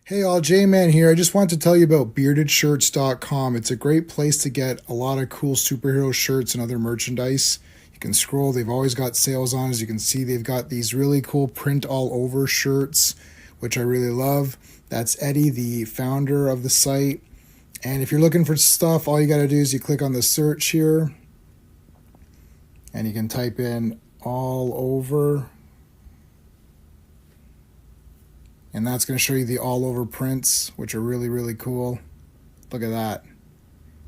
Hey all, J-Man here. I just wanted to tell you about beardedshirts.com. It's a great place to get a lot of cool superhero shirts and other merchandise. You can scroll, they've always got sales on. As you can see, they've got these really cool print all over shirts, which I really love. That's Eddie, the founder of the site. And if you're looking for stuff, all you got to do is you click on the search here and you can type in all over. And that's going to show you the all over prints, which are really, really cool. Look at that.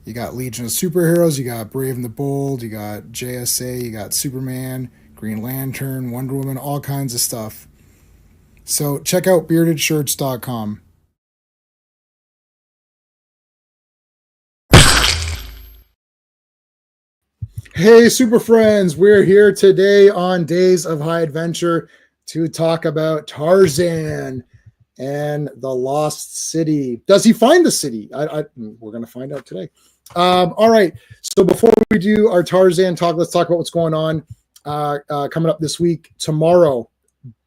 You got Legion of Superheroes, you got Brave and the Bold, you got JSA, you got Superman, Green Lantern, Wonder Woman, all kinds of stuff. So check out beardedshirts.com. Hey, super friends, we're here today on Days of High Adventure to talk about Tarzan and the Lost City. Does he find the city? We're going to find out today. All right. So before we do our Tarzan talk, let's talk about what's going on coming up this week. Tomorrow,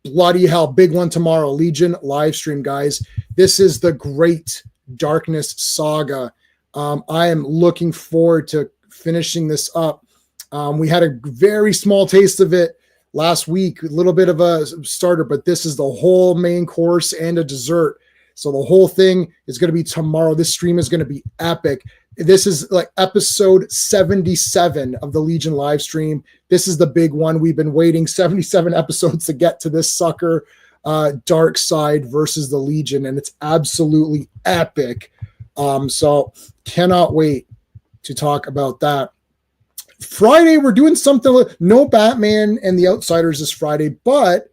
bloody hell, big one tomorrow. Legion live stream, guys. This is the Great Darkness Saga. I am looking forward to finishing this up. We had a very small taste of it last week, a little bit of a starter, but this is the whole main course and a dessert. So the whole thing is going to be tomorrow. This stream is going to be epic. This is like episode 77 of the Legion live stream. This is the big one. We've been waiting 77 episodes to get to this sucker, Dark Side versus the Legion, and it's absolutely epic. So cannot wait to talk about that. Friday, we're doing something. No Batman and the Outsiders this Friday, but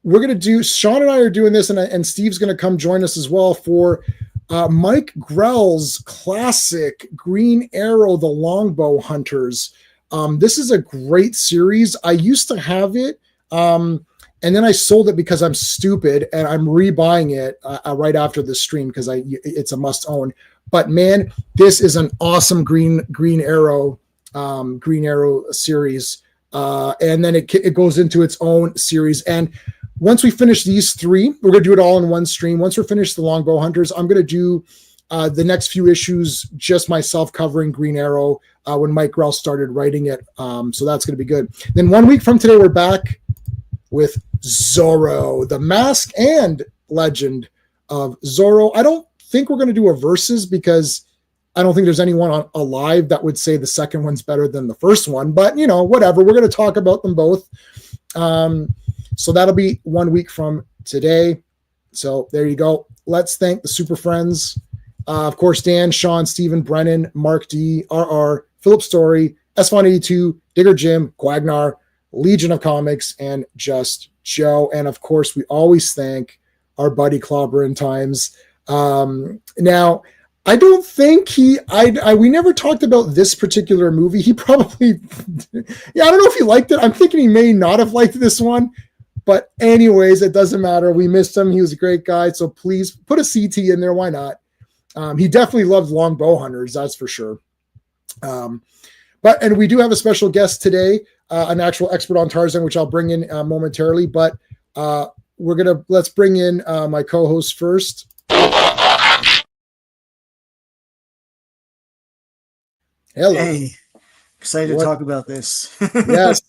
we're going to do, Sean and I are doing this, and Steve's going to come join us as well for Mike Grell's classic Green Arrow, the Longbow Hunters. This is a great series. I used to have it, and then I sold it because I'm stupid, and I'm rebuying it right after the stream because it's a must own. But man, this is an awesome Green Arrow series, and then it goes into its own series. And once we finish these three, we're going to do it all in one stream. Once we're finished the Longbow Hunters, I'm going to do the next few issues just myself covering Green Arrow when Mike Grell started writing it. So that's going to be good. Then 1 week from today, we're back with Zorro, the Mask and Legend of Zorro. I don't think we're going to do a versus because I don't think there's anyone alive that would say the second one's better than the first one, but whatever. We're going to talk about them both. So that'll be 1 week from today. So there you go. Let's thank the super friends. Of course, Dan, Sean, Stephen, Brennan, Mark D, RR, Philip Story, S182, Digger Jim, Quagnar, Legion of Comics, and Just Joe. And of course, we always thank our buddy Clobberin Times. Now, I don't think we never talked about this particular movie. He probably, I don't know if he liked it. I'm thinking he may not have liked this one, but anyways, it doesn't matter. We missed him. He was a great guy. So please put a CT in there. Why not? He definitely loved Longbow Hunters. That's for sure. And we do have a special guest today, an actual expert on Tarzan, which I'll bring in momentarily, but let's bring in my co-host first. Hello. Hey, excited to talk about this. Yes,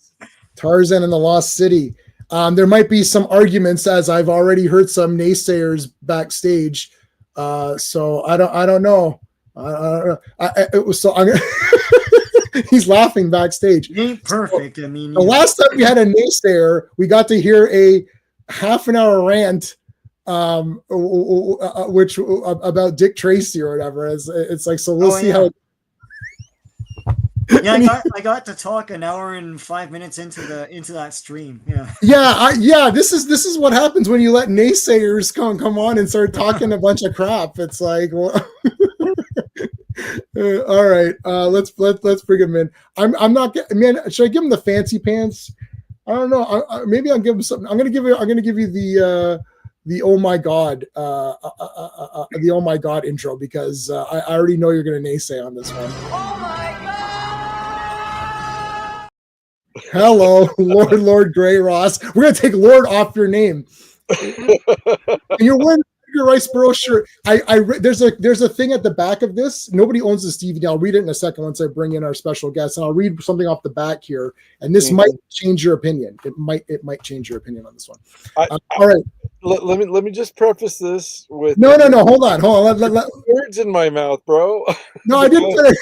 Tarzan and the Lost City. There might be some arguments, as I've already heard some naysayers backstage. So I don't know. He's laughing backstage. It ain't perfect. So, the last time we had a naysayer, we got to hear a half-an-hour rant, which about Dick Tracy or whatever. It's like, so we'll see how. Yeah, I got to talk an hour and 5 minutes into that stream. This is what happens when you let naysayers come on and start talking a bunch of crap. It's like, well, all right, let's bring him in. I'm not, man. Should I give him the fancy pants? I don't know. Maybe I'll give him something. I'm gonna give you the oh my god, the oh my god intro because I already know you're gonna naysay on this one. Oh my god! Hello, Lord Grey Ross. We're gonna take Lord off your name. You're wearing Edgar Rice Burroughs shirt. There's a thing at the back of this. Nobody owns this DVD. I'll read it in a second once I bring in our special guest, and I'll read something off the back here. And this might change your opinion. It might change your opinion on this one. All right. Let me just preface this with no. Hold on. Words in my mouth, bro. No, I didn't put it.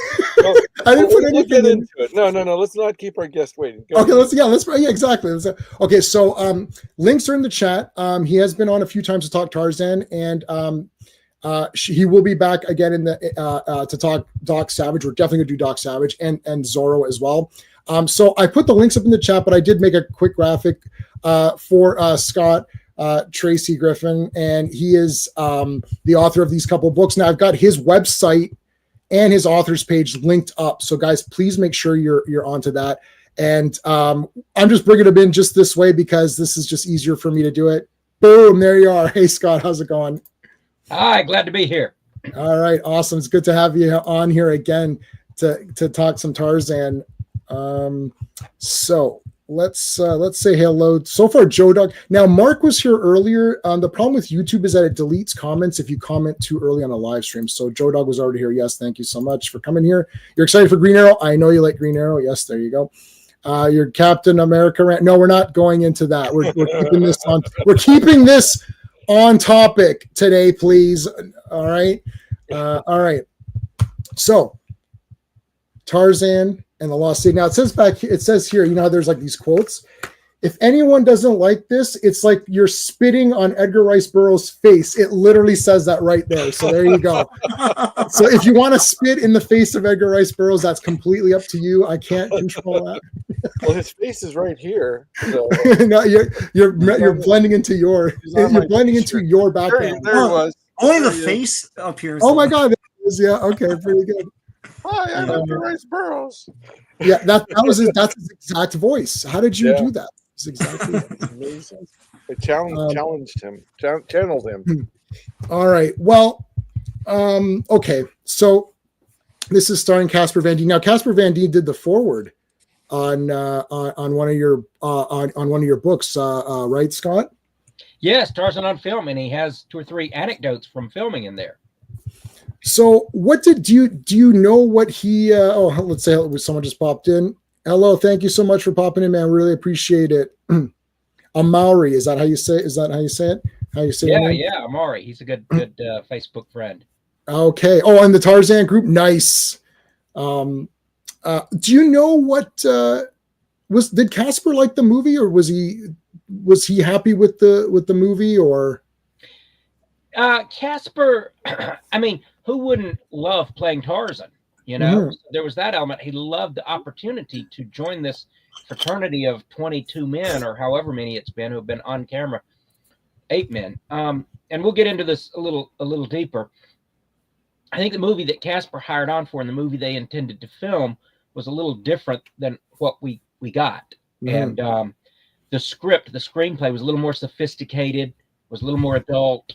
I didn't put anything into it. No. Let's not keep our guest waiting. Okay, exactly. Okay, so links are in the chat. He has been on a few times to talk Tarzan, and he will be back again in the to talk Doc Savage. We're definitely gonna do Doc Savage and Zorro as well. So I put the links up in the chat, but I did make a quick graphic for Scott Tracy Griffin, and he is the author of these couple of books. Now I've got his website and his author's page linked up. So guys, please make sure you're onto that. And I'm just bringing them in just this way because this is just easier for me to do it. Boom, there you are. Hey Scott, how's it going? Hi, glad to be here. All right, awesome. It's good to have you on here again to talk some Tarzan. So let's say hello. So far, Joe Dog. Now, Mark was here earlier. The problem with YouTube is that it deletes comments if you comment too early on a live stream. So Joe Dog was already here. Yes, thank you so much for coming here. You're excited for Green Arrow? I know you like Green Arrow. Yes, there you go. Your Captain America rant. No, we're not going into that. We're keeping this on. We're keeping this on topic today, please. All right. All right. So Tarzan and the Lost City. Now it says here, you know how there's like these quotes. If anyone doesn't like this, it's like you're spitting on Edgar Rice Burroughs' face. It literally says that right there. So there you go. So if you want to spit in the face of Edgar Rice Burroughs, that's completely up to you. I can't control that. Well, his face is right here. So. No, you're blending into your background. There it was. Only the face appears. Oh my God! Yeah. Okay. Pretty good. Hi, I'm Edgar Rice Burroughs. Yeah, that's his exact voice. How did you do that? It's exactly amazing. I challenged him, channeled him. All right. Well, okay. So this is starring Casper Van Dien. Now, Casper Van Dien did the foreword on one of your books, right, Scott? Yes, Tarzan on film, and he has 2 or 3 anecdotes from filming in there. So what do you know what he let's say someone just popped in. Hello, thank you so much for popping in, man. Really appreciate it. Amaury, is that how you say it? How you say it? Yeah, Amaury. He's a good Facebook friend. Okay. Oh, and the Tarzan group, nice. Do you know what did Casper like the movie, or was he happy with the movie, or Casper, I mean, who wouldn't love playing Tarzan? You know, there was that element. He loved the opportunity to join this fraternity of 22 men, or however many it's been, who have been on camera, 8 men. And we'll get into this a little deeper. I think the movie that Casper hired on for and the movie they intended to film was a little different than what we got. And the screenplay was a little more sophisticated, was a little more adult.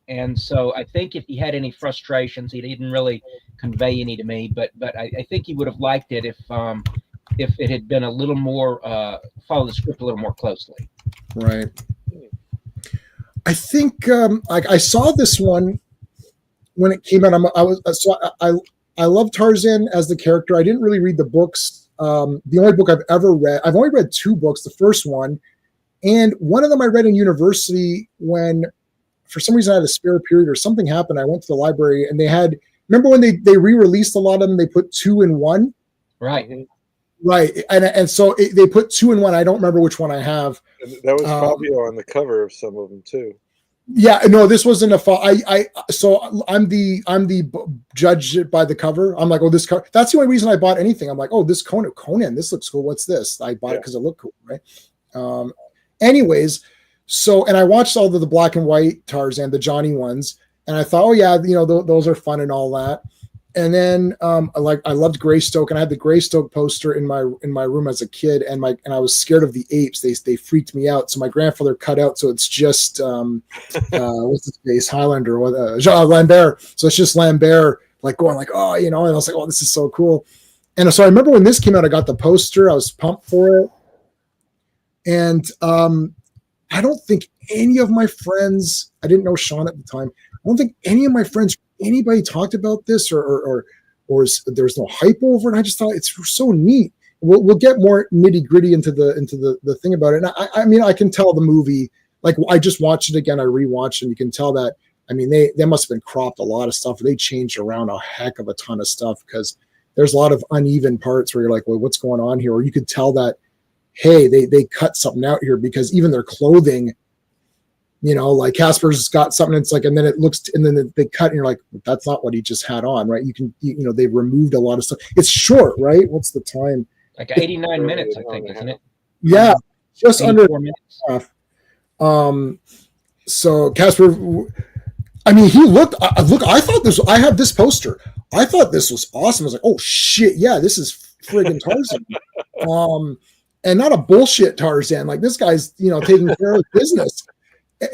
And so I think if he had any frustrations, he didn't really convey any to me, but I think he would have liked it if it had been a little more, follow the script a little more closely. Right. I think I saw this one when it came out. I love Tarzan as the character. I didn't really read the books. The only book I've ever read, I've only read 2 books. The first one, and one of them I read in university when, for some reason, I had a spare period or something happened. I went to the library and they had, remember when they re-released a lot of them, they put 2 in 1? Right. Right. And so they put 2 in 1. I don't remember which one I have. That was Fabio on the cover of some of them too. Yeah, no, this wasn't so I'm the judge by the cover. I'm like, oh, this cover. That's the only reason I bought anything. I'm like, oh, this Conan, this looks cool. What's this? I bought it because it looked cool, right? Anyways, so, and I watched all the black and white Tarzan, the Johnny ones, and I thought, oh yeah, those are fun and all that. And then I loved Greystoke, and I had the Greystoke poster in my room as a kid, and I was scared of the apes. They freaked me out. So my grandfather cut out, so it's just what's his face, Highlander, Lambert. So it's just Lambert, like going like, oh, and I was like, oh, this is so cool. And so I remember when this came out, I got the poster. I was pumped for it, and I don't think any of my friends, I didn't know Sean at the time. I don't think any of my friends, anybody talked about this there's no hype over it. I just thought it's so neat. We'll get more nitty gritty into the thing about it. And I mean, I can tell the movie, like I just watched it again. I rewatched and you can tell that, I mean, they must have been cropped a lot of stuff. They changed around a heck of a ton of stuff because there's a lot of uneven parts where you're like, well, what's going on here? Or you could tell that, hey, they cut something out here because even their clothing, you know, like Casper's got something. It's like, and then it looks, and then they cut, and you're like, that's not what he just had on, right? You know, they removed a lot of stuff. It's short, right? What's the time? Like 89 minutes, I think, isn't it? Yeah, just under minutes. So Casper, I mean, he looked. I thought this. I have this poster. I thought this was awesome. I was like, oh shit, yeah, this is friggin' Tarzan. And not a bullshit Tarzan. Like this guy's, you know, taking care of business.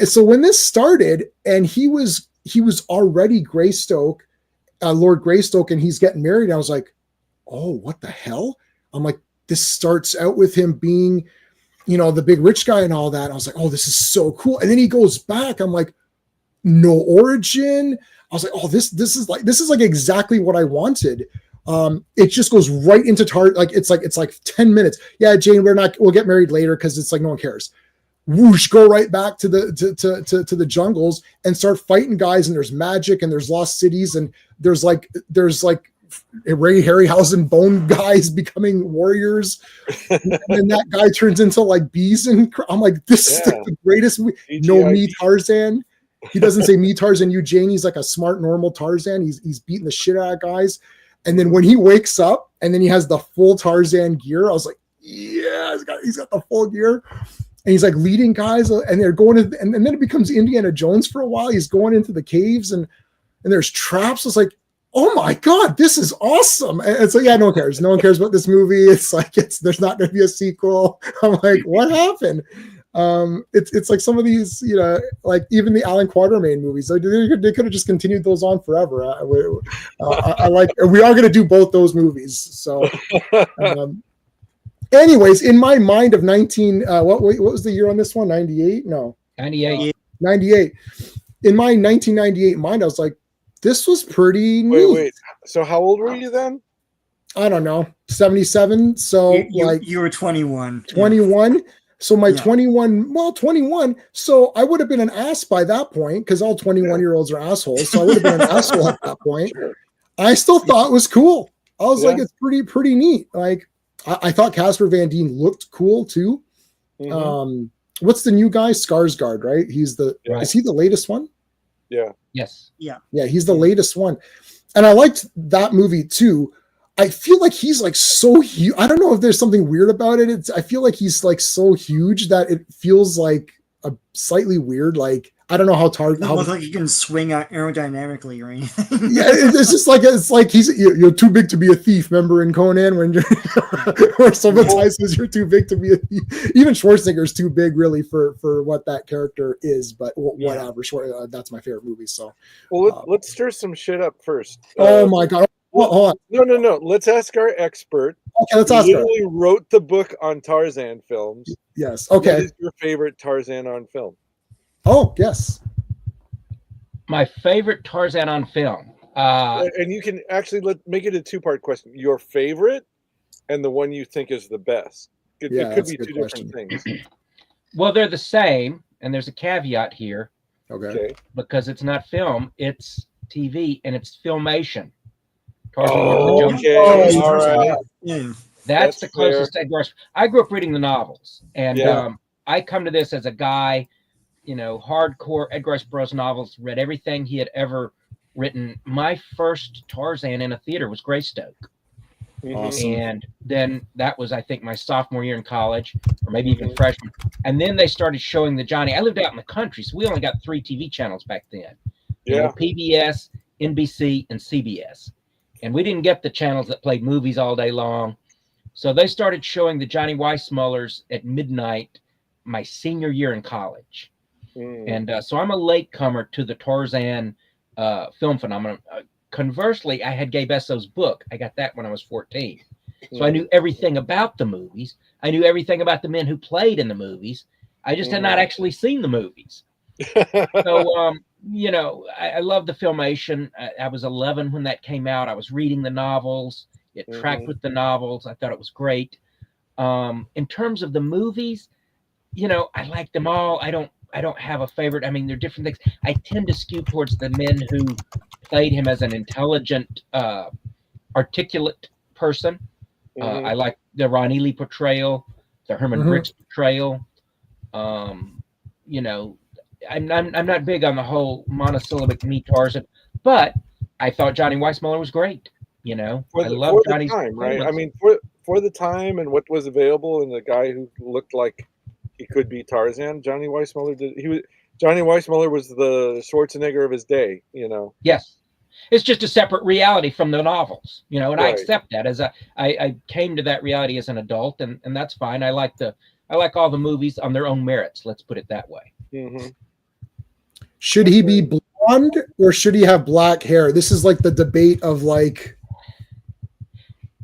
So when this started, and he was already Greystoke, Lord Greystoke, and he's getting married, I was like, oh, what the hell? I'm like, this starts out with him being, you know, the big rich guy and all that. And I was like, oh, this is so cool. And then he goes back. I'm like, no origin. I was like, oh, this is like exactly what I wanted. It just goes right into like it's like 10 minutes. Yeah, Jane, we'll get married later because it's like no one cares. Whoosh, go right back to the jungles and start fighting guys, and there's magic and there's lost cities and there's like Ray Harryhausen bone guys becoming warriors, and then that guy turns into like bees, and I'm like, this is the greatest movie. No, me Tarzan. He doesn't say me Tarzan, you Jane. He's like a smart, normal Tarzan. He's beating the shit out of guys. And then when he wakes up and then he has the full Tarzan gear, I was like, yeah, he's got the full gear. And he's like leading guys, and they're going to, and then it becomes Indiana Jones for a while. He's going into the caves and there's traps. It's like, oh my God, this is awesome. And so, yeah, no one cares. No one cares about this movie. It's like, there's not going to be a sequel. I'm like, what happened? It's like some of these, you know, like even the Alan Quatermain movies, like they could have just continued those on forever. I like, we are going to do both those movies. So, anyways, in my mind of what was the year on this one? 98? No. 98. 98. In my 1998 mind, I was like, this was pretty neat. Wait. So how old were you then? I don't know. 77. So you were 21. 21. Yeah. So my 21. So I would have been an ass by that point because all 21-year-olds are assholes. So I would have been an asshole at that point. Sure. I still thought it was cool. I was like, it's pretty neat. Like I thought Casper Van Dien looked cool too. Mm-hmm. What's the new guy? Skarsgård, right? Is he the latest one? Yeah. Yes. Yeah. Yeah, he's the latest one. And I liked that movie too. I feel like he's like so huge. I don't know if there's something weird about it. I feel like he's like so huge that it feels like a slightly weird. Like I don't know how Tarzan. It looks like you can swing out aerodynamically or anything. Yeah, it's just like you're too big to be a thief. Remember in Conan when where someone says you're too big to be a thief. Even Schwarzenegger's too big really for what that character is. But whatever. That's my favorite movie. So let's stir some shit up first. Oh my God. Hold on. No. Let's ask our expert. Okay, let's ask her. He wrote the book on Tarzan films. Yes. Okay. What is your favorite Tarzan on film? Oh, yes. My favorite Tarzan on film. And you can actually make it a two-part question. Your favorite and the one you think is the best. It could be two different things. Well, they're the same, and there's a caveat here. Okay. Because it's not film, it's TV, and it's filmation. All right. That's the closest to Edgar. I grew up reading the novels, and I come to this as a guy, you know, hardcore Edgar Rice Burroughs novels, read everything he had ever written. My first Tarzan in a theater was Greystoke. Awesome. And then that was, I think, my sophomore year in college, or maybe even freshman. And then they started showing the Johnny. I lived out in the country, so we only got 3 TV channels back then. You know, PBS, NBC, and CBS. And we didn't get the channels that played movies all day long. So they started showing the Johnny Weissmullers at midnight my senior year in college. And so I'm a latecomer to the Tarzan film phenomenon. Conversely, I had Gabe Esso's book. I got that when I was 14. So I knew everything about the movies. I knew everything about the men who played in the movies. I just had not actually seen the movies. So, you know, I love the filmation. I was 11 when that came out. I was reading the novels. It tracked with the novels. I thought it was great. In terms of the movies, you know, I like them all. I don't have a favorite. I mean, they're different things. I tend to skew towards the men who played him as an intelligent, articulate person. I like the Ron Ely portrayal, the Herman Briggs portrayal. You know, I'm not big on the whole monosyllabic me Tarzan, but I thought Johnny Weissmuller was great. You know, I love Johnny's time, right? I mean, for the time and what was available, and the guy who looked like he could be Tarzan, Johnny Weissmuller Johnny Weissmuller was the Schwarzenegger of his day. You know. Yes. It's just a separate reality from the novels, you know, and I accept that as I came to that reality as an adult, and that's fine. I like all the movies on their own merits. Let's put it that way. Should he be blonde or should he have black hair? This is like the debate of like.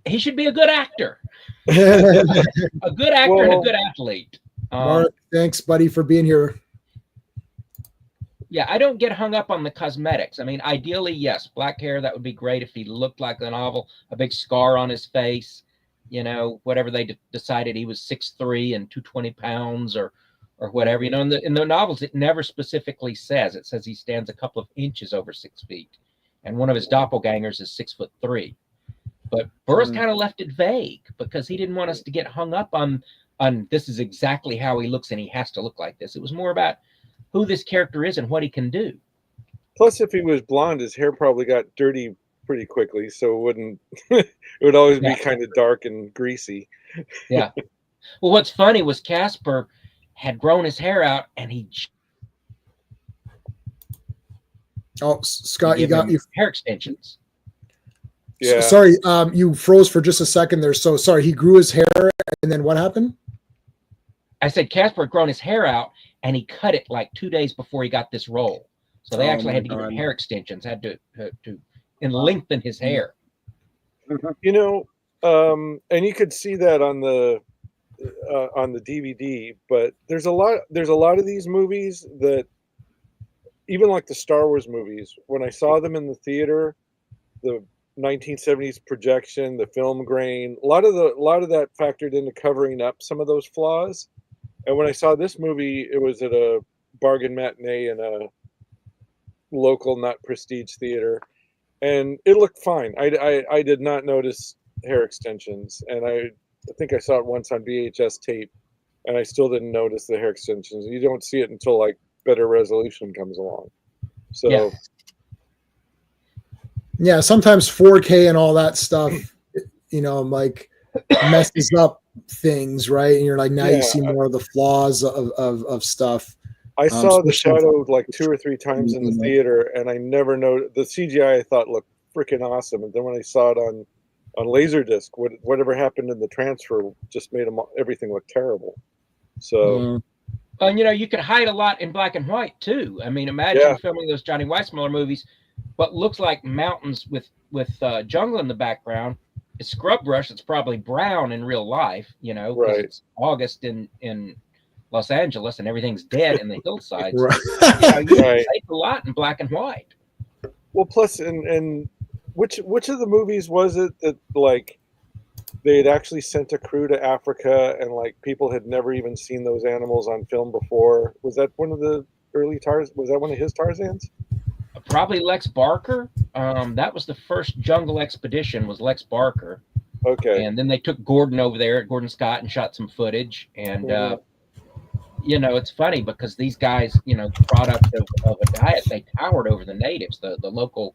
He should be a good actor, a good actor and a good athlete. Mark, thanks, buddy, for being here. Yeah, I don't get hung up on the cosmetics. I mean, ideally, yes, black hair, that would be great if he looked like the novel, a big scar on his face, you know, whatever they decided he was 6'3" and 220 pounds or whatever. You know, in the novels, it never specifically says. It says he stands a couple of inches over 6 feet, and one of his doppelgangers is 6'3". But Burroughs kind of left it vague because he didn't want us to get hung up on this is exactly how he looks and he has to look like this. It was more about who this character is and what he can do. Plus, if he was blonde, his hair probably got dirty pretty quickly, so it wouldn't. It would always be kind of dark and greasy. Yeah. Well, what's funny was Casper had grown his hair out, and he. Oh, Scott, you got your hair extensions. Yeah. Sorry, you froze for just a second there. So sorry, he grew his hair, and then what happened? I said Casper had grown his hair out, and he cut it like 2 days before he got this role. So they actually had to give him hair extensions, had to lengthen his hair. You know, and you could see that on the DVD. But there's a lot of these movies that, even like the Star Wars movies, when I saw them in the theater, the 1970s projection, the film grain, a lot of that factored into covering up some of those flaws. And when I saw this movie, it was at a bargain matinee in a local, not prestige theater, and it looked fine. I did not notice hair extensions, and I think I saw it once on VHS tape, and I still didn't notice the hair extensions. You don't see it until like better resolution comes along. So yeah, sometimes 4K and all that stuff, you know, like messes up things, right? And you're like, now you see more of the flaws of stuff. I saw The Shadow like 2 or 3 times in the theater, and I never noticed the CGI. I thought looked freaking awesome, and then when I saw it on Laserdisc, whatever happened in the transfer just made everything look terrible. So, and you know, you could hide a lot in black and white too. I mean, imagine filming those Johnny Weissmuller movies, what looks like mountains with jungle in the background. It's scrub brush. It's probably brown in real life, you know, because it's August in Los Angeles and everything's dead in the hillsides. You take a lot in black and white. Well, plus, and which of the movies was it that like they had actually sent a crew to Africa and like people had never even seen those animals on film before? Was that one of the early Was that one of his Tarzans? Probably Lex Barker. That was the first jungle expedition. Was Lex Barker? Okay. And then they took Gordon over there, Gordon Scott, and shot some footage. And you know, it's funny because these guys, you know, the product of a diet, they towered over the natives, the local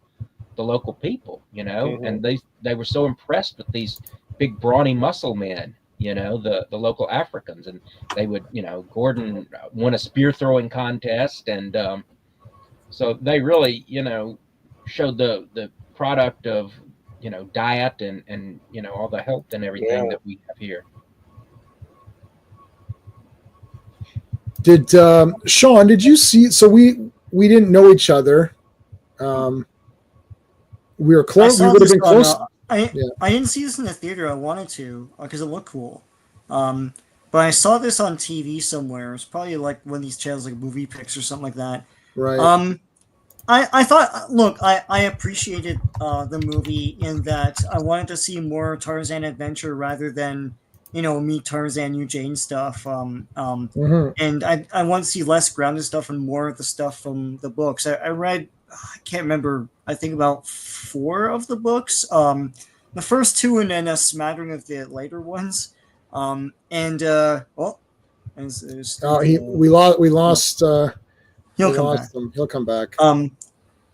people, you know, and they were so impressed with these big brawny muscle men, you know, the local Africans, and they would, you know, Gordon won a spear throwing contest, and so they really, you know, showed the product of, you know, diet and you know, all the health and everything that we have here. Did Sean, did you see, so we didn't know each other, we were close, we would have been close. I didn't see this in the theater. I wanted to because it looked cool. but I saw this on TV somewhere. It's probably like one of these channels, like Movie Picks or something like that. Right. I thought, look, I appreciated the movie in that I wanted to see more Tarzan adventure rather than, me Tarzan, you Jane stuff. Hmm. And I want to see less grounded stuff and more of the stuff from the books. I read, I can't remember, I think about four of the books. The first two and then a smattering of the later ones. And, well, there's still Oh, he the, we lost he'll we come back. lost him. He'll come back.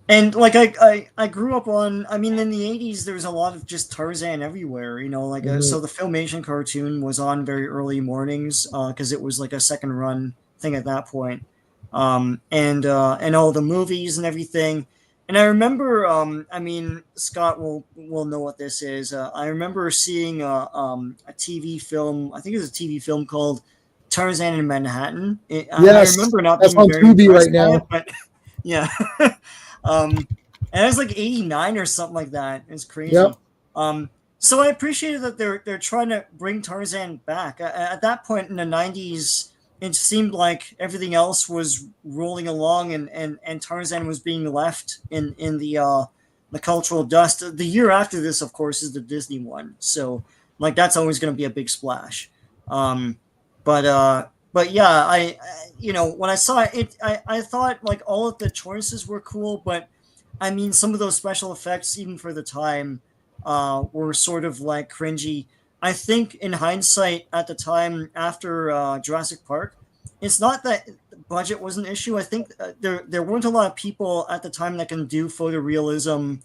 And like I grew up on, I mean, in the 80s there was a lot of just Tarzan everywhere, like Mhm. so the Filmation cartoon was on very early mornings because it was like a second run thing at that point. And all the movies and everything. And I remember, I mean, Scott will know what this is. I remember seeing a TV film. I think it was a TV film called Tarzan in Manhattan. I Yes, remember not that's being on very Tubi right impressed by it, now. but yeah. And it was like 89 or something like that. It's crazy. Yep. So I appreciated that they're trying to bring Tarzan back. At that point in the 90s, it seemed like everything else was rolling along and Tarzan was being left in the cultural dust. The year after this, of course, is the Disney one. So like that's always going to be a big splash. Um, but yeah, when I saw it, I thought like all of the choices were cool, but I mean, some of those special effects, even for the time, were sort of like cringy. I think in hindsight, at the time after Jurassic Park, it's not that the budget was an issue. I think there weren't a lot of people at the time that can do photorealism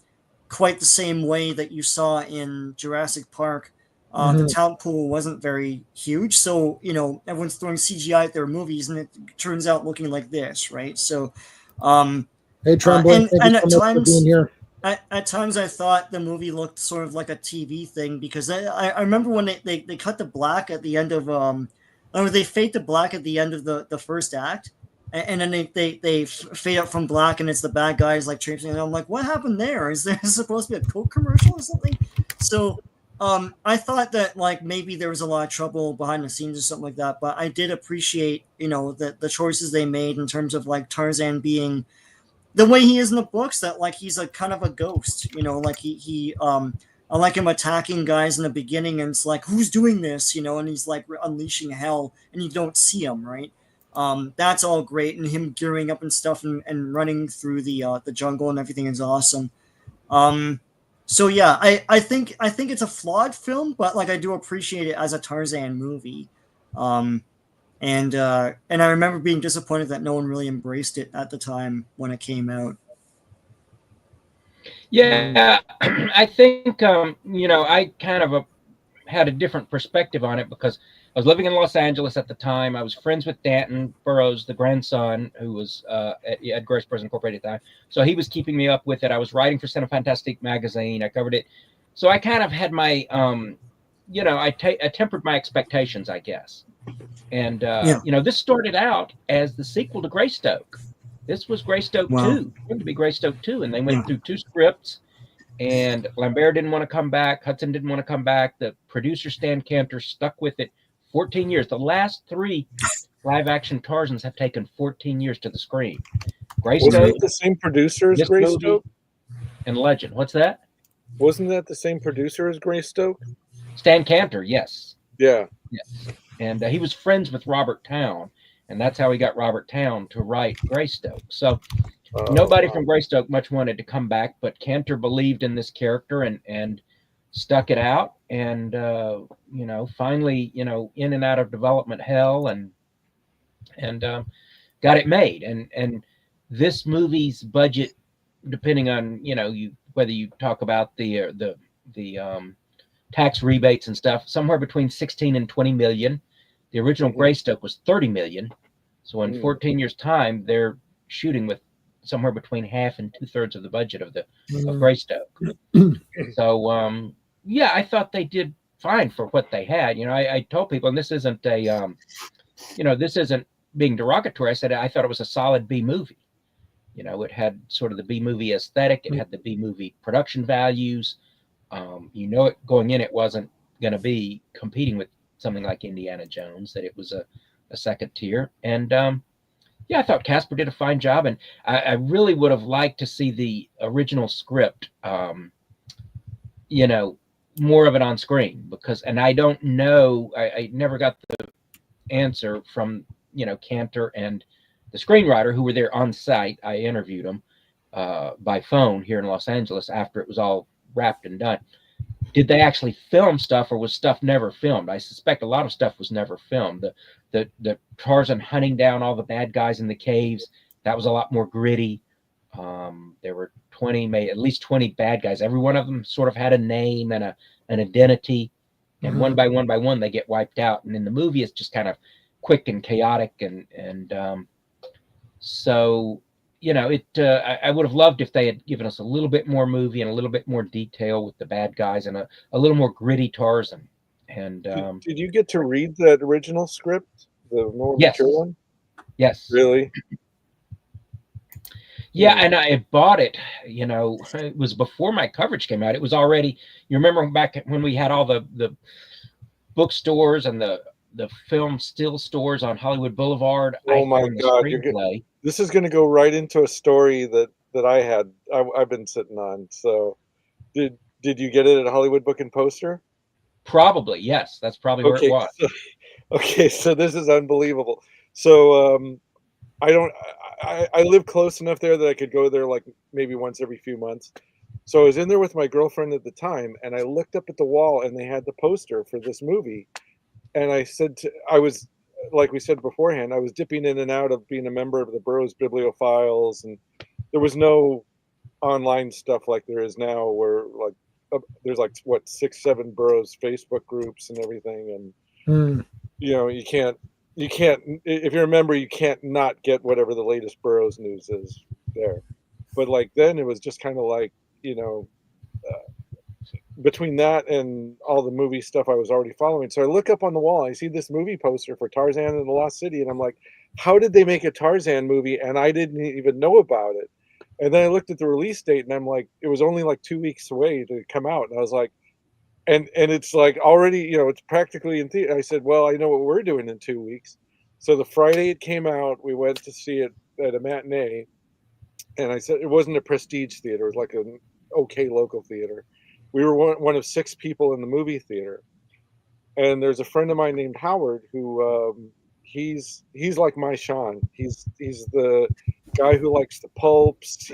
quite the same way that you saw in Jurassic Park. The Hmm. talent pool wasn't very huge, so everyone's throwing CGI at their movies, and it turns out looking like this, right? So, um, Hey, Trembling, thank you and so much for being here. at times I thought the movie looked sort of like a TV thing because I remember when they cut the black at the end of or they fade to black at the end of the first act, and then they fade up from black and it's the bad guys like traipsing, and I'm like, what happened there? Is there supposed to be a Coke commercial or something? So I thought that like maybe there was a lot of trouble behind the scenes or something like that, but I did appreciate the choices they made in terms of like Tarzan being the way he is in the books, that like he's a kind of a ghost, like he I like him attacking guys in the beginning and it's like, who's doing this, and he's like unleashing hell and you don't see him, right? That's all great, and him gearing up and stuff and running through the jungle and everything is awesome. um so yeah, I think it's a flawed film, but like I do appreciate it as a Tarzan movie. um and I remember being disappointed that no one really embraced it at the time when it came out. Yeah, I think I kind of had a different perspective on it because I was living in Los Angeles at the time. I was friends with Danton Burroughs, the grandson, who was at Grace Press Incorporated at the time. So he was keeping me up with it. I was writing for Cinefantastique magazine. I covered it. So I kind of had my, I tempered my expectations, I guess. And, Yeah. this started out as the sequel to Greystoke. This was Greystoke Wow. 2, going to be Greystoke 2. And they went through two scripts. And Lambert didn't want to come back. Hudson didn't want to come back. The producer, Stan Cantor, stuck with it 14 years. The last three live-action Tarzans have taken 14 years to the screen. Wasn't Greystoke, it the same producer as this movie, Greystoke? and Legend. What's that? Wasn't that the same producer as Greystoke? Stan Cantor, yes. Yeah. Yes. And he was friends with Robert Towne, and that's how he got Robert Towne to write Greystoke. So nobody from Greystoke much wanted to come back, but Cantor believed in this character and stuck it out. And finally, in and out of development hell, and got it made. And this movie's budget, depending on whether you talk about the tax rebates and stuff, somewhere between 16 and 20 million. The original Greystoke was 30 million. So in 14 years' time, they're shooting with somewhere between half and 2/3 of the budget of Greystoke. So yeah, I thought they did fine for what they had. I told people, and this isn't this isn't being derogatory. I said I thought it was a solid B movie. It had sort of the B movie aesthetic. It had the B movie production values. It going in, it wasn't going to be competing with something like Indiana Jones, that it was a second tier. And yeah, I thought Casper did a fine job, and I really would have liked to see the original script, you know, more of it on screen, because, and I don't know, I never got the answer from, you know, Cantor and the screenwriter who were there on site. I interviewed them by phone here in Los Angeles after it was all wrapped and done. Did they actually film stuff, or was stuff never filmed? I suspect a lot of stuff was never filmed. The Tarzan hunting down all the bad guys in the caves, that was a lot more gritty. There were 20, maybe at least 20 bad guys. Every one of them sort of had a name and an identity, and one by one they get wiped out. And in the movie, it's just kind of quick and chaotic, and so, you know, I would have loved if they had given us a little bit more movie and a little bit more detail with the bad guys, and a little more gritty Tarzan. And did you get to read that original script, the more yes, mature one? Yes, Really? Yeah, and I bought it. You know, it was before my coverage came out. It was already. You remember back when we had all the bookstores and the film still stores on Hollywood Boulevard? Oh my God! This is going to go right into a story that I had. I've been sitting on. So, did you get it at Hollywood Book and Poster? Probably, yes. That's probably where it was. So this is unbelievable. So I live close enough there that I could go there like maybe once every few months. So I was in there with my girlfriend at the time, and I looked up at the wall, and they had the poster for this movie. And I was, like we said beforehand, I was dipping in and out of being a member of the Burroughs Bibliophiles, and there was no online stuff like there is now, where like there's like what 6-7 Burroughs Facebook groups and everything, and you know, you can't if you're a member, you can't not get whatever the latest Burroughs news is there. But like then it was just kind of like, you know, between that and all the movie stuff I was already following. So I look up on the wall, and I see this movie poster for Tarzan and the Lost City, and I'm like, how did they make a Tarzan movie and I didn't even know about it? And then I looked at the release date, and I'm like, it was only like 2 weeks away to come out, and I was like, and it's like already, you know, it's practically in theater. I said, well, I know what we're doing in 2 weeks. So the Friday it came out, we went to see it at a matinee, and I said it wasn't a prestige theater; it was like an okay local theater. We were one of 6 people in the movie theater, and there's a friend of mine named Howard who he's like my Sean. He's the guy who likes the pulps.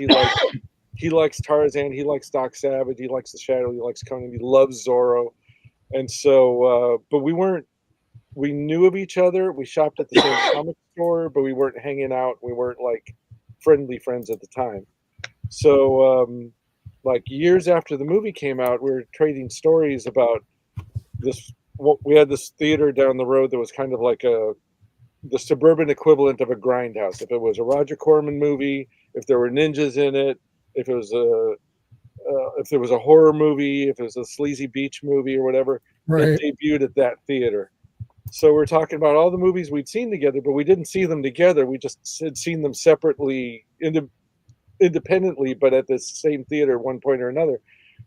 He likes Tarzan. He likes Doc Savage. He likes The Shadow. He likes Conan. He loves Zorro. And so, but we knew of each other. We shopped at the same comic store, but we weren't hanging out. We weren't like friendly friends at the time. So, like years after the movie came out, we were trading stories about this. We had this theater down the road that was kind of like the suburban equivalent of a grindhouse. If it was a Roger Corman movie, if there were ninjas in it, if it was if there was a horror movie, if it was a sleazy beach movie or whatever, it debuted at that theater. So we're talking about all the movies we'd seen together, but we didn't see them together. We just had seen them separately, independently, but at the same theater at one point or another.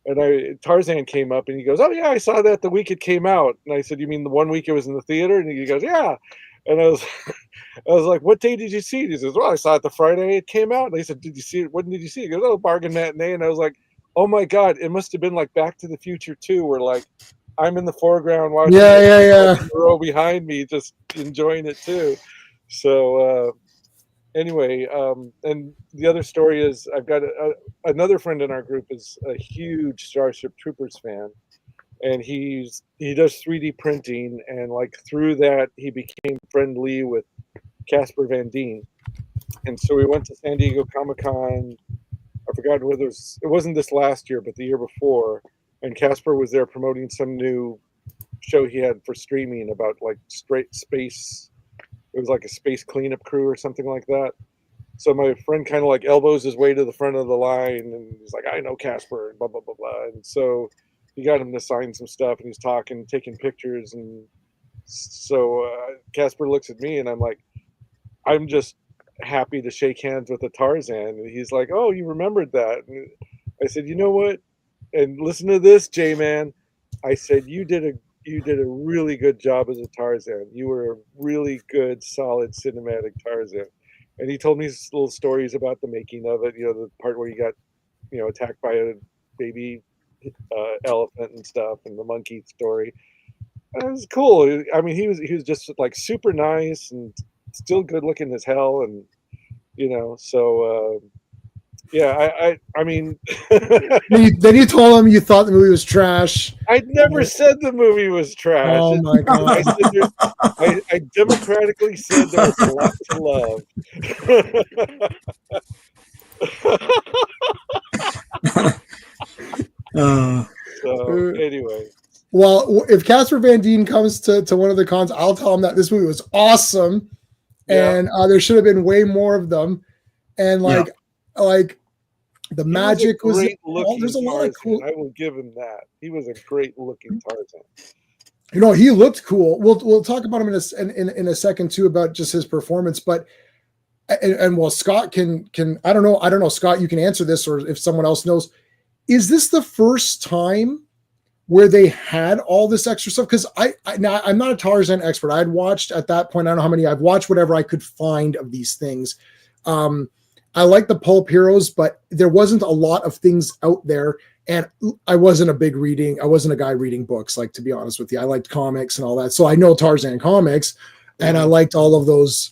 And Tarzan came up, and he goes, "Oh yeah, I saw that the week it came out." And I said, "You mean the one week it was in the theater?" And he goes, "Yeah." And I was like, "What day did you see it?" He says, "Well, I saw it the Friday it came out." And I said, "Did you see it? When did you see it?" He goes, "Oh, bargain matinee." And I was like, "Oh my God, it must have been like Back to the Future 2, where like I'm in the foreground watching the row behind me, just enjoying it too." So anyway, and the other story is I've got another friend in our group is a huge Starship Troopers fan, and he does 3D printing, and like through that he became friendly with Casper Van Dien, and so we went to San Diego Comic-Con. I forgot whether it wasn't this last year, but the year before, and Casper was there promoting some new show he had for streaming about like straight space. It was like a space cleanup crew or something like that. So my friend kind of like elbows his way to the front of the line, and he's like, "I know Casper," and blah blah blah blah. And so he got him to sign some stuff, and he's talking, taking pictures, and so Casper looks at me, and I'm like, "I'm just happy to shake hands with a Tarzan." And he's like, "Oh, you remembered that?" And I said, "You know what? And listen to this, J-Man." I said, "You did you did a really good job as a Tarzan. You were a really good, solid cinematic Tarzan. And he told me little stories about the making of it. You know, the part where he got, attacked by a baby elephant and stuff, and the monkey story. It was cool. I mean, he was just like super nice and still good looking as hell, and so yeah, I mean, then you told him you thought the movie was trash. I never said the movie was trash. Oh my god! I democratically said there was a lot to love. So anyway. Well, if Casper Van Dien comes to one of the cons, I'll tell him that this movie was awesome, and there should have been way more of them. And like the magic was there's a lot of cool. I will give him that. He was a great looking Tarzan. He looked cool. We'll talk about him in a second too about just his performance, but. And well, Scott can I don't know, Scott, you can answer this, or if someone else knows, is this the first time where they had all this extra stuff? Because now I'm not a Tarzan expert. I'd watched at that point, I don't know how many, I've watched whatever I could find of these things. I like the pulp heroes, but there wasn't a lot of things out there. And I wasn't a guy reading books, like, to be honest with you. I liked comics and all that. So I know Tarzan comics, and I liked all of those,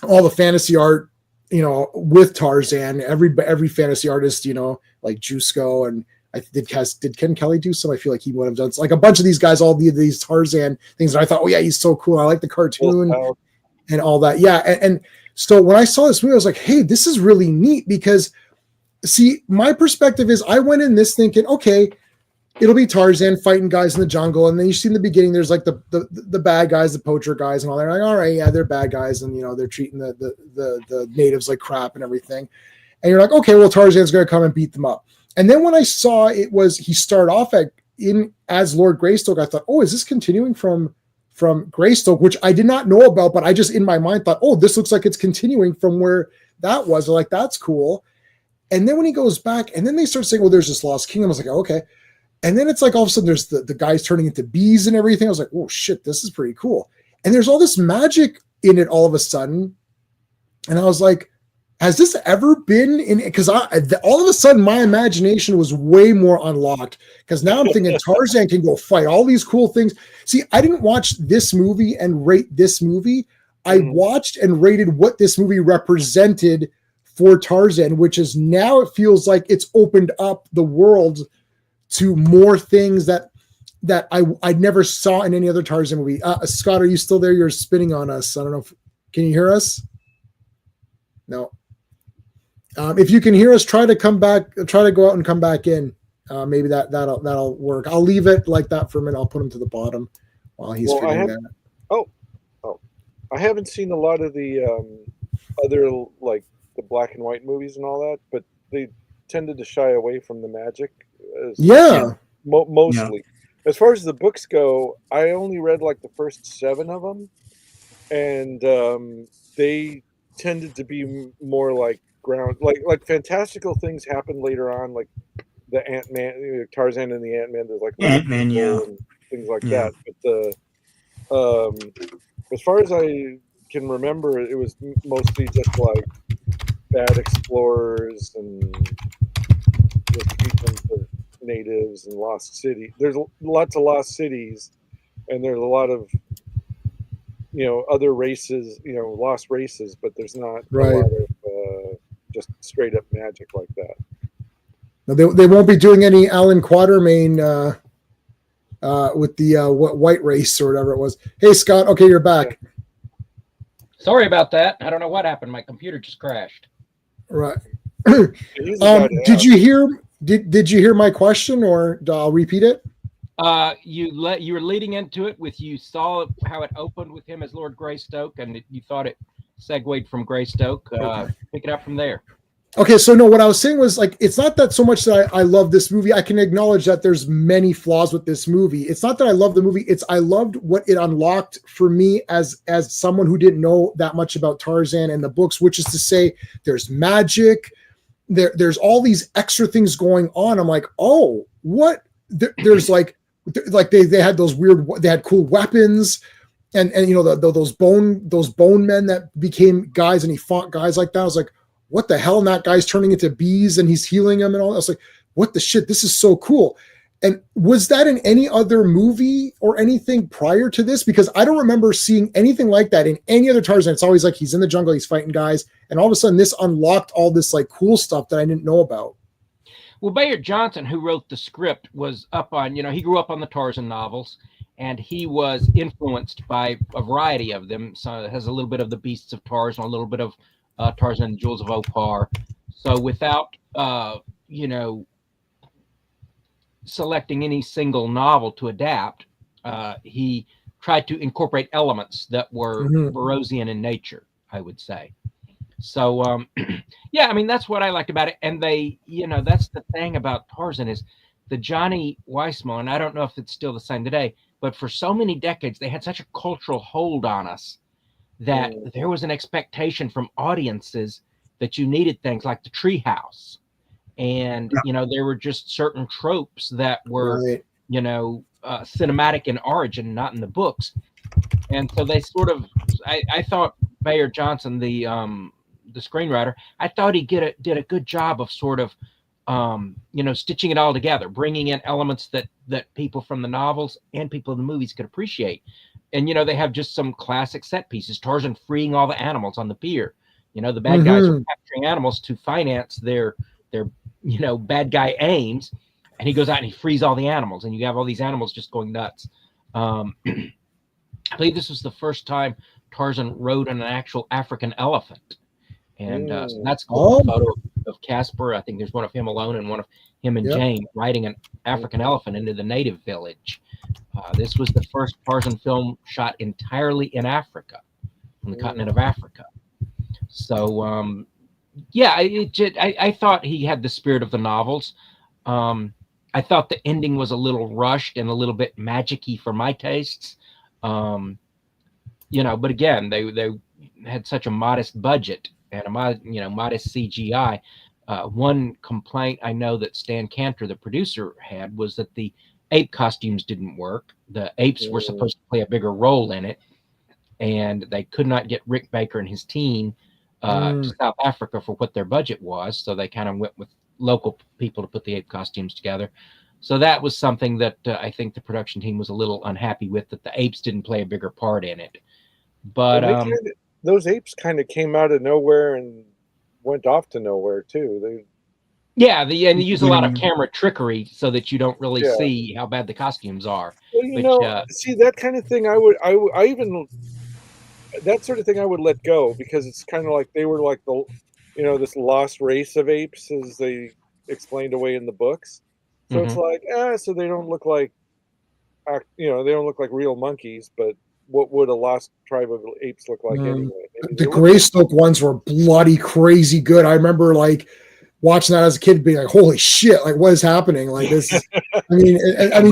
all the fantasy art, with Tarzan. Every fantasy artist, like Jusko, and did Ken Kelly do some? I feel like he would have done like a bunch of these guys, all these Tarzan things. And I thought, oh yeah, he's so cool. I like the cartoon and all that. Yeah. And so when I saw this movie, I was like, hey, this is really neat, because see, my perspective is I went in this thinking, okay, it'll be Tarzan fighting guys in the jungle. And then you see in the beginning, there's like the bad guys, the poacher guys and all that. Like, all right, yeah, they're bad guys. And, they're treating the natives like crap and everything. And you're like, okay, well, Tarzan's going to come and beat them up. And then when I saw he started off as Lord Greystoke, I thought, oh, is this continuing from Greystoke, which I did not know about, but I just in my mind thought, oh, this looks like it's continuing from where that was. I'm like, that's cool. And then when he goes back, and then they start saying, well, there's this lost kingdom. I was like, oh, okay. And then it's like all of a sudden there's the guys turning into bees and everything. I was like, oh shit, this is pretty cool. And there's all this magic in it all of a sudden. And I was like, has this ever been in? Because all of a sudden my imagination was way more unlocked, because now I'm thinking Tarzan can go fight all these cool things. See, I didn't watch this movie and rate this movie. I watched and rated what this movie represented for Tarzan, which is now it feels like it's opened up the world to more things that I never saw in any other Tarzan movie. Scott, are you still there? You're spinning on us. I don't know. Can you hear us? No. If you can hear us, try to go out and come back in. Maybe that'll work. I'll leave it like that for a minute. I'll put him to the bottom while he's figuring that. Oh, I haven't seen a lot of the other, like the black and white movies and all that, but they tended to shy away from the magic. Mostly. Yeah. As far as the books go, I only read like the first 7 of them, and they tended to be more like like fantastical things happen later on, like the Ant-Man, Tarzan and the Ant-Man. There's like Ant-Man, and things like that. But as far as I can remember, it was mostly just like bad explorers and treatment of natives and lost city. There's lots of lost cities, and there's a lot of other races, lost races, but there's not a lot of just straight up magic like that. No, they won't be doing any Alan Quatermain with the white race or whatever it was. Hey Scott, okay, you're back. Sorry about that. I don't know what happened. My computer just crashed. Right. Did you hear my question, or I'll repeat it? You were leading into it with, you saw how it opened with him as Lord Greystoke, and you thought it segued from Greystoke. Pick it up from there. Okay, so no, what I was saying was, like, it's not that so much that I love this movie. I can acknowledge that there's many flaws with this movie. It's not that I love the movie. It's I loved what it unlocked for me as someone who didn't know that much about Tarzan and the books, which is to say there's magic. There's all these extra things going on. I'm like, oh, what? There's like like they had those weird, they had cool weapons, and you know those bone men that became guys, and he fought guys like that. I was like, what the hell? And that guy's turning into bees and he's healing them and all. I was like, what the shit? This is so cool. And was that in any other movie or anything prior to this? Because I don't remember seeing anything like that in any other Tarzan. It's always like he's in the jungle, he's fighting guys, and all of a sudden this unlocked all this like cool stuff that I didn't know about. Well, Bayard Johnson, who wrote the script, was up on, he grew up on the Tarzan novels, and he was influenced by a variety of them. So it has a little bit of the Beasts of Tarzan, a little bit of Tarzan and Jewels of Opar. So without, selecting any single novel to adapt, he tried to incorporate elements that were Burroughsian in nature, I would say. So, yeah, I mean, that's what I liked about it. And they, that's the thing about Tarzan is the Johnny Weissmuller, and I don't know if it's still the same today, but for so many decades, they had such a cultural hold on us that there was an expectation from audiences that you needed things like the treehouse. And, there were just certain tropes that were, cinematic in origin, not in the books. And so they sort of, I thought Bayard Johnson, the screenwriter, I thought he did a good job of sort of, stitching it all together, bringing in elements that people from the novels and people in the movies could appreciate. And, they have just some classic set pieces. Tarzan freeing all the animals on the pier. The bad guys are capturing animals to finance their bad guy aims. And he goes out and he frees all the animals. And you have all these animals just going nuts. I believe this was the first time Tarzan rode on an actual African elephant. And so that's cool. A photo of Casper. I think there's one of him alone and one of him and Jane riding an African elephant into the native village. This was the first Tarzan film shot entirely in Africa, on the continent of Africa. So, I thought he had the spirit of the novels. I thought the ending was a little rushed and a little bit magic-y for my tastes. But again, they had such a modest budget and a modest CGI. One complaint I know that Stan Cantor, the producer, had was that the ape costumes didn't work. The apes were supposed to play a bigger role in it, and they could not get Rick Baker and his team to South Africa for what their budget was. So they kind of went with local people to put the ape costumes together. So that was something that I think the production team was a little unhappy with, that the apes didn't play a bigger part in it. But those apes kind of came out of nowhere and went off to nowhere too. And they use a lot of camera trickery so that you don't really see how bad the costumes are. Well, see, that kind of thing, I even that sort of thing I would let go, because it's kind of like they were like the, this lost race of apes, as they explained away in the books. So it's like, so they don't look like, they don't look like real monkeys, but what would a lost tribe of apes look like anyway? The Greystoke ones were bloody crazy good. I remember like watching that as a kid, being like, "Holy shit! Like, what is happening? Like this." I mean,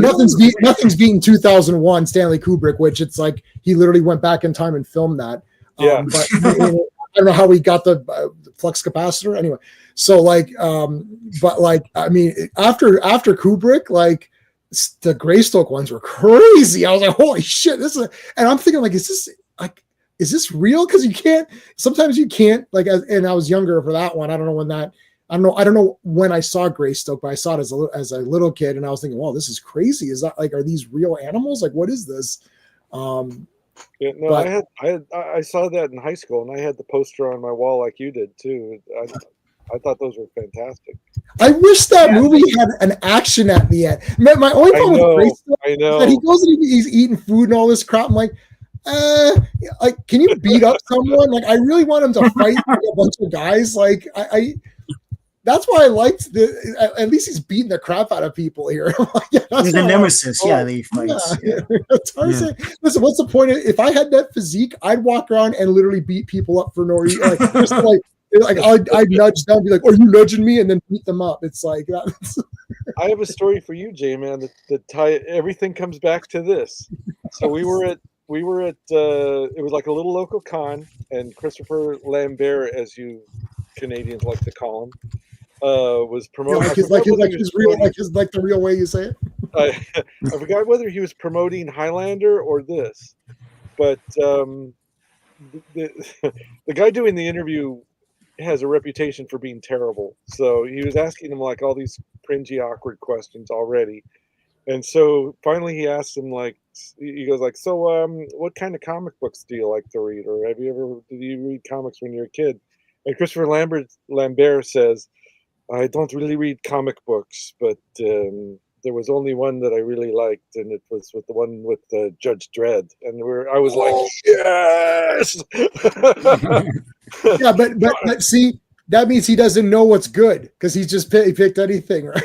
nothing's beaten 2001 Stanley Kubrick, which it's like he literally went back in time and filmed that. But I don't know how he got the flux capacitor. Anyway, so like, but like, I mean, after Kubrick, like the Greystoke ones were crazy. I was like, holy shit, and I'm thinking like, is this real? Because sometimes you can't like, and I was younger for that one. I don't know when I saw Greystoke, but I saw it as a little kid, and I was thinking, wow, this is crazy. Is that like, are these real animals? Like, what is this? I saw that in high school, and I had the poster on my wall like you did too. I thought those were fantastic. I wish that movie had an action at the end. My only problem with Greystoke is that he goes and he's eating food and all this crap. I'm like, can you beat up someone? Like, I really want him to fight like a bunch of guys. Like, that's why I liked at least he's beating the crap out of people here. He's a nemesis. That he fights. Tarzan. Listen, what's the point? If I had that physique, I'd walk around and literally beat people up for no reason. I'd nudge them, be like, "Are you nudging me?" and then beat them up. It's like that. I have a story for you, J-Man, that tie everything comes back to this. So we were at it was like a little local con, and Christopher Lambert, as you Canadians like to call him, was promoting. Like the real way you say it. I forgot whether he was promoting Highlander or this, but the the guy doing the interview has a reputation for being terrible. So he was asking him like all these cringy, awkward questions already. And so finally he asked him like, he goes like, so what kind of comic books do you like to read, or did you read comics when you were a kid? And Christopher Lambert says, I don't really read comic books, but there was only one that I really liked, and it was with the one with Judge Dredd. And I was like, yes. Yeah, but see, that means he doesn't know what's good because he picked anything, right?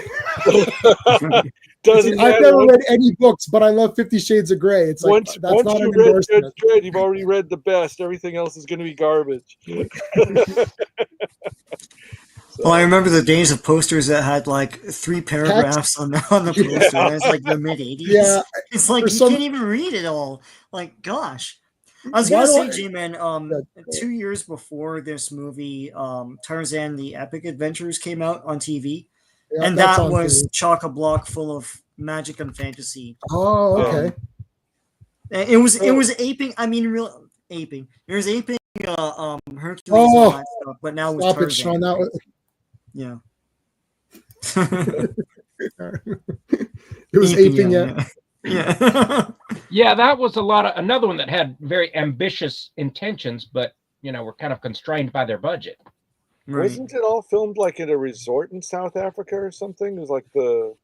Doesn't I've never read any books, but I love 50 Shades of Grey. It's like once not you an read Judge endorsement. Dredd, you've already read the best. Everything else is going to be garbage. Well, I remember the days of posters that had like 3 paragraphs on the poster. Yeah. It's like the mid 80s. Yeah, It's like you can't even read it all. Like, gosh. I was gonna say, J-Man, 2 years before this movie, Tarzan: The Epic Adventures came out on TV, yeah, and that was chock-a-block full of magic and fantasy. Oh, okay. It was aping. I mean, real aping. It was aping Hercules and all that stuff, but now with Tarzan. Sean, that was... Yeah. It was aping, yeah. Yeah. Yeah, that was another one that had very ambitious intentions, but were kind of constrained by their budget. Right. Wasn't it all filmed like at a resort in South Africa or something? It was like the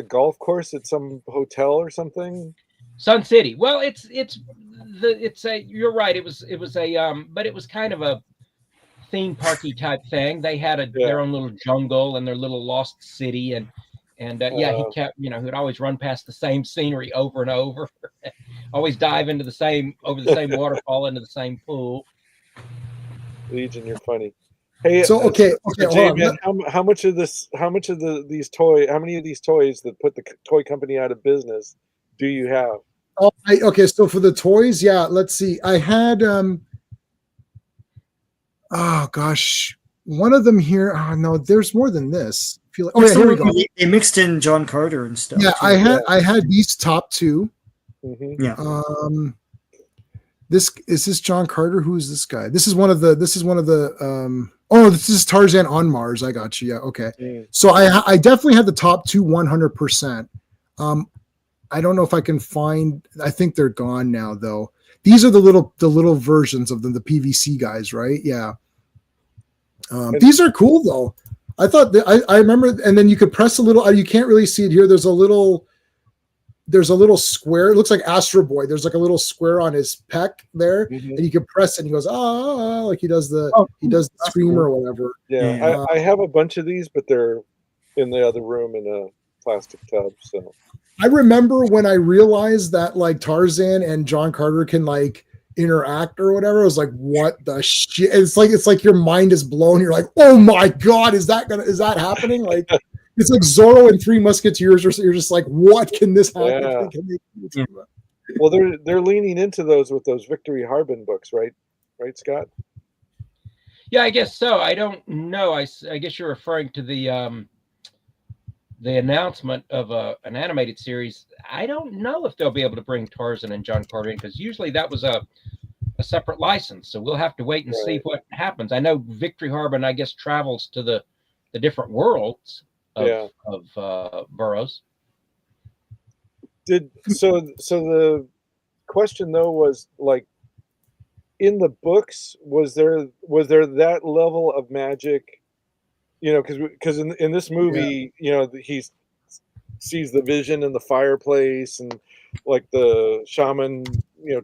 golf course at some hotel or something. Sun City. Well, you're right. It was but it was kind of a theme parky type thing. They had their own little jungle and their little lost city, and he kept, he would always run past the same scenery over and over, always dive into the same waterfall, into the same pool. Legion, you're funny. Hey, so okay, J-Man, how many of these toys that put the toy company out of business do you have? Oh, okay. So for the toys, yeah. Let's see. I had oh gosh, one of them here. Oh no, there's more than this. I feel like, oh yeah, here we go. They mixed in John Carter and stuff. Yeah, too. I had these top 2. Mm-hmm. Yeah. This is John Carter. Who is this guy? This is one of the. Oh, this is Tarzan on Mars. I got you. Yeah. Okay. Mm. So I definitely had the top 2 100%. I don't know if I can find. I think they're gone now though. These are the little versions of them, the PVC guys, right? Yeah. These are cool though. I thought that I remember, and then you could press a little. You can't really see it here. There's a little square. It looks like Astro Boy. There's like a little square on his pec there, and you can press it. And he goes, like he does the scream or whatever. Yeah, I have a bunch of these, but they're in the other room in a plastic tub. So I remember when I realized that like Tarzan and John Carter can like interact or whatever. I was like, what the shit? It's like your mind is blown. You're like, oh my god, is that happening? Like. It's like Zorro and Three Musketeers, or so you're just like, what can this happen? Yeah. Well, they're leaning into those with those Victory Harbin books, right? Right, Scott? Yeah, I guess so. I don't know. I guess you're referring to the announcement of an animated series. I don't know if they'll be able to bring Tarzan and John Carter in, because usually that was a separate license. So we'll have to wait and see what happens. I know Victory Harbin, I guess, travels to the different worlds of Burroughs. So the question though was like, in the books, was there that level of magic? Because in this movie, he sees the vision in the fireplace, and like the shaman,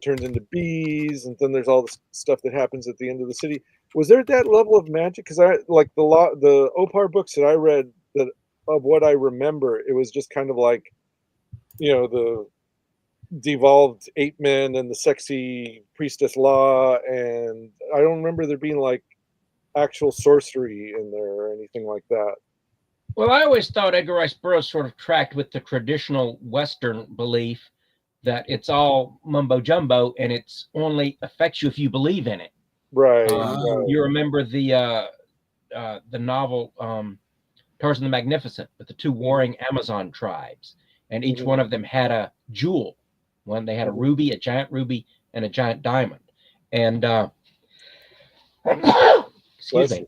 turns into bees, and then there's all this stuff that happens at the end of the city. Was there that level of magic? Because I like the Opar books that I read, that of what I remember, it was just kind of like, the devolved ape men and the sexy priestess Law, and I don't remember there being like actual sorcery in there or anything like that. Well, I always thought Edgar Rice Burroughs sort of tracked with the traditional Western belief that it's all mumbo jumbo and it's only affects you if you believe in it. Right. You remember the novel Tarzan the Magnificent with the two warring Amazon tribes, and each one of them had a jewel. One they had a ruby, a giant ruby, and a giant diamond. And excuse me.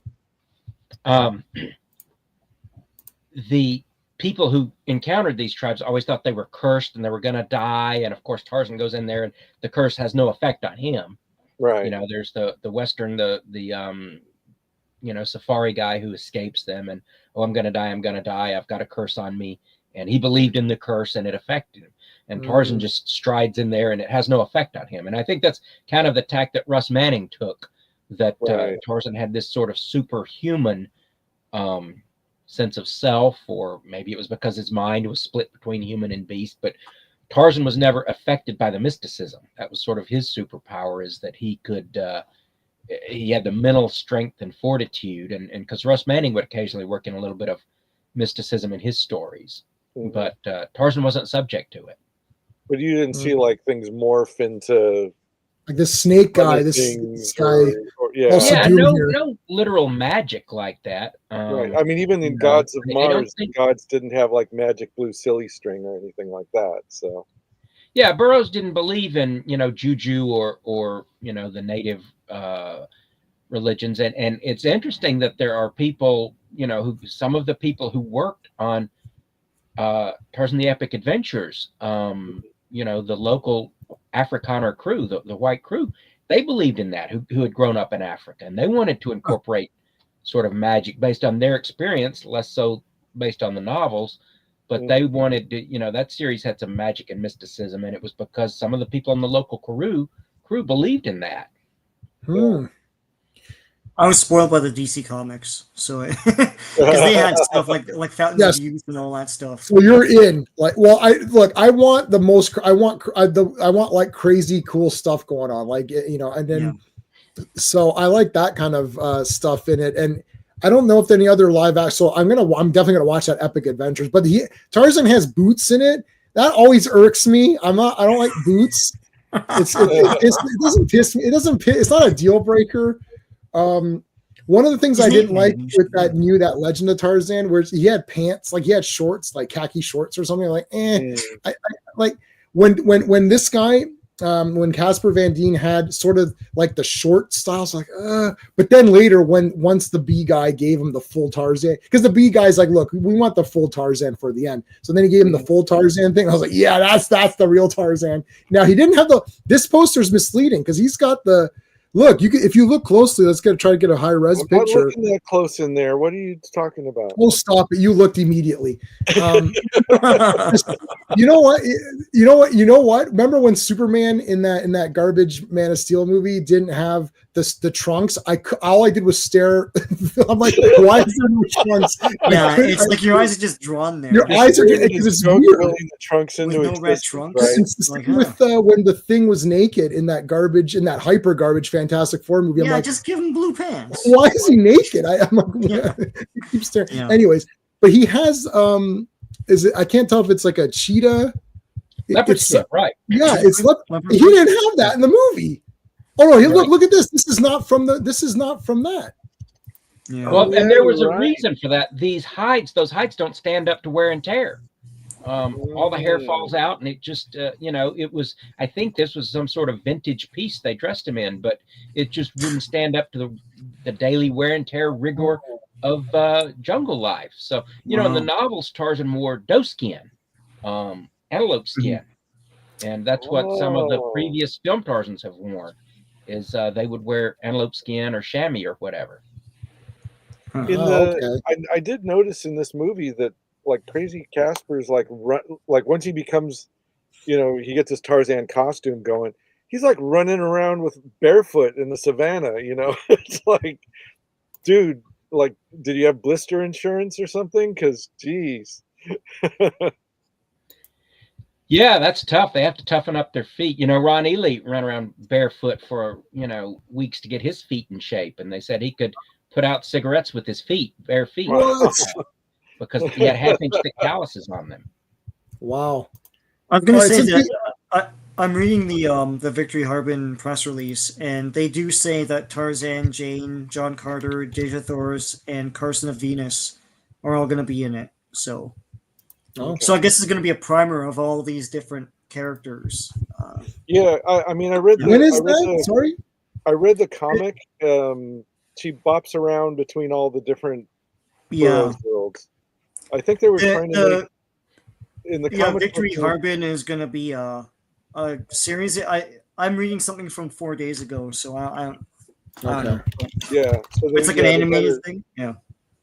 The people who encountered these tribes always thought they were cursed and they were going to die. And of course, Tarzan goes in there and the curse has no effect on him. Right. You know, there's the Western, the safari guy who escapes them and, oh, I'm going to die. I'm going to die. I've got a curse on me. And he believed in the curse and it affected him. And Tarzan just strides in there and it has no effect on him. And I think that's kind of the tack that Russ Manning took, that Tarzan had this sort of superhuman sense of self, or maybe it was because his mind was split between human and beast, but Tarzan was never affected by the mysticism. That was sort of his superpower, is that he could, he had the mental strength and fortitude, and because Russ Manning would occasionally work in a little bit of mysticism in his stories, but Tarzan wasn't subject to it. But you didn't see like things morph into like this snake guy, this guy. No literal magic like that. Right. I mean, even in Gods of Mars, the gods didn't have like magic blue silly string or anything like that. So, yeah, Burroughs didn't believe in juju or the native religions, and it's interesting that there are people who some of the people who worked on Tarzan the Epic Adventures, the local Afrikaner crew, the white crew, they believed in that, who had grown up in Africa, and they wanted to incorporate sort of magic based on their experience, less so based on the novels, but they wanted to, that series had some magic and mysticism, and it was because some of the people in the local crew believed in that. I was spoiled by the DC comics, so because they had stuff like Fountains of Youth and all that stuff. Well, you're in. I want the most. I want like crazy cool stuff going on, and then so I like that kind of stuff in it. And I don't know if any other live action. So I'm definitely gonna watch that Epic Adventures. But Tarzan has boots in it. That always irks me. I don't like boots. It doesn't piss me. It's not a deal breaker. One of the things I didn't like with that Legend of Tarzan, where he had pants, like he had shorts, like khaki shorts or something, I like when this guy, when Casper Van Dien had sort of like the short styles, but then later once the B guy gave him the full Tarzan, because the B guy's like, look, we want the full Tarzan for the end. So then he gave him the full Tarzan thing. I was like, yeah, that's the real Tarzan. Now he didn't have this poster's misleading because he's got the, look, if you look closely, let's try to get a high res picture. I'm looking that close in there. What are you talking about? Oh, stop it! You looked immediately. You know what? Remember when Superman in that garbage Man of Steel movie didn't have the trunks? All I did was stare. I'm like, why is there no trunks? Yeah, it's like your eyes are just drawn there. Your eyes are because it's weird. The trunks into with no red trunks. Right? It's the same with when the Thing was naked in that hyper garbage Fantastic Four movie. I'm like, just give him blue pants. Why is he naked? I'm like, keep staring. Yeah. Anyways, but he has I can't tell if it's like a cheetah. Leopard skin, right? Yeah, he didn't have that in the movie. Oh no! Look at this. This is not from that. Yeah. Well, and there was a reason for that. Those hides don't stand up to wear and tear. All the hair falls out, and it just, it was. I think this was some sort of vintage piece they dressed him in, but it just wouldn't stand up to the daily wear and tear rigor of jungle life. So, in the novels, Tarzan wore doe skin, antelope skin, and that's what some of the previous film Tarzans have worn. Is they would wear antelope skin or chamois or whatever. I did notice in this movie that like Crazy Casper's like once he becomes, he gets his Tarzan costume going, he's like running around with barefoot in the savannah. It's like, dude, like, did you have blister insurance or something? Because geez. Yeah, that's tough. They have to toughen up their feet. Ron Ely ran around barefoot for, weeks to get his feet in shape. And they said he could put out cigarettes with his bare feet. Because he had half-inch thick calluses on them. Wow. I was going to say that I'm reading the Victory Harbin press release, and they do say that Tarzan, Jane, John Carter, Deja Thors, and Carson of Venus are all going to be in it. So, Okay. so I guess it's going to be a primer of all these different characters. Yeah, I mean, I read. When is that? Sorry, I read the comic. She bops around between all the different Burroughs worlds. I think they were trying to make in the comic. Victory Harbin is going to be a series. I'm reading something from 4 days ago, so I don't know. Yeah, so It's like an animated thing. Yeah,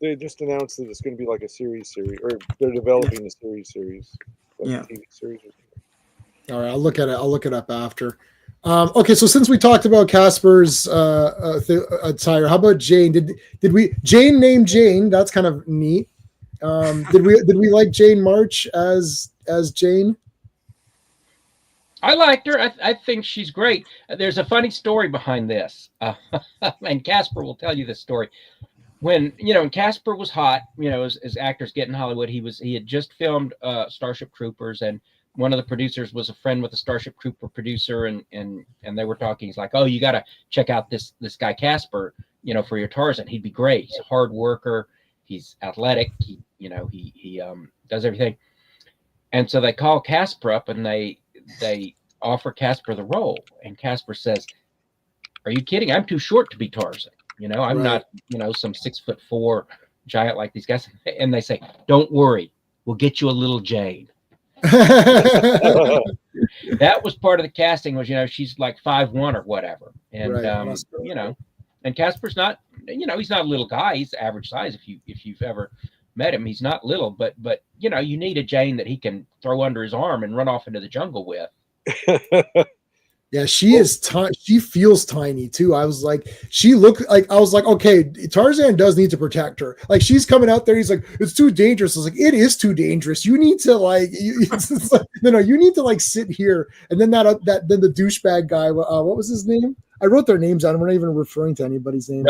they just announced that it's going to be like a series, or they're developing a series, like a TV series. All right, I'll look at it. I'll look it up after. Okay, so since we talked about Casper's attire, how about Jane? Did we Jane name Jane? That's kind of neat. Did we like Jane March as Jane? I liked her. I think she's great. There's a funny story behind this, and Casper will tell you this story. When Casper was hot, as actors get in Hollywood, he had just filmed Starship Troopers, and one of the producers was a friend with a Starship Trooper producer, and they were talking. He's like, "Oh, you got to check out this guy Casper, for your Tarzan. He'd be great. He's a hard worker. He's athletic. He does everything." And so they call Casper up, and they offer Casper the role, and Casper says, "Are you kidding? I'm too short to be Tarzan. I'm not, some 6'4" giant like these guys." And they say, "Don't worry, we'll get you a little Jane." That was part of the casting. Was she's like 5'1" or whatever, and and Casper's not, he's not a little guy. He's average size. If you've ever met him, he's not little, but you need a Jane that he can throw under his arm and run off into the jungle with. Yeah, she is. She feels tiny too. I was like, she looked like. I was like, okay, Tarzan does need to protect her. Like, she's coming out there. He's like, it's too dangerous. I was like, it is too dangerous. You need to it's like, no, you need to like sit here. And then then the douchebag guy. What was his name? I wrote their names down. We're not even referring to anybody's names.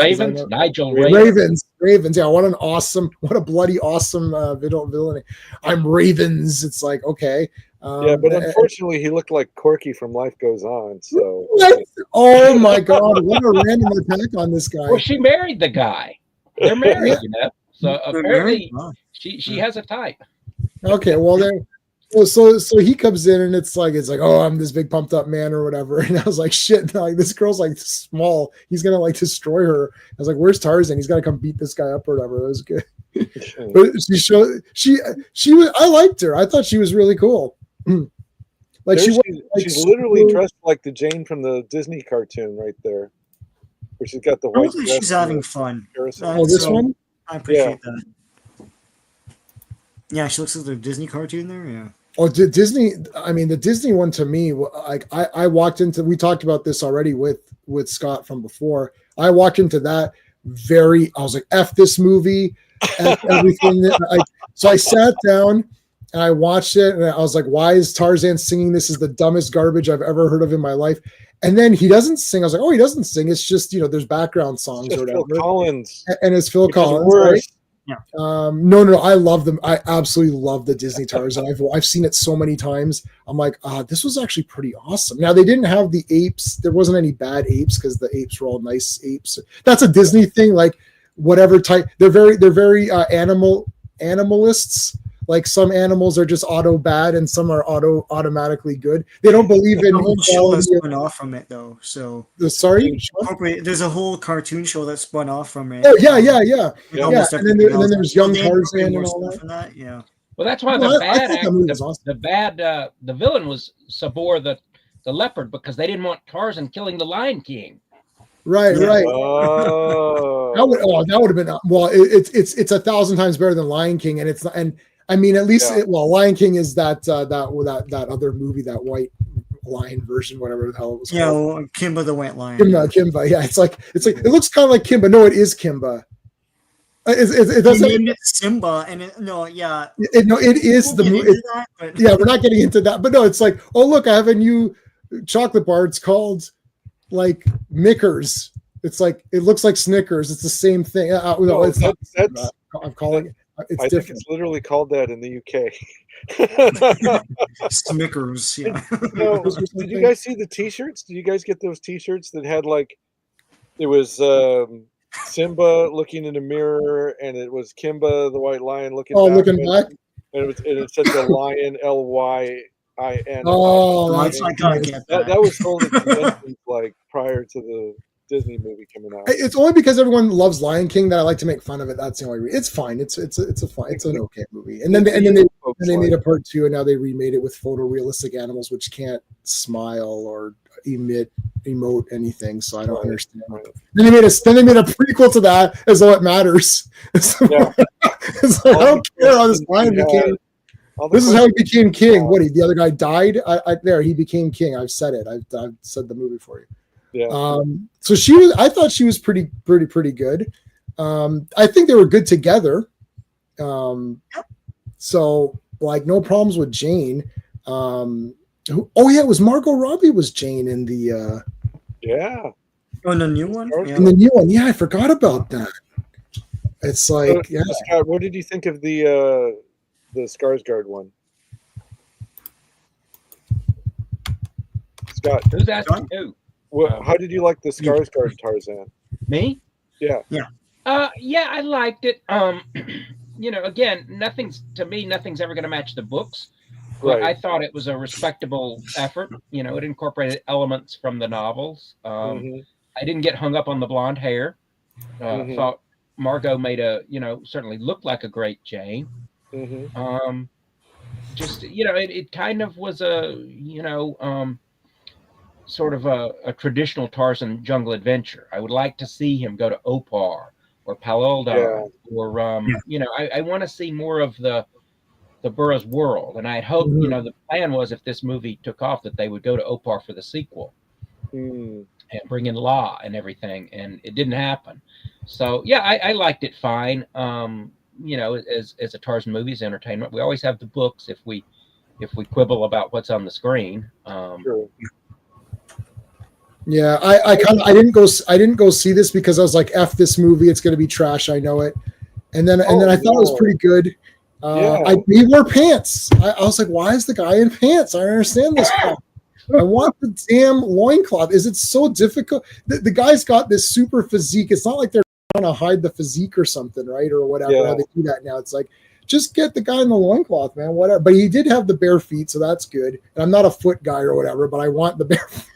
Nigel Ravens. Yeah, what a bloody awesome villain. I'm Ravens. It's like, okay. Yeah, but unfortunately, he looked like Corky from Life Goes On. So, oh my God, what a random attack on this guy! Well, she married the guy. They're married, So apparently, she has a type. Okay, well, so he comes in and it's like, oh, I'm this big pumped up man or whatever, and I was like, shit, like this girl's like small. He's gonna like destroy her. I was like, where's Tarzan? He's gotta come beat this guy up or whatever. It was good. But she was. I liked her. I thought she was really cool. Like she's literally dressed like the Jane from the Disney cartoon right there, where she's got the white dress. She's having fun. This one? I appreciate that. Yeah, she looks like the Disney cartoon there. Yeah. Oh, Disney. I mean, the Disney one to me, like I walked into. We talked about this already with Scott from before. I walked into that I was like, F this movie, F everything. So I sat down. And I watched it, and I was like, why is Tarzan singing? This is the dumbest garbage I've ever heard of in my life. And then he doesn't sing. I was like, oh, he doesn't sing. It's just, there's background songs or whatever. Phil Collins. And it's Phil Collins, right? Yeah. No, I love them. I absolutely love the Disney Tarzan. I've seen it so many times. I'm like, this was actually pretty awesome. Now, they didn't have the apes. There wasn't any bad apes because the apes were all nice apes. That's a Disney thing. Like, whatever type. They're very animalists. Like, some animals are just auto bad and some are automatically good. They don't believe in the whole show that spun off from it though. So there's a whole cartoon show that spun off from it. Oh yeah. And then there's Young Tarzan and all that. Yeah. Well, that's why the villain was Sabor the leopard, because they didn't want Tarzan killing the Lion King. Right. Oh. That would have been it's 1,000 times better than Lion King, and it's not. And I mean, at least Lion King is that other movie, that white lion version, whatever the hell it was called. Yeah, well, Kimba the White Lion. Kimba. Yeah, it's like it looks kind of like Kimba. No, it is Kimba. It doesn't. Named it Simba, and it is the movie. Yeah, we're not getting into that, but no, it's like, oh look, I have a new chocolate bar. It's called like Mickers. It's like, it looks like Snickers. It's the same thing. No, it's not. I'm calling it. It's different. Think it's literally called that in the UK. Snickers. Yeah. Did you guys see the T-shirts? Did you guys get those T-shirts that had like, it was Simba looking in a mirror, and it was Kimba the white lion looking Oh, back, looking back. and it said the lion LYIN. Oh, that's I gotta get that. That was totally convincing, like prior to the Disney movie coming out. It's only because everyone loves Lion King that I like to make fun of it. That's the only reason. It's fine. It's an okay movie. And then they made a part 2, and now they remade it with photorealistic animals which can't smile or emote anything. So I don't understand. Right. Then they made a prequel to that as though it matters. So, Yeah. so I don't care how this lion became. This is how he became king. What? The other guy died. He became king. I've said it. I've said the movie for you. Yeah. So I thought she was pretty good. I think they were good together. So like no problems with Jane. It was Margot Robbie was Jane in the in the new one. In the new one. Yeah, I forgot about that. It's like Scott, what did you think of the Skarsgård one? Scott, who's asking who? How did you like the Skarsgård Tarzan? Me? Yeah. Yeah, I liked it. Again, nothing's ever going to match the books. Right. I thought it was a respectable effort. It incorporated elements from the novels. I didn't get hung up on the blonde hair. Thought Margot made certainly looked like a great Jane. It kind of was sort of a traditional Tarzan jungle adventure. I would like to see him go to Opar or Paloldan or I want to see more of the Burroughs world, and I had hoped the plan was if this movie took off that they would go to Opar for the sequel and bring in Law and everything, and it didn't happen. So yeah, I liked it fine. As a Tarzan movie, as entertainment, we always have the books if we quibble about what's on the screen. True. Yeah, I didn't go see this because I was like, F this movie, it's gonna be trash, I know it. And then I thought it was pretty good. He wore pants. I was like, why is the guy in pants? I don't understand this crap. I want the damn loincloth. Is it so difficult? The guy's got this super physique. It's not like they're trying to hide the physique or something, right? Or whatever. How they do that now. It's like, just get the guy in the loincloth, man. Whatever. But he did have the bare feet, so that's good. And I'm not a foot guy or whatever, but I want the bare feet.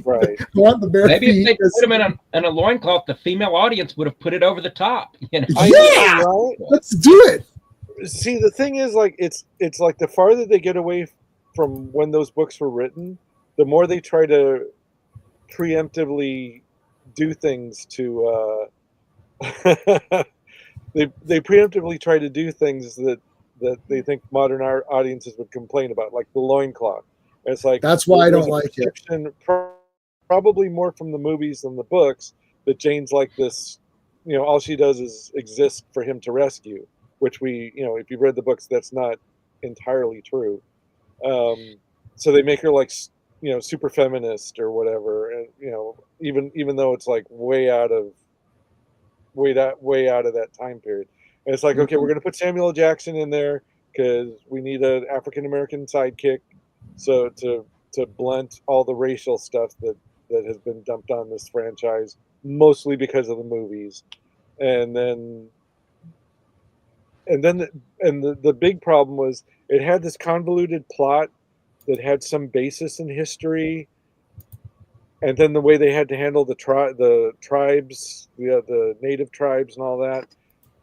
Right. I want the bare Maybe feet. if they put him in a loincloth, the female audience would have put it over the top. Yeah, right? Let's do it. See, the thing is, like, it's like the farther they get away from when those books were written, the more they try to preemptively do things to they preemptively try to do things that they think modern audiences would complain about, like the loincloth. It's like that's why I don't like it. Probably more from the movies than the books, that Jane's like this, all she does is exist for him to rescue, which if you've read the books, that's not entirely true. So they make her like, super feminist or whatever, and even though it's like way out of that time period. And it's like, okay, we're gonna put Samuel L. Jackson in there because we need an African American sidekick, so to blunt all the racial stuff that has been dumped on this franchise, mostly because of the movies. And the big problem was it had this convoluted plot that had some basis in history, and then the way they had to handle the tribes, the native tribes and all that.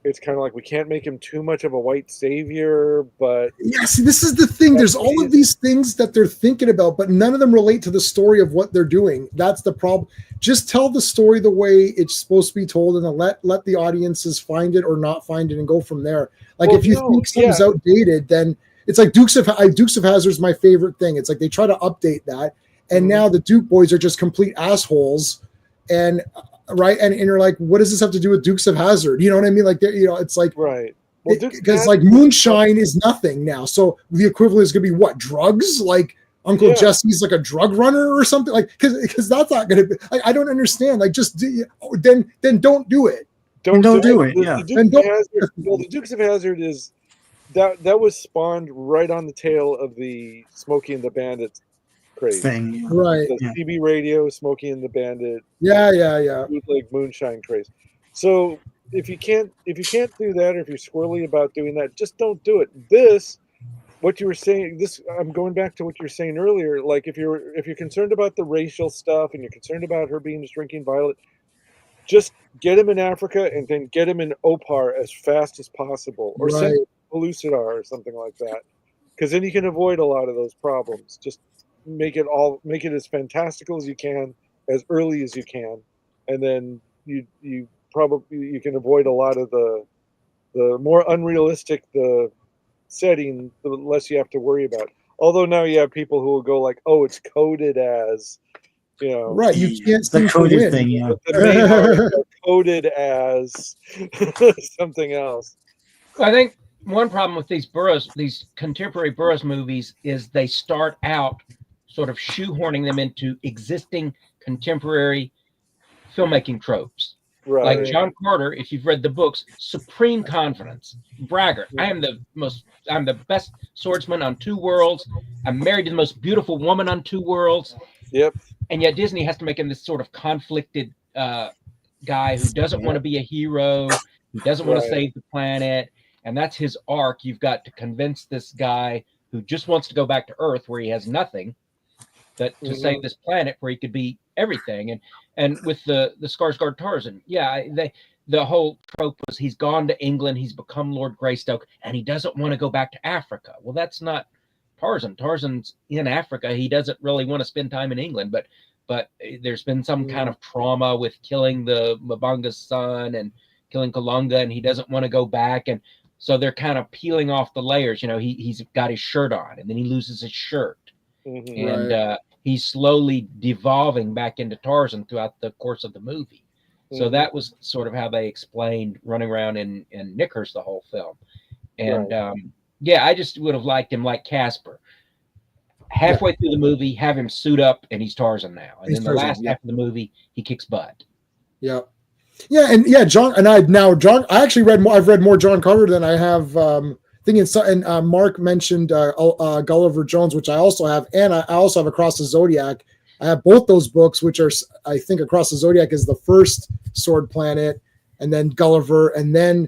It's kind of like, we can't make him too much of a white savior, but see, this is the thing. There's all of these things that they're thinking about, but none of them relate to the story of what they're doing. That's the problem. Just tell the story the way it's supposed to be told, and then let the audiences find it or not find it, and go from there. Like, if you think something's outdated, then it's like Dukes of Hazzard is my favorite thing. It's like they try to update that, and now the Duke boys are just complete assholes, and right, and you're like, what does this have to do with Dukes of Hazzard? You know what I mean? Like, it's like, right, because like moonshine is nothing now, so the equivalent is gonna be what, drugs? Like Uncle Jesse's like a drug runner or something, like, because that's not gonna be. I don't understand. Like, just then don't do it. Don't do it. The Dukes of Hazzard is that was spawned right on the tail of the Smokey and the Bandit craze thing, right? The CB radio, Smokey and the Bandit, yeah, bootleg moonshine craze. So if you can't do that, or if you're squirrely about doing that, just don't do it. This, what you were saying, this, I'm going back to what you were saying earlier. Like if you're concerned about the racial stuff and you're concerned about her being this drinking violet, just get him in Africa and then get him in Opar as fast as possible, or send Right. him to Pellucidar or something like that, because then you can avoid a lot of those problems. Just make it as fantastical as you can, as early as you can, and then you probably you can avoid a lot of the more unrealistic the setting, the less you have to worry about. Although now you have people who will go like, "Oh, it's coded as," you know, Right. You can't The seem to coded win. thing, yeah. the main arcs are coded as something else. Well, I think one problem with these contemporary Burroughs movies, is they start out sort of shoehorning them into existing contemporary filmmaking tropes. Like Right. John Carter, if you've read the books, supreme confidence, braggart. I'm the best swordsman on two worlds. I'm married to the most beautiful woman on two worlds. Yep. And yet Disney has to make him this sort of conflicted guy who doesn't want to be a hero, who doesn't want to Right. save the planet. And that's his arc. You've got to convince this guy who just wants to go back to Earth where he has nothing, that to save this planet where he could be everything. And with the Skarsgård Tarzan, the whole trope was he's gone to England, he's become Lord Greystoke, and he doesn't want to go back to Africa. Well, that's not Tarzan. Tarzan's in Africa. He doesn't really want to spend time in England, but there's been some kind of trauma with killing the Mbanga's son and killing Kalunga, and he doesn't want to go back. And so they're kind of peeling off the layers. You know, he's got his shirt on, and then he loses his shirt. And he's slowly devolving back into Tarzan throughout the course of the movie. So that was sort of how they explained running around in knickers the whole film. And I just would have liked him like Casper. Halfway through the movie, have him suit up and he's Tarzan now. And then the last half of the movie, he kicks butt. Yeah. Yeah, and John and I actually read more. I've read more John Carter than I have. And Mark mentioned Gulliver Jones, which I also have, and I also have Across the Zodiac. I have both those books, which are, I think, Across the Zodiac is the first Sword Planet, and then Gulliver, and then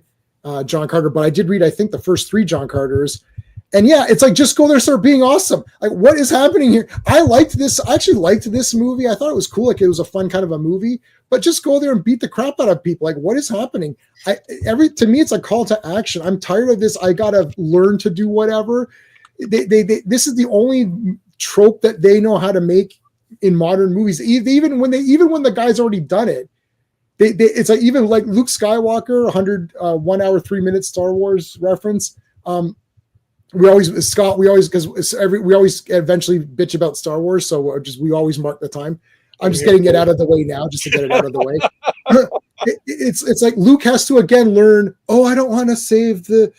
John Carter. But I did read, I think, the first three John Carters. And yeah, it's like, just go there, start being awesome. Like, what is happening here? I liked this. I actually liked this movie. I thought it was cool. Like, it was a fun kind of a movie. But just go there and beat the crap out of people. Like, what is happening? To me, it's a call to action. I'm tired of this. I gotta learn to do whatever. This is the only trope that they know how to make in modern movies. Even when the guy's already done it, it's like, even like Luke Skywalker, 1 hour 3 minutes Star Wars reference. We always eventually bitch about Star Wars, so we always mark the time. I'm just getting it out of the way now, just to get it out of the way. It's like Luke has to again learn. Oh, I don't want to save the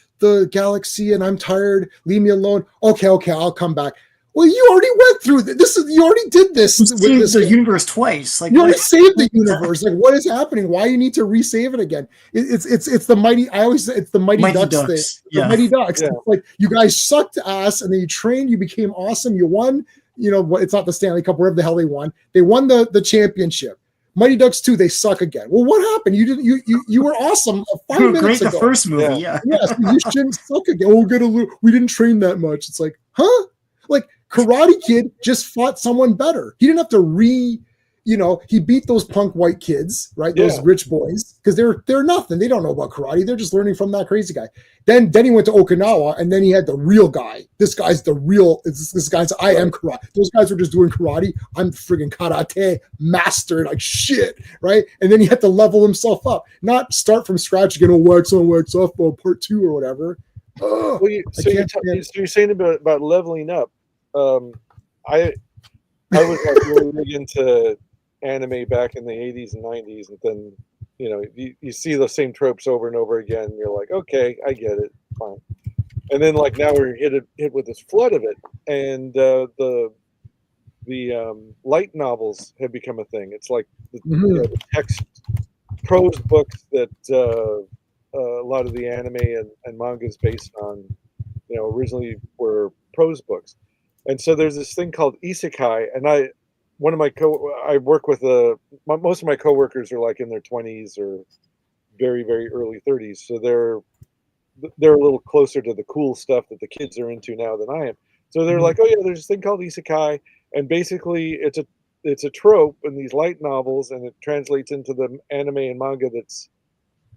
galaxy, and I'm tired. Leave me alone. Okay, I'll come back. Well, you already went through this. You already did this. You saved the universe twice. Like, you already saved the universe. Like, what is happening? Why you need to resave it again? It's the mighty. I always say it's the Mighty Ducks thing. The Mighty Ducks. Yeah. It's like, you guys sucked ass, and then you trained. You became awesome. You won. You know, it's not the Stanley Cup, wherever the hell they won. They won the championship. Mighty Ducks 2, they suck again. Well, what happened? You didn't. You were awesome 5 minutes great ago. The first movie, yeah. Yes, you shouldn't suck again. Oh, we didn't train that much. It's like, huh? Like, Karate Kid just fought someone better. He didn't have to he beat those punk white kids, right? Those rich boys, because they're nothing. They don't know about karate. They're just learning from that crazy guy. Then he went to Okinawa, and then he had the real guy. This guy's the real. This guy's I am karate. Those guys were just doing karate. I'm friggin' karate master, like shit, right? And then he had to level himself up, not start from scratch again. Oh, wax on, wax off, part 2 or whatever. So you're saying about leveling up. I was like really big into anime back in the 80s and 90s, and then you see the same tropes over and over again, and you're like, okay, I get it, fine. And then like now we're hit with this flood of it, and the light novels have become a thing. It's like the text prose books that a lot of the anime and manga is based on, originally were prose books. And so there's this thing called isekai, and I work with most of my coworkers are like in their 20s or very, very early 30s. So they're a little closer to the cool stuff that the kids are into now than I am. So they're like, oh yeah, there's this thing called isekai, and basically it's a trope in these light novels, and it translates into the anime and manga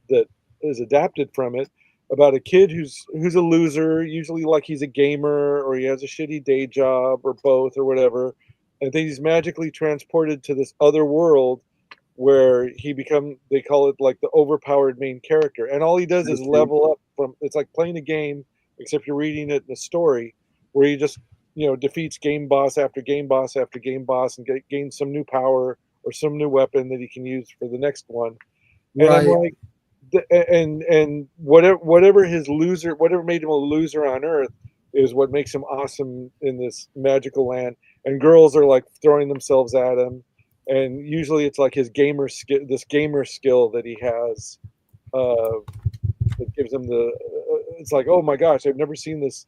that is adapted from it, about a kid who's a loser, usually like he's a gamer or he has a shitty day job or both or whatever, and then he's magically transported to this other world where they call it like the overpowered main character, and all he does is level up from. It's like playing a game, except you're reading it in a story where he just defeats game boss after game boss after game boss and gains some new power or some new weapon that he can use for the next one. And I'm like, and whatever made him a loser on Earth is what makes him awesome in this magical land. And girls are like throwing themselves at him, and usually it's like this gamer skill that he has that gives him it's like, oh my gosh, I've never seen this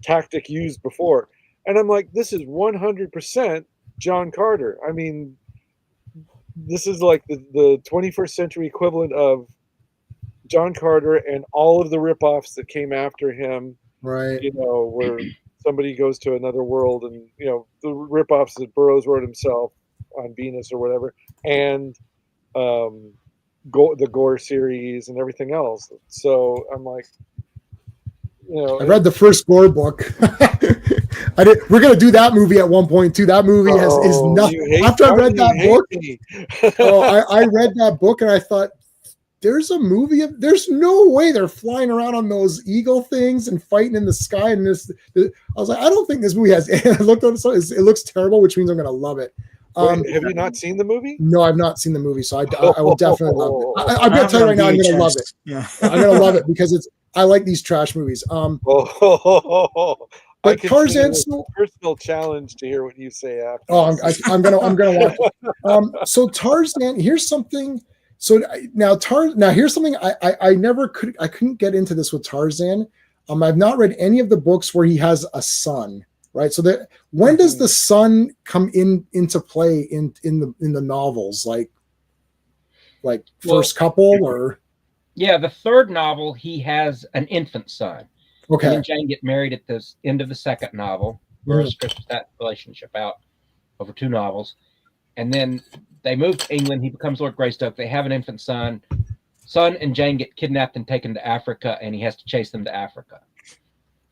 tactic used before. And I'm like, this is 100% John Carter. I mean, this is like the 21st century equivalent of John Carter and all of the ripoffs that came after him. Right. Where somebody goes to another world, and the ripoffs that Burroughs wrote himself on Venus or whatever, and the Gore series and everything else. So I'm like, I read the first Gore book. We're gonna do that movie at one point too. That movie is nothing. After I read that book, I read that book and I thought, there's a movie there's no way they're flying around on those eagle things and fighting in the sky. And I was like, I don't think this movie has. I looked at it, it looks terrible, which means I'm gonna love it. Wait, have you not seen the movie? No, I've not seen the movie, so I will definitely love it. I'm gonna tell you right now, I'm gonna love it. Yeah, I'm gonna love it because I like these trash movies. But Tarzan, personal challenge to hear what you say after. Oh, I'm gonna watch it. So Tarzan, here's something. So now here's something I couldn't get into this with Tarzan. I've not read any of the books where he has a son, right? So when does the son come into play in the novels? Like first couple or? Yeah, the third novel he has an infant son. Okay. He and Jane get married at the end of the second novel. Burroughs stretches that relationship out over 2 novels. And then they move to England. He becomes Lord Greystoke. They have an infant son. Son and Jane get kidnapped and taken to Africa, and he has to chase them to Africa.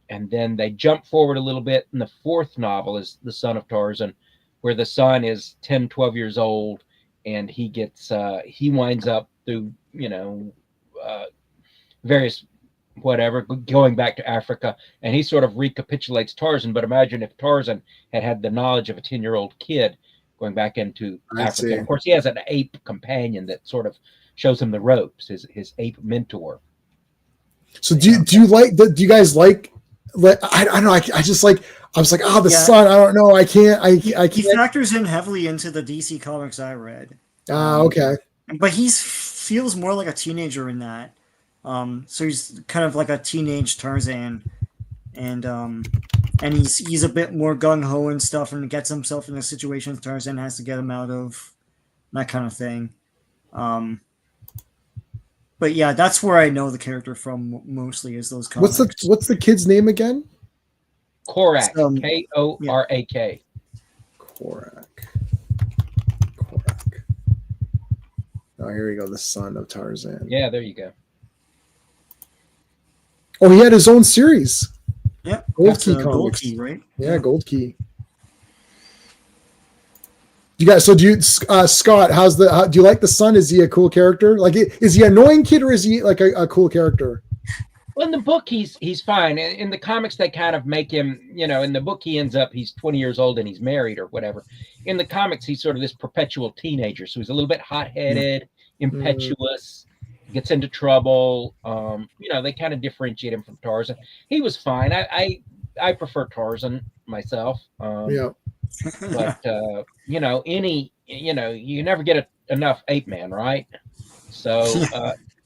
And then they jump forward a little bit. And the 4th novel is The Son of Tarzan, where the son is 10, 12 years old, and he winds up through, various whatever, going back to Africa, and he sort of recapitulates Tarzan. But imagine if Tarzan had the knowledge of a 10-year-old kid going back into Africa. Of course, he has an ape companion that sort of shows him the ropes, his ape mentor. So do you guys like I don't know, I was like, the son, I don't know, I can't. He factors in heavily into the DC comics I read. Okay. But he feels more like a teenager in that. So he's kind of like a teenage Tarzan, and he's a bit more gung ho and stuff, and gets himself in a situation Tarzan has to get him out of, that kind of thing. But yeah, that's where I know the character from mostly, is those comics. What's the kid's name again? Korak, Korak. Korak. Oh, here we go. The son of Tarzan. Yeah, there you go. Oh, he had his own series. Yeah, Gold Key comics. Gold Key, right? Yeah, Gold Key. You guys, so do you, Scott? Do you like the son? Is he a cool character? Like, is he an annoying kid, or is he like a cool character? Well, in the book, he's fine. In the comics, they kind of make him, in the book, he's 20 years old and he's married or whatever. In the comics, he's sort of this perpetual teenager. So he's a little bit hot-headed, impetuous, gets into trouble. They kind of differentiate him from Tarzan. He was fine. I prefer Tarzan myself. But, you never get enough ape man, right? So,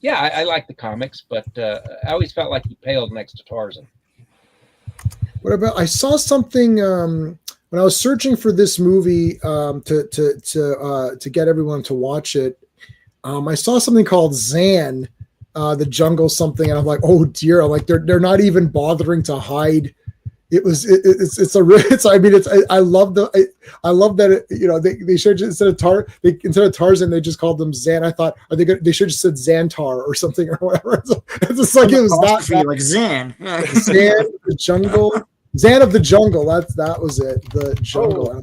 I like the comics, but I always felt like he paled next to Tarzan. What about? I saw something when I was searching for this movie to get everyone to watch it. I saw something called Zan, the jungle something, and I'm like, oh dear, I'm like they're not even bothering to hide. It's I mean I love I love that they should just, instead of Tarzan they just called them Zan. I thought they should just said Xantar or something or whatever. It's just like it was that like Zan. Zan the jungle, Zan of the jungle. That was it. The jungle. Oh,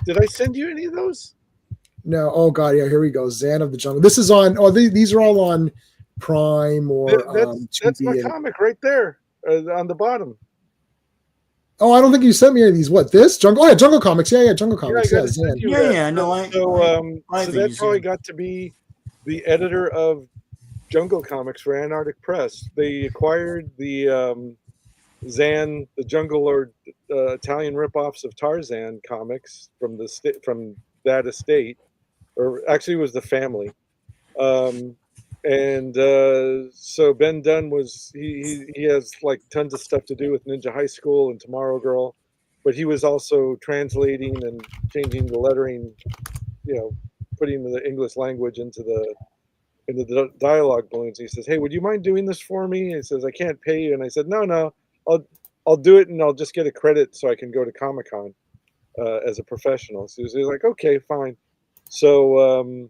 did I send you any of those? No. Oh God. Yeah. Here we go. Zan of the jungle. This is on. Oh, these are all on Prime or that's my comic right there on the bottom. Oh, I don't think you sent me any of these. What, this? Jungle? Oh, yeah, Jungle Comics. Yeah, Jungle Comics. Yeah, no, so that's how I got to be the editor of Jungle Comics for Antarctic Press. They acquired the Zan, the Jungle or Italian ripoffs of Tarzan comics from that estate, or actually it was the family. So Ben Dunn he has like tons of stuff to do with Ninja High School and Tomorrow Girl, but he was also translating and changing the lettering, putting the English language into the dialogue balloons. He says, "Hey, would you mind doing this for me?" And he says, "I can't pay you." And I said, "No, I'll do it, and I'll just get a credit so I can go to Comic-Con as a professional." So he's like, "Okay, fine." So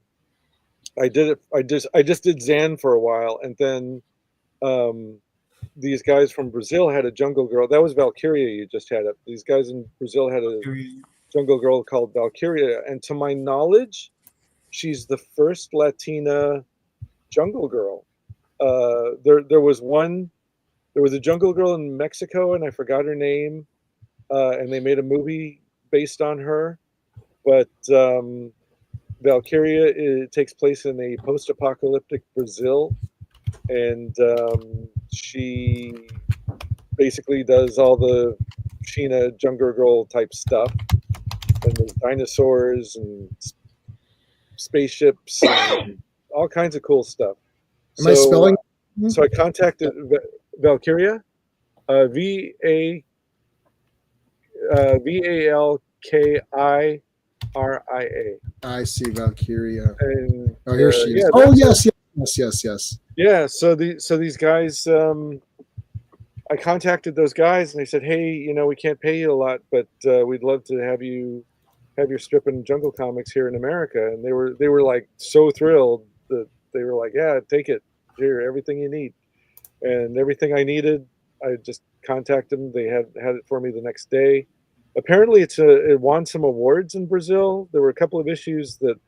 I did it. I just did Zan for a while, and then these guys from Brazil had a Jungle Girl. That was Valkyria. You just had it. These guys in Brazil had a Jungle Girl called Valkyria, and to my knowledge, she's the first Latina Jungle Girl. There was a Jungle Girl in Mexico, and I forgot her name, and they made a movie based on her, but. Valkyria, it takes place in a post-apocalyptic Brazil, and she basically does all the Sheena Jungle Girl type stuff, and there's dinosaurs and spaceships and all kinds of cool stuff. Am I spelling? So I contacted Valkyria, Valkiria. I see Valkyria. And, here she is. Yes. Yeah. So these guys, I contacted those guys and they said, "Hey, we can't pay you a lot, but we'd love to have your strip in Jungle Comics here in America." And they were like so thrilled that they were like, "Yeah, take it. Here, everything you need." And everything I needed, I just contacted them. They had it for me the next day. Apparently, it won some awards in Brazil. There were a couple of issues that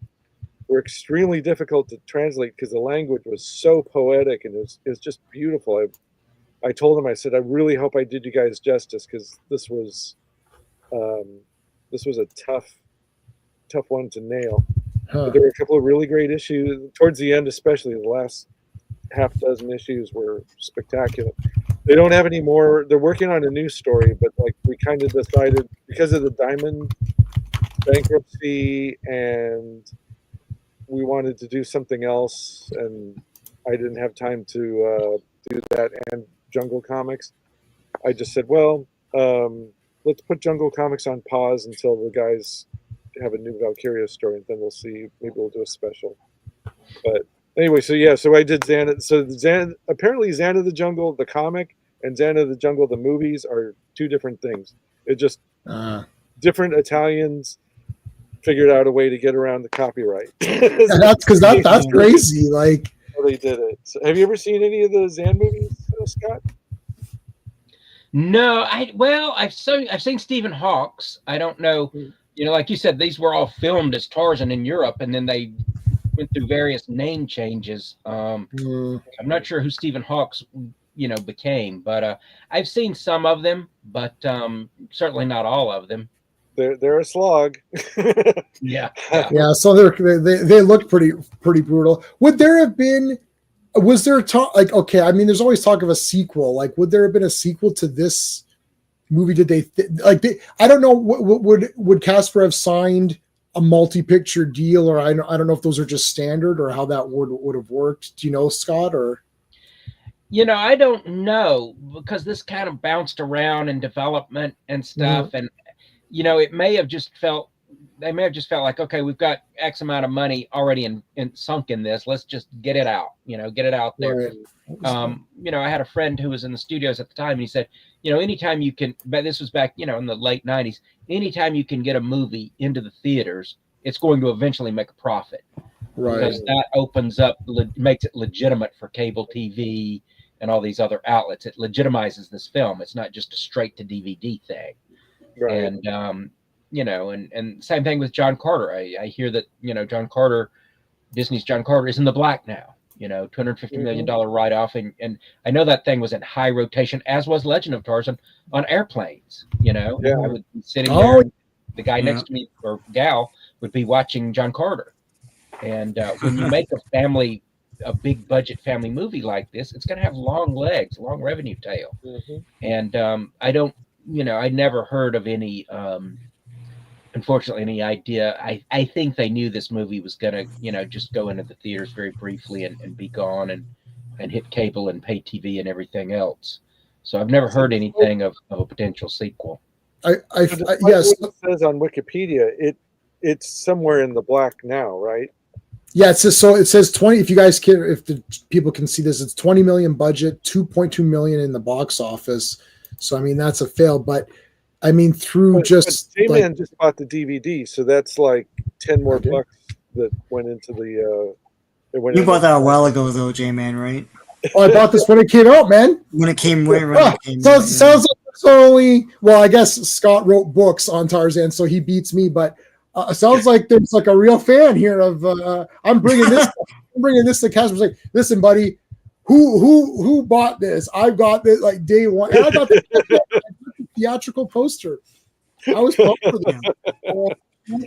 were extremely difficult to translate because the language was so poetic and it was just beautiful. I told them, I said, I really hope I did you guys justice because this was a tough one to nail. But there were a couple of really great issues towards the end, especially the last half dozen issues were spectacular. They don't have any more. They're working on a new story, but like we kind of decided because of the Diamond bankruptcy, and we wanted to do something else, and I didn't have time to do that and Jungle Comics. I just said, well, let's put Jungle Comics on pause until the guys have a new Valkyria story, and then we'll see. Maybe we'll do a special. But anyway, so I did Zan. So apparently Zan of the Jungle, the comic, and Zan of the Jungle, the movies, are two different things. It just different Italians figured out a way to get around the copyright. That's crazy. Like they did it. So have you ever seen any of the Zan movies, Scott? No, I've seen Stephen Hawke's. I don't know. Like you said, these were all filmed as Tarzan in Europe, and then they went through various name changes. I'm not sure who Stephen Hawke's became, but I've seen some of them, but certainly not all of them. They're a slog. Yeah. So they look pretty brutal. Would there have been? Was there talk? Like, okay, I mean, there's always talk of a sequel. Like, would there have been a sequel to this movie? Did they I don't know. Would Casper have signed a multi-picture deal, or I don't know if those are just standard, or how that would have worked. Do you know, Scott? Or I don't know, because this kind of bounced around in development and stuff, and it may have just felt they may have just felt like, okay, we've got X amount of money already in sunk in this. Let's just get it out, get it out there. Right. I had a friend who was in the studios at the time, and he said, anytime you can, but this was back, in the late 90s, anytime you can get a movie into the theaters, it's going to eventually make a profit. Right. Because that opens up, makes it legitimate for cable TV and all these other outlets. It legitimizes this film. It's not just a straight to DVD thing. Right. And, and same thing with John Carter. I hear that, Disney's John Carter is in the black now, $250 million write-off. And I know that thing was in high rotation, as was Legend of Tarzan, on airplanes, I would be sitting there, the guy next to me, or gal, would be watching John Carter. And when you make a big budget family movie like this, it's going to have long legs, long revenue tail. And I never heard of any, unfortunately, any idea. I think they knew this movie was going to, just go into the theaters very briefly and be gone and hit cable and pay TV and everything else. So I've never heard anything of a potential sequel. Yes. It says on Wikipedia, it's somewhere in the black now, right? Yeah, it says 20. If you guys can, if the people can see this, it's 20 million budget, 2.2 million in the box office. So I mean, that's a fail. But I mean, but J-Man just bought the DVD, so that's like 10 more bucks that went into the. You bought that a while ago, though, J-Man, right? Oh, I bought this when it came out, man. When it came, sounds like it's only. Well, I guess Scott wrote books on Tarzan, so he beats me, but. Sounds like there's like a real fan here of I'm bringing this to Casper. Like, listen, buddy, who bought this? I've got this like day one. And I got the theatrical poster. I was pumped for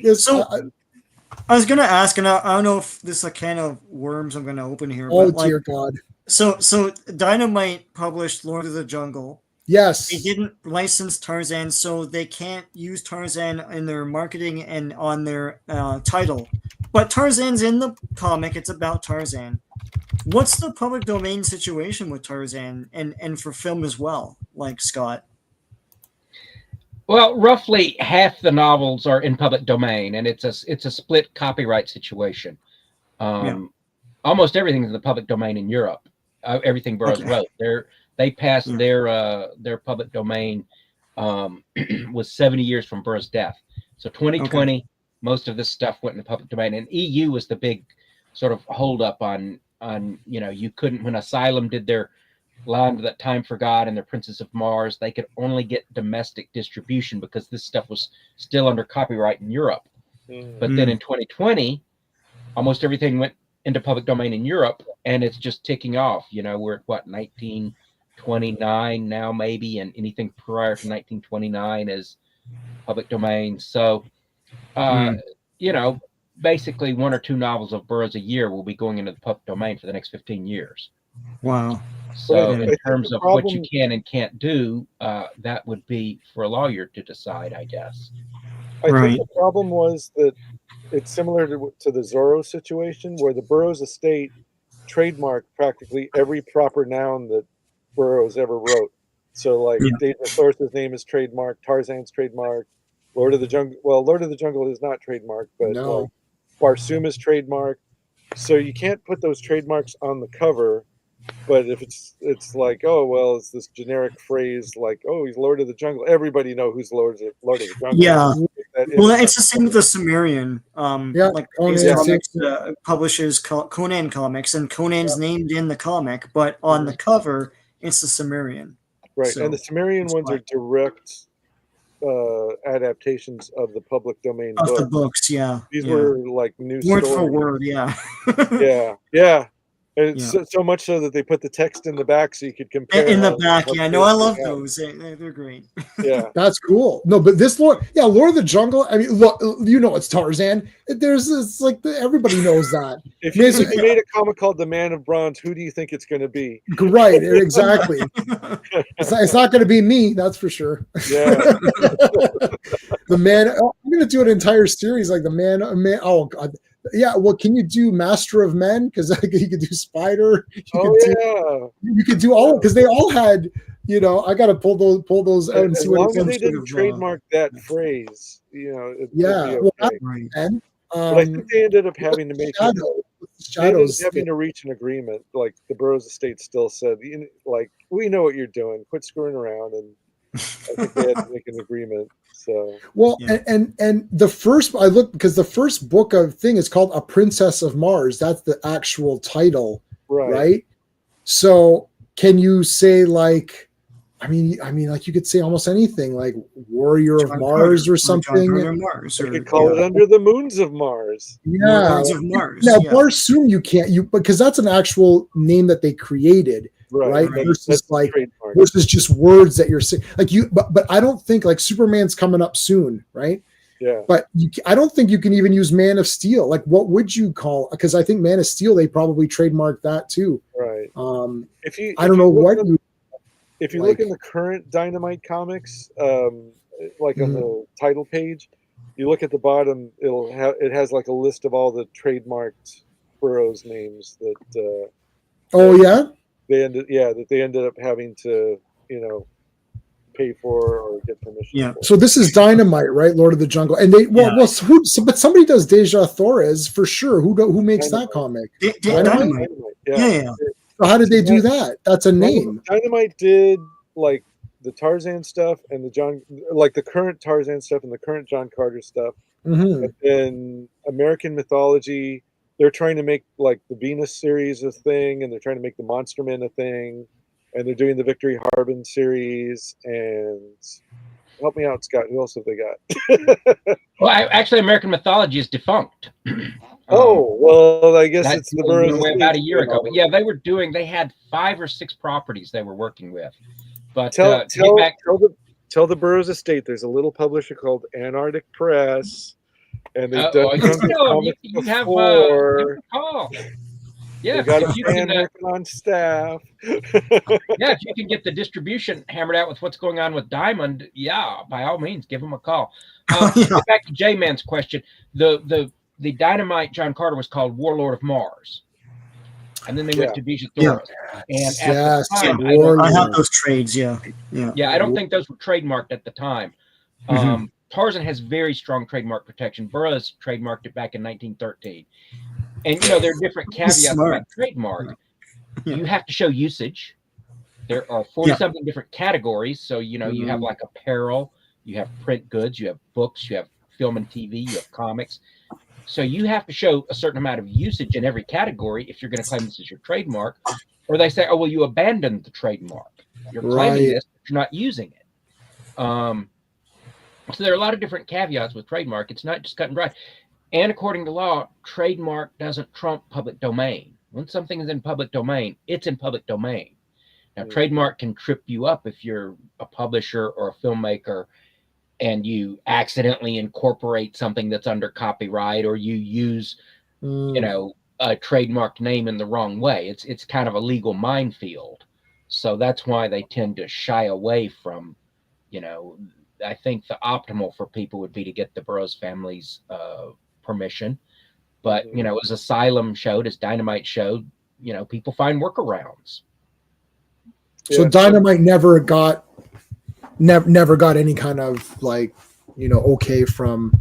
this. I was gonna ask, and I don't know if this is a can of worms I'm gonna open here. Oh, dear God. So Dynamite published Lord of the Jungle. Yes. They didn't license Tarzan, so they can't use Tarzan in their marketing and on their title. But Tarzan's in the comic. It's about Tarzan. What's the public domain situation with Tarzan and for film as well, like Scott? Well, roughly half the novels are in public domain, and it's a split copyright situation. Almost everything's in the public domain in Europe. Everything Burroughs wrote. They passed their public domain was 70 years from Burroughs' death. So 2020, most of this stuff went in the public domain. And EU was the big sort of hold up on you couldn't, when Asylum did their Land That Time Forgot and their Princess of Mars, they could only get domestic distribution because this stuff was still under copyright in Europe. But then in 2020, almost everything went into public domain in Europe, and it's just ticking off. We're at what, 1929 now, maybe, and anything prior to 1929 is public domain. So, basically 1 or 2 novels of Burroughs a year will be going into the public domain for the next 15 years. Wow. So in terms of what you can and can't do, that would be for a lawyer to decide, I guess. I think the problem was that it's similar to the Zorro situation, where the Burroughs estate trademarked practically every proper noun that Burroughs ever wrote. So like David Thorse's name is trademarked, Tarzan's trademarked, Lord of the Jungle. Well, Lord of the Jungle is not trademarked, but like Barsoom is trademarked. So you can't put those trademarks on the cover. But if it's like, oh well, it's this generic phrase like, oh, he's Lord of the Jungle. Everybody know who's Lord of the Jungle. Yeah. Well, it's the same with the Sumerian. Like Comics publishes Conan comics, and Conan's named in the comic, but on the cover, it's the Sumerian. Right, So, and the Sumerian ones are direct adaptations of the public domain of books. the books. These were like new word stories. for word. Yeah. And it's so much so that they put the text in the back so you could compare. In the back, no, I love those. They're great. Yeah, that's cool. No, but this Lord of the Jungle. I mean, look, it's Tarzan. It's like everybody knows that. If you made a comic called The Man of Bronze, who do you think it's going to be? Right, exactly. It's not going to be me, that's for sure. Yeah. The man. I'm going to do an entire series like the man. Oh God. Yeah, well, can you do Master of Men? Because you could do Spider. You could do all because they all had I got to pull those out and As see what long it as comes they to. didn't trademark that phrase, it'd Yeah, be well, okay. Right. and But I think they ended up having to make it. They ended up shadows. having to reach an agreement. Like the Burroughs estate still said, like, we know what you're doing. Quit screwing around. And I think they had to make an agreement. So Well, Yeah. and the first I looked because the first book of thing is called A Princess of Mars. That's the actual title, right? So can you say like, I mean, like you could say almost anything like Warrior of John Mars Carter, or something. John Carter Mars, you or could call it Under the Moons of Mars. Yeah. Moons of Mars. Now, Yeah. Barsoom you can't because that's an actual name that they created, right? Right. Versus like trademark. versus just words that you're saying. Like but I don't think like Superman's coming up soon, right? Yeah. But I don't think you can even use Man of Steel. Like, what would you call? Because I think Man of Steel they probably trademarked that too. Right. I don't know what you. If you like, look in the current Dynamite comics, like on the title page, you look at the bottom, it has like a list of all the trademarked Burroughs names that. They ended up having to pay for or get permission. Yeah. For. So this is Dynamite, right? Lord of the Jungle, and they but somebody does Deja Torres for sure. Who makes Dynamite. that comic? Dynamite. Yeah. So how did they do that? That's a name. Dynamite did like the Tarzan stuff and the current Tarzan stuff and the current John Carter stuff. Mm-hmm. And then American mythology, they're trying to make like the Venus series a thing, and they're trying to make the Monster Men a thing, and they're doing the Victory Harbin series. And help me out, Scott. Who else have they got? Well, actually, American mythology is defunct. Well, I guess it's the Burroughs away about a year ago. But yeah, they had 5 or 6 properties they were working with. But tell the Burroughs estate there's a little publisher called Antarctic Press, and they've done comics before. Yeah, they got a fan working on staff. Yeah, if you can get the distribution hammered out with what's going on with Diamond, by all means, give them a call. Back to J-Man's question, the Dynamite John Carter was called Warlord of Mars. And then they went to Deja Torres. And at the time, I have those trades, Yeah, I don't think those were trademarked at the time. Tarzan has very strong trademark protection. Burroughs trademarked it back in 1913. And, there are different caveats about trademark. Yeah. You have to show usage. There are 40-something different categories. So, you have like apparel, you have print goods, you have books, you have film and TV, you have comics. So you have to show a certain amount of usage in every category if you're going to claim this as your trademark. Or they say, you abandoned the trademark. You're claiming this, but you're not using it. So there are a lot of different caveats with trademark. It's not just cut and dry. And according to law, trademark doesn't trump public domain. When something is in public domain, it's in public domain. Now, trademark can trip you up if you're a publisher or a filmmaker and you accidentally incorporate something that's under copyright, or you use, a trademarked name in the wrong way. It's kind of a legal minefield. So that's why they tend to shy away from, I think the optimal for people would be to get the Burroughs family's permission. But, as Asylum showed, as Dynamite showed, people find workarounds. So Dynamite never got any kind of like, okay from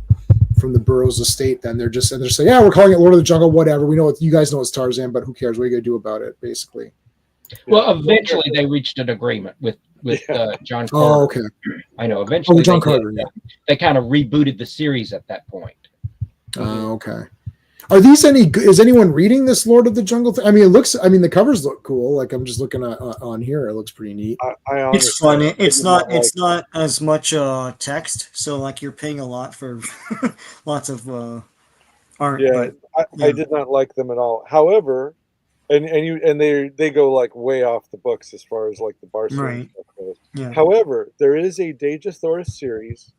the Burroughs estate. Then they're saying, we're calling it Lord of the Jungle, whatever. We know you guys know it's Tarzan, but who cares? What are you gonna do about it, basically? Well, eventually they reached an agreement with John Carter. Oh, okay. I know. Eventually, John Carter. They kind of rebooted the series at that point. Okay. Are these any good? Is anyone reading this Lord of the Jungle thing? I mean, the covers look cool. Like I'm just looking at on here. It looks pretty neat. It's fun. It's not as much text. So like you're paying a lot for lots of art. Yeah, I did not like them at all. However, and they go like way off the books as far as like the Barcelona stuff goes. Yeah. However, there is a Deja Torres series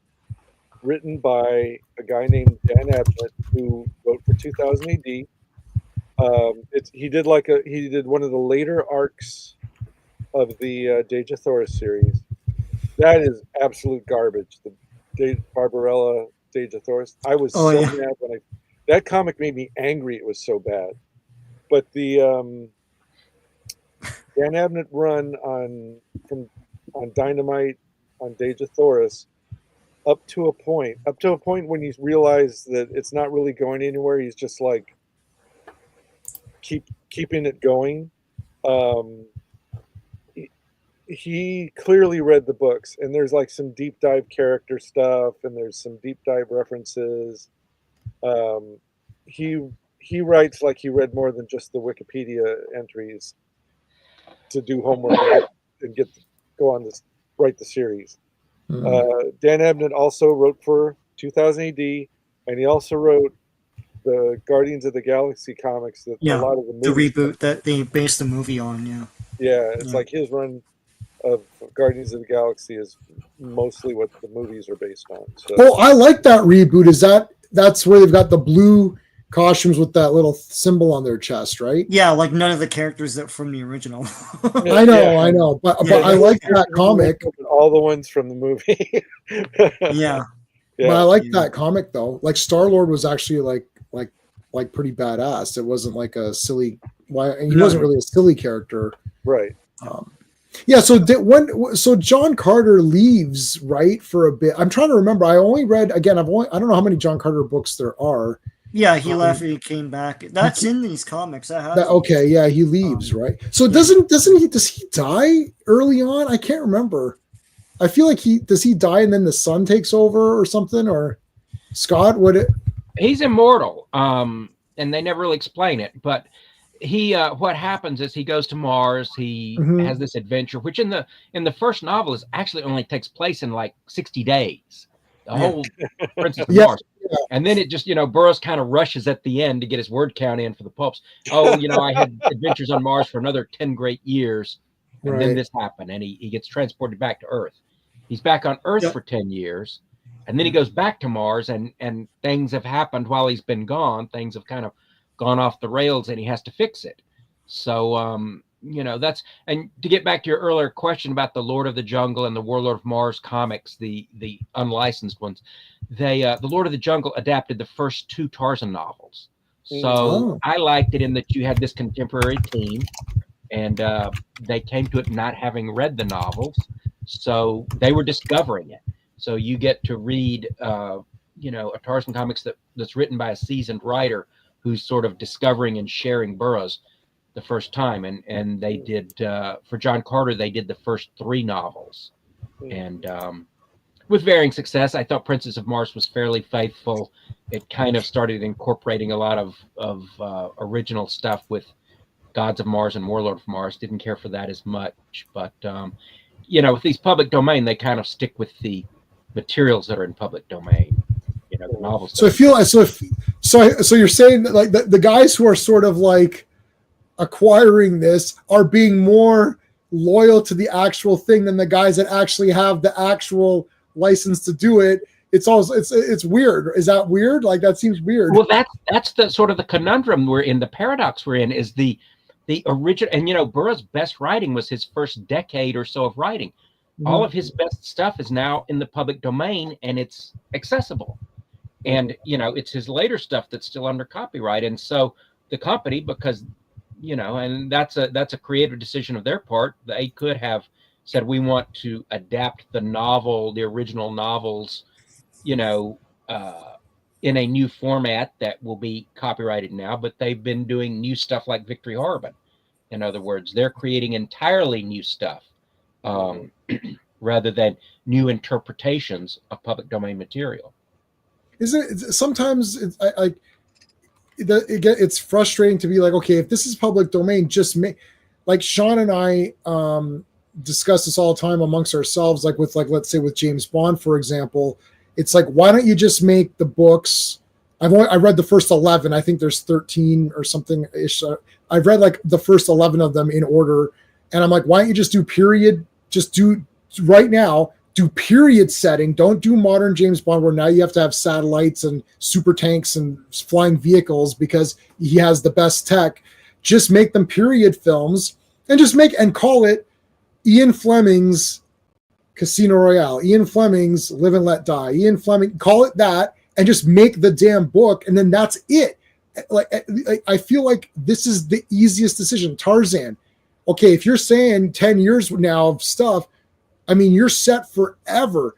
written by a guy named Dan Abnett who wrote for 2000 AD. He did one of the later arcs of the Deja Torres series. That is absolute garbage. The Barbarella Deja Torres. I was mad when that comic made me angry. It was so bad. But the Dan Abnett run from on Dynamite, on Danger Thoris, up to a point when you realize that it's not really going anywhere. He's just like keeping it going. He clearly read the books, and there's like some deep dive character stuff, and there's some deep dive references. He writes like he read more than just the Wikipedia entries to do homework and go on this, write the series. Dan Abnett also wrote for 2000 AD, and he also wrote the Guardians of the Galaxy comics that a lot of the reboot that they based the movie on. It's like his run of Guardians of the Galaxy is mostly what the movies are based on. So. Oh, I like that reboot. That's where they've got the blue costumes with that little symbol on their chest, right? Yeah, like none of the characters that from the original. I know, but I like that comic. All the ones from the movie. Yeah. But I like that comic though. Like Star-Lord was actually like pretty badass. It wasn't like a silly. He wasn't really a silly character, right? So John Carter leaves, right, for a bit. I'm trying to remember. I only read I don't know how many John Carter books there are. Yeah, he left and he came back. That's in these comics. He leaves, right? So does he die early on? I can't remember. I feel like he die and then the son takes over or something, or Scott, he's immortal. And they never really explain it, but he what happens is he goes to Mars. He has this adventure, which in the first novel is actually only takes place in like 60 days. The whole Princess of Mars. And then it just, Burroughs kind of rushes at the end to get his word count in for the pulps. Oh, I had adventures on Mars for another 10 great years. And then this happened. And he gets transported back to Earth. He's back on Earth for 10 years. And then he goes back to Mars and things have happened while he's been gone. Things have kind of gone off the rails and he has to fix it. So, that's, and to get back to your earlier question about the Lord of the Jungle and the Warlord of Mars comics, the unlicensed ones, the Lord of the Jungle adapted the first 2 Tarzan novels. So I liked it in that you had this contemporary team and they came to it not having read the novels. So they were discovering it. So you get to read, a Tarzan comics that's written by a seasoned writer who's sort of discovering and sharing Burroughs the first time. And they did, for John Carter, they did the first 3 novels. And with varying success. I thought Princess of Mars was fairly faithful. It kind of started incorporating a lot of original stuff with Gods of Mars and Warlord of Mars. Didn't care for that as much. But, with these public domain, they kind of stick with the materials that are in public domain. The novels. So I feel like so you're saying that like the guys who are sort of like acquiring this are being more loyal to the actual thing than the guys that actually have the actual license to do it. It's weird. Is that weird? Like that seems weird. Well, that's the sort of the conundrum we're in. The paradox we're in is the original. And Burroughs' best writing was his first decade or so of writing. Mm-hmm. All of his best stuff is now in the public domain and it's accessible. And it's his later stuff that's still under copyright. And so the company, because and that's a creative decision of their part, they could have said, we want to adapt the original novels, in a new format that will be copyrighted now, but they've been doing new stuff like Victory Harbin. In other words, they're creating entirely new stuff rather than new interpretations of public domain material. Isn't it sometimes it's frustrating to be like, okay, if this is public domain, just make, like Sean and I discuss this all the time amongst ourselves, let's say with James Bond, for example. It's like, why don't you just make the books? I read the first 11. I think there's 13 or something ish. I've read like the first 11 of them in order. And I'm like, why don't you just do period? Just do right now, do period setting. Don't do modern James Bond where now you have to have satellites and super tanks and flying vehicles because he has the best tech. Just make them period films and call it Ian Fleming's Casino Royale, Ian Fleming's Live and Let Die, Ian Fleming, call it that, and just make the damn book, and then that's it. Like I feel like this is the easiest decision. Tarzan. Okay, if you're saying 10 years now of stuff, I mean, you're set forever.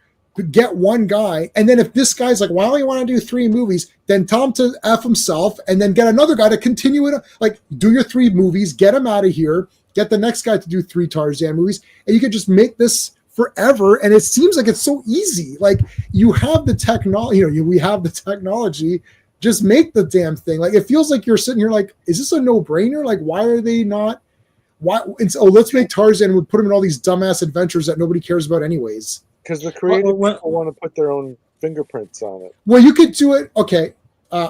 Get one guy, and then if this guy's like, "Why only want to do 3 movies?" Then tell him to f himself, and then get another guy to continue it. Like, do your 3 movies, get him out of here, get the next guy to do 3 Tarzan movies, and you can just make this forever. And it seems like it's so easy. Like, you have the technology, we have the technology. Just make the damn thing. Like, it feels like you're sitting here like, is this a no-brainer? Like, why are they not? Why? Let's make Tarzan and we'll put him in all these dumbass adventures that nobody cares about anyways. Because the creative people want to put their own fingerprints on it. Well, you could do it. Okay.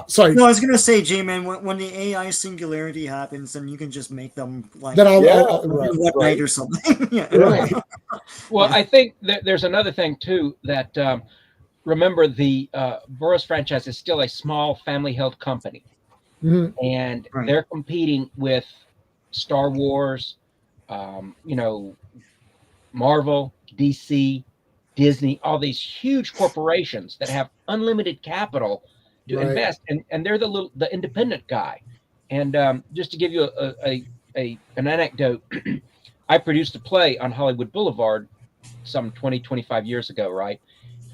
Sorry. No, I was gonna say, J-Man, when the AI singularity happens, then you can just make them like Then one night or something. Yeah. Right. Well, I think that there's another thing too that remember the Burroughs franchise is still a small family-held company, and they're competing with Star Wars, Marvel, DC, Disney, all these huge corporations that have unlimited capital to invest, and they're the independent guy. And just to give you an anecdote, I produced a play on Hollywood Boulevard some 20, 25 years ago, right?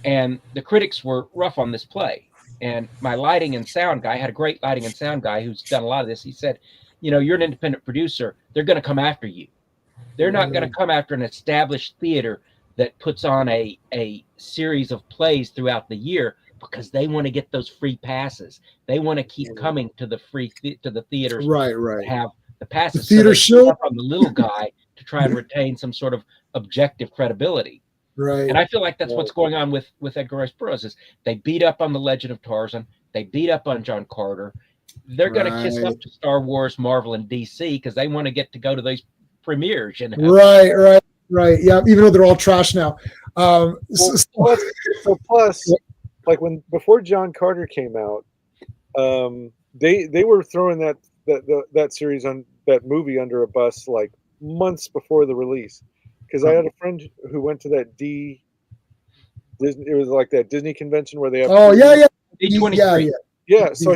And the critics were rough on this play. And my lighting and sound guy, I had a great lighting and sound guy who's done a lot of this. He said, you're an independent producer. They're going to come after you. They're not going to come after an established theater that puts on a series of plays throughout the year because they want to get those free passes. They want to keep coming to the to the theaters. Right. Have the passes. The theater show on the little guy to try and retain some sort of objective credibility. Right. And I feel like that's what's going on with Edgar Rice Burroughs is they beat up on The Legend of Tarzan. They beat up on John Carter. They're going to kiss up to Star Wars, Marvel, and DC because they want to get to go to those premieres. Right. Yeah. Even though they're all trash now. Plus, like before John Carter came out, they were throwing that series on that movie under a bus like months before the release. Because I had a friend who went to that Disney. It was like that Disney convention where they have. Oh yeah. D23. Yeah. So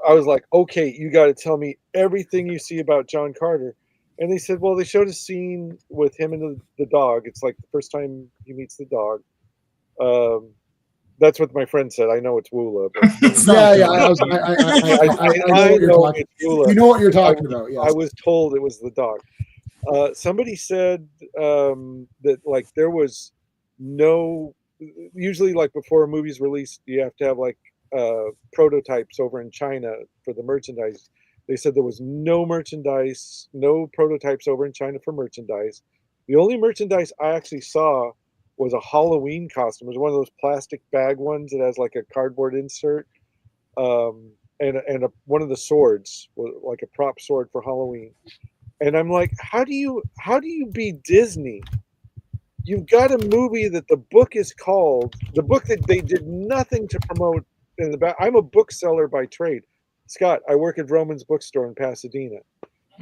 I was like, okay, you got to tell me everything you see about John Carter. And they said, well, they showed a scene with him and the dog. It's like the first time he meets the dog. That's what my friend said. I know it's Woola. But I know it's Woola. You know what you're talking about. Yeah. I was told it was the dog. Somebody said that like there was no. Usually, like before a movie's released, you have to have like prototypes over in China for the merchandise. They said there was no merchandise, no prototypes over in China for merchandise. The only merchandise I actually saw was a Halloween costume. It was one of those plastic bag ones that has like a cardboard insert, and one of the swords, like a prop sword for Halloween. And I'm like, how do you be Disney? You've got a movie that the book that they did nothing to promote in the back. I'm a bookseller by trade. Scott, I work at Roman's bookstore in Pasadena.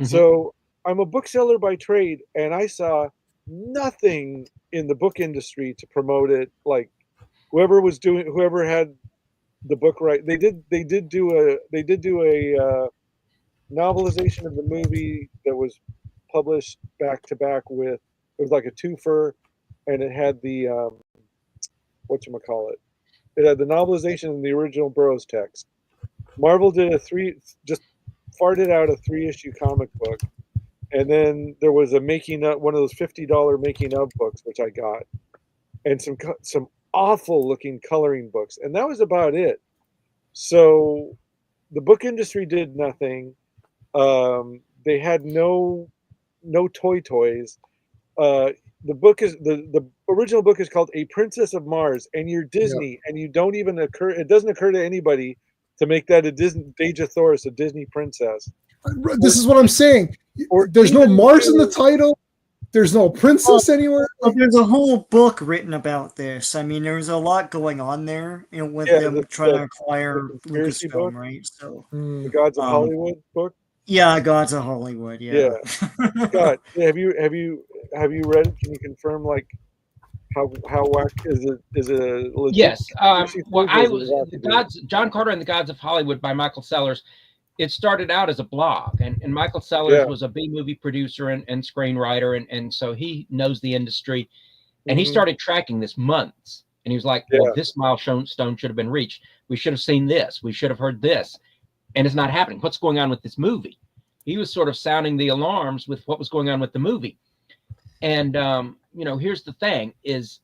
So I'm a bookseller by trade, and I saw nothing in the book industry to promote it. Like whoever had the book right, they did do a novelization of the movie that was published back to back with, it was like a twofer, and it had the whatchamacallit. It had the novelization and the original Burroughs text. Marvel did just farted out a 3-issue comic book, and then there was a making up, one of those $50 making of books, which I got, and some awful looking coloring books, and that was about it. So the book industry did nothing. They had no toys. The book is the original book is called A Princess of Mars, and you're Disney, and you don't even it doesn't occur to anybody to make that a Disney Deja-Thoris, a Disney princess. This is what I'm saying. There's no Mars in the title. There's no princess anywhere. Well, there's a whole book written about this. I mean, there's a lot going on there, with them trying to acquire Lucasfilm, right? So the Gods of Hollywood book. Yeah, Gods of Hollywood. Yeah. Scott, have you read it? Can you confirm like how is it a legit? Yes. Well, John Carter and the Gods of Hollywood by Michael Sellers. It started out as a blog, and Michael Sellers was a B-movie producer and screenwriter, and so he knows the industry. And he Mhm. started tracking this months. And he was like, Yeah. well, this milestone should have been reached. We should have seen this. We should have heard this. And it's not happening. What's going on with this movie? He was sort of sounding the alarms with what was going on with the movie. And, here's the thing is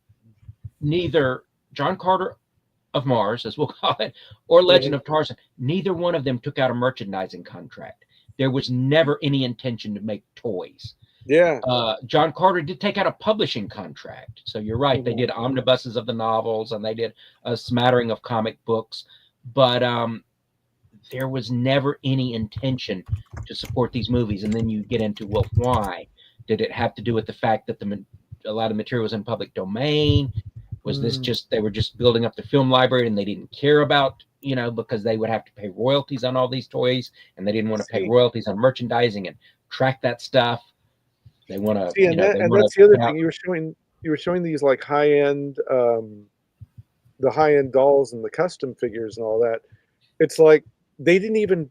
neither John Carter of Mars, as we'll call it, or Legend of Tarzan, neither one of them took out a merchandising contract. There was never any intention to make toys. Yeah. John Carter did take out a publishing contract. So you're right. They did omnibuses of the novels and they did a smattering of comic books. But there was never any intention to support these movies. And then you get into, well, why? Did it have to do with the fact that a lot of material was in public domain? Was this just, they were just building up the film library and they didn't care about, because they would have to pay royalties on all these toys and they didn't want to pay royalties on merchandising and track that stuff. They want to, and that's the other thing. You were showing these like high-end, the high-end dolls and the custom figures and all that. It's like they didn't even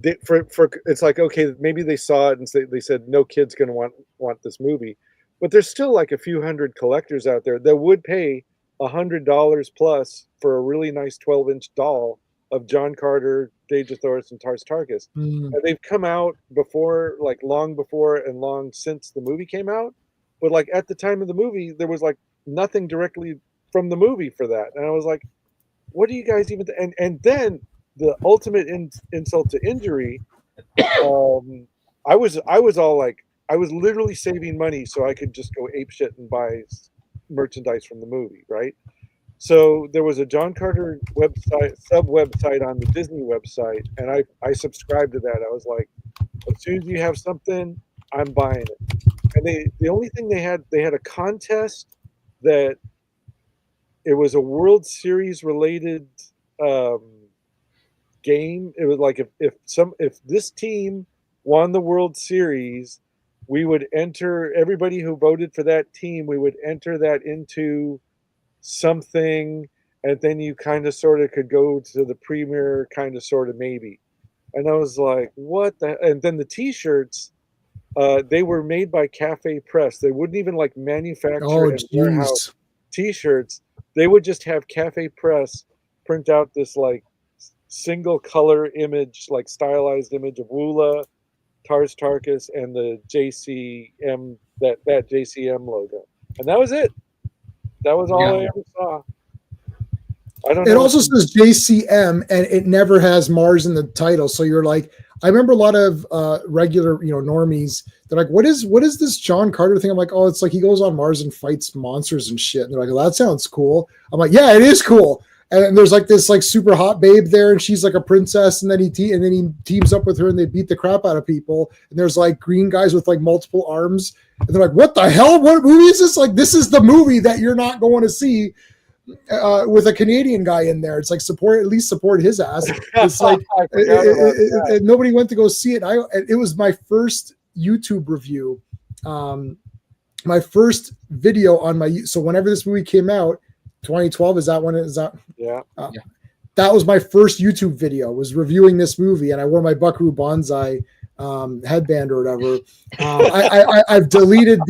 it's like, okay, maybe they saw it and they said no kid's going to want this movie, but there's still like a few hundred collectors out there that would pay $100 plus for a really nice 12-inch doll of John Carter, Daejarthorus, and Tarstarchus. And they've come out before, like long before and long since the movie came out. But like at the time of the movie, there was like nothing directly from the movie for that. And I was like, what do you guys even? And then the ultimate insult to injury, I was all like, I was literally saving money so I could just go ape shit and buy merchandise from the movie, right? So there was a John Carter website on the Disney website, and I subscribed to that. I was like, as soon as you have something, I'm buying it. And the only thing they had a contest that it was a World Series related game. It was like if this team won the World Series, we would enter, everybody who voted for that team, we would enter that into something, and then you kind of sort of could go to the premiere kind of sort of maybe. And I was like, what the? And then the t-shirts, they were made by Cafe Press. They wouldn't even like manufacture and warehouse t-shirts. They would just have Cafe Press print out this like single color image, like stylized image of Woola, Tarstarchus, and the JCM, that JCM logo. And that was it. That was all I ever saw. I don't know. It also says JCM, and it never has Mars in the title. So you're like, I remember a lot of regular, normies. They're like, what is this John Carter thing? I'm like, oh, it's like he goes on Mars and fights monsters and shit. And they're like, well, that sounds cool. I'm like, yeah, it is cool. And there's like this like super hot babe there, and she's like a princess, and then he teams up with her, and they beat the crap out of people. And there's like green guys with like multiple arms, and they're like, "What the hell? What movie is this?" Like, this is the movie that you're not going to see with a Canadian guy in there. It's like at least support his ass. It's like nobody went to go see it. It was my first YouTube review, my first video on my. So whenever this movie came out. 2012, is that when it is that? Yeah. That was my first YouTube video, was reviewing this movie, and I wore my Buckaroo Banzai headband or whatever. I've deleted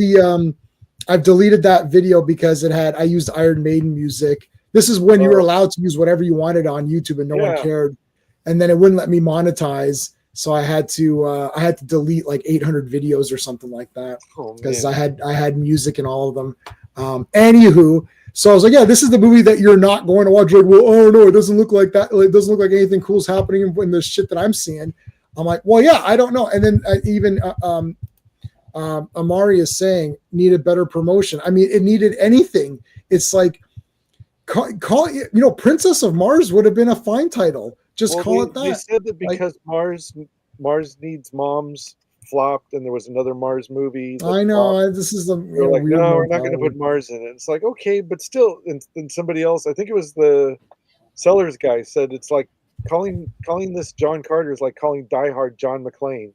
that video because I used Iron Maiden music. This is when you were allowed to use whatever you wanted on YouTube and no one cared. And then it wouldn't let me monetize. So I had to delete like 800 videos or something like that because I had music in all of them. Anywho, so I was like, yeah, this is the movie that you're not going to watch. Like, well, oh no, it doesn't look like that. It doesn't look like anything cool's happening in the shit that I'm seeing. I'm like, well, yeah, I don't know. And then even Amari is saying needed better promotion. I mean, it needed anything. It's like call it, Princess of Mars would have been a fine title. Just call it that. They said that because Mars Needs Moms flopped, and there was another Mars movie. I know. This is the they're like, no, we're not going to put Mars in it. It's like, okay, but still, and somebody else, I think it was the Sellers guy, said it's like calling this John Carter is like calling Die Hard John McClane.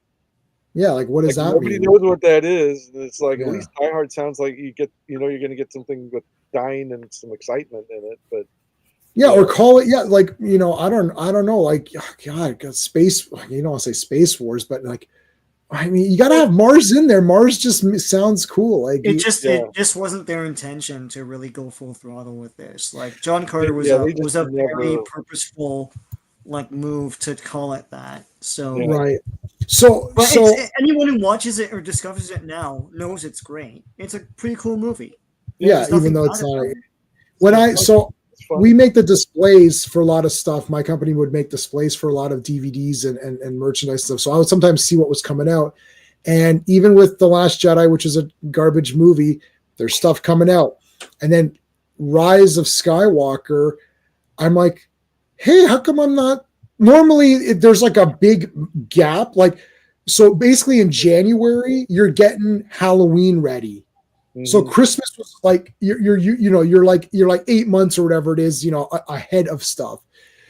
Yeah, like what does that nobody mean? knows what that is. And it's like at least Die Hard sounds like you're going to get something with dying and some excitement in it, but. Yeah, or call it, like, I don't know, like, oh God, space, you don't want to say Space Wars, but like I mean, you got to have Mars in there. Mars just sounds cool. Like it just wasn't their intention to really go full throttle with this. Like John Carter was a very purposeful like move to call it that. So right. So anyone who watches it or discovers it now knows it's great. It's a pretty cool movie. Yeah, even though it's not. We make the displays for a lot of stuff. My company would make displays for a lot of DVDs and merchandise stuff. So I would sometimes see what was coming out. And even with The Last Jedi, which is a garbage movie, there's stuff coming out. And then Rise of Skywalker, I'm like, hey, how come I'm not? Normally there's like a big gap. Like, so basically in January, you're getting Halloween ready. So Christmas was like you're like 8 months or whatever it is, ahead of stuff.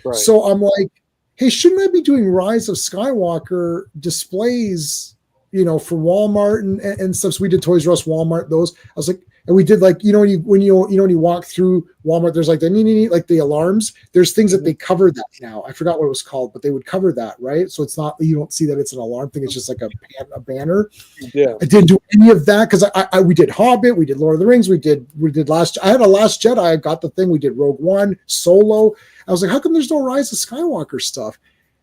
Right. So I'm like, hey, shouldn't I be doing Rise of Skywalker displays, for Walmart and stuff? So we did Toys R Us, Walmart, those. I was like, and we did like, when you walk through Walmart, there's like the alarms. There's things that they cover that now. I forgot what it was called, but they would cover that, right? So it's not, you don't see that it's an alarm thing. It's just like a banner. Yeah. I didn't do any of that because we did Hobbit, we did Lord of the Rings, we did I had a Last Jedi. I got the thing. We did Rogue One, Solo. I was like, how come there's no Rise of Skywalker stuff?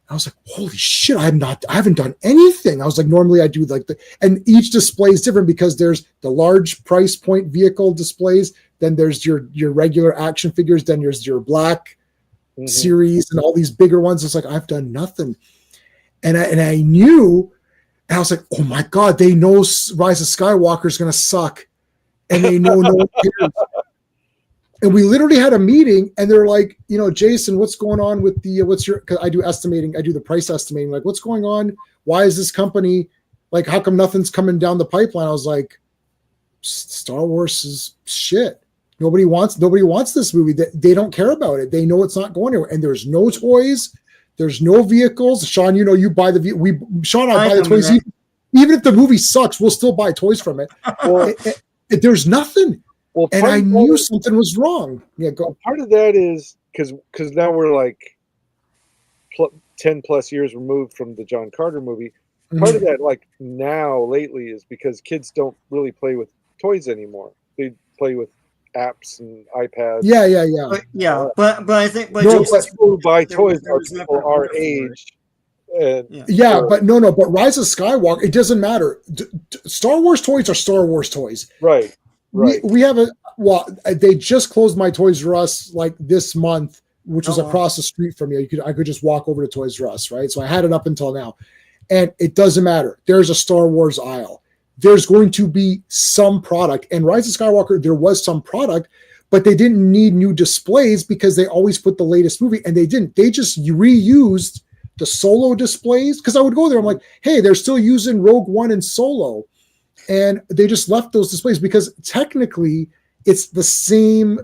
I was like, holy shit, I haven't done anything. I was like, normally I do like and each display is different because there's the large price point vehicle displays. Then there's your regular action figures. Then there's your black series and all these bigger ones. It's like, I've done nothing. And I knew, and I was like, oh my God, they know Rise of Skywalker is going to suck. And they know no one cares. And we literally had a meeting and they're like, Jason, what's going on with because I do estimating, I do the price estimating, like what's going on? Why is this company, like, how come nothing's coming down the pipeline? I was like, Star Wars is shit. Nobody wants this movie. They don't care about it. They know it's not going anywhere. And there's no toys. There's no vehicles. Sean, you buy Sean and I buy the toys. Even if the movie sucks, we'll still buy toys from it. There's nothing. Well, and I knew something was wrong. Yeah, go. Part of that is because now we're like 10 plus years removed from the John Carter movie. Part of that, like now lately, is because kids don't really play with toys anymore. They play with apps and iPads. Yeah. But I think people who buy toys are people our age. But Rise of Skywalker, it doesn't matter. Star Wars toys are Star Wars toys. Right. We have they just closed my Toys R Us like this month, which was across the street from me. I could just walk over to Toys R Us, right? So I had it up until now. And it doesn't matter. There's a Star Wars aisle. There's going to be some product. And Rise of Skywalker, there was some product, but they didn't need new displays because they always put the latest movie, and they didn't. They just reused the Solo displays. Because I would go there, I'm like, hey, they're still using Rogue One and Solo. And they just left those displays because technically it's the same,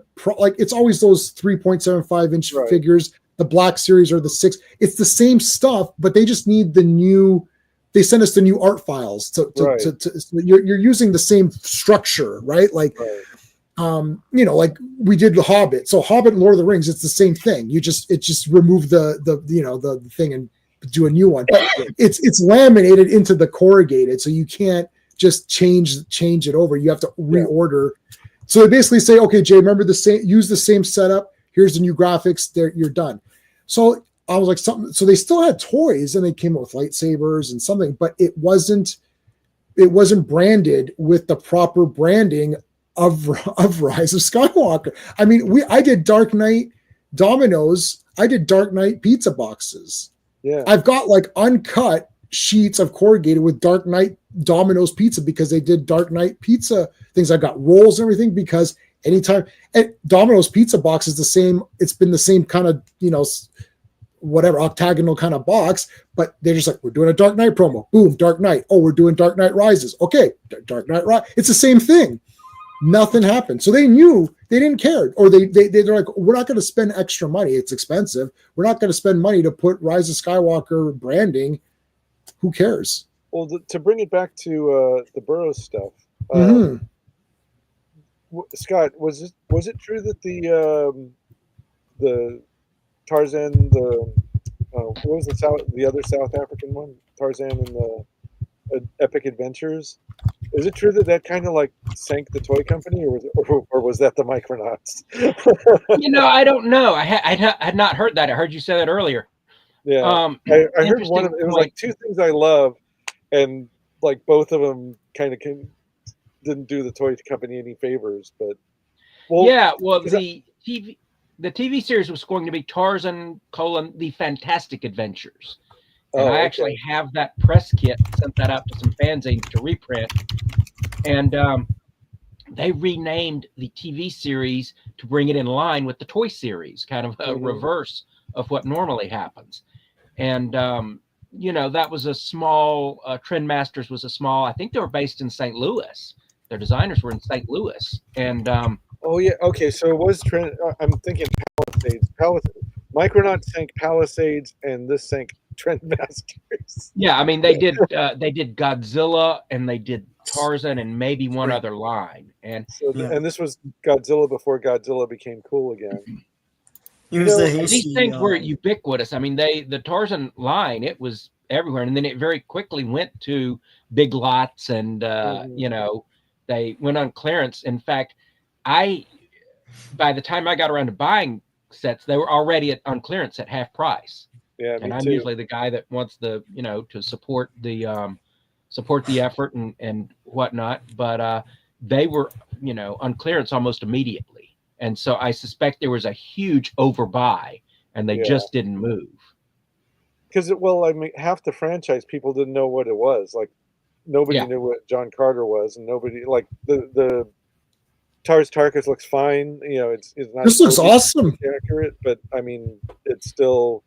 it's always those 3.75 inch figures, the Black Series or the 6. It's the same stuff, but they just need they send us the new art files. So you're using the same structure, right? Like, like we did the Hobbit. So Hobbit and Lord of the Rings, it's the same thing. It just remove the thing and do a new one. But it's laminated into the corrugated, so you can't just change it over. You have to reorder. So they basically say, okay, Jay, remember use the same setup. Here's the new graphics. There, you're done. So I was like, something. So they still had toys, and they came up with lightsabers and something, but it wasn't branded with the proper branding of Rise of Skywalker. I mean, I did Dark Knight Domino's. I did Dark Knight pizza boxes. Yeah, I've got like uncut sheets of corrugated with Dark Knight Domino's pizza because they did Dark Knight pizza things. I got rolls and everything because anytime, and Domino's pizza box is the same. It's been the same kind of, whatever octagonal kind of box, but they're just like, we're doing a Dark Knight promo. Boom, Dark Knight. Oh, we're doing Dark Knight Rises. Okay, Dark Knight Rise. It's the same thing. Nothing happened. So they knew, they didn't care. Or they're like, we're not going to spend extra money. It's expensive. We're not going to spend money to put Rise of Skywalker branding. Who cares? Well, to bring it back to the Burroughs stuff, Scott, was it true that the Tarzan, what was the other South African one, Tarzan and Epic Adventures. Is it true that that kind of like sank the toy company, or was that the Micronauts? I don't know. I had not heard that. I heard you say that earlier. Yeah, I heard one of it was like two things I love, and like both of them kind of didn't do the toy company any favors. But the TV series was going to be Tarzan: The Fantastic Adventures. And I actually have that press kit, sent that out to some fanzines to reprint. And they renamed the TV series to bring it in line with the toy series, kind of a reverse of what normally happens. And, that was a small, Trendmasters was a small, I think they were based in St. Louis. Their designers were in St. Louis. And okay, so it was I'm thinking Palisades. Micronauts sank Palisades, and this sank Trendmasters. Yeah, I mean they did Godzilla, and they did Tarzan, and maybe one other line. And and this was Godzilla before Godzilla became cool again. These things were ubiquitous. I mean, the Tarzan line, it was everywhere, and then it very quickly went to Big Lots, and they went on clearance. In fact, by the time I got around to buying sets, they were already on clearance at half price. Yeah, and I'm usually the guy that wants to support the effort and whatnot. But they were on clearance almost immediately, and so I suspect there was a huge overbuy, and they just didn't move. Because half the franchise people didn't know what it was. Like nobody knew what John Carter was, and nobody like the Tarkus looks fine. It's not. This looks awesome. Accurate, but I mean, it's still.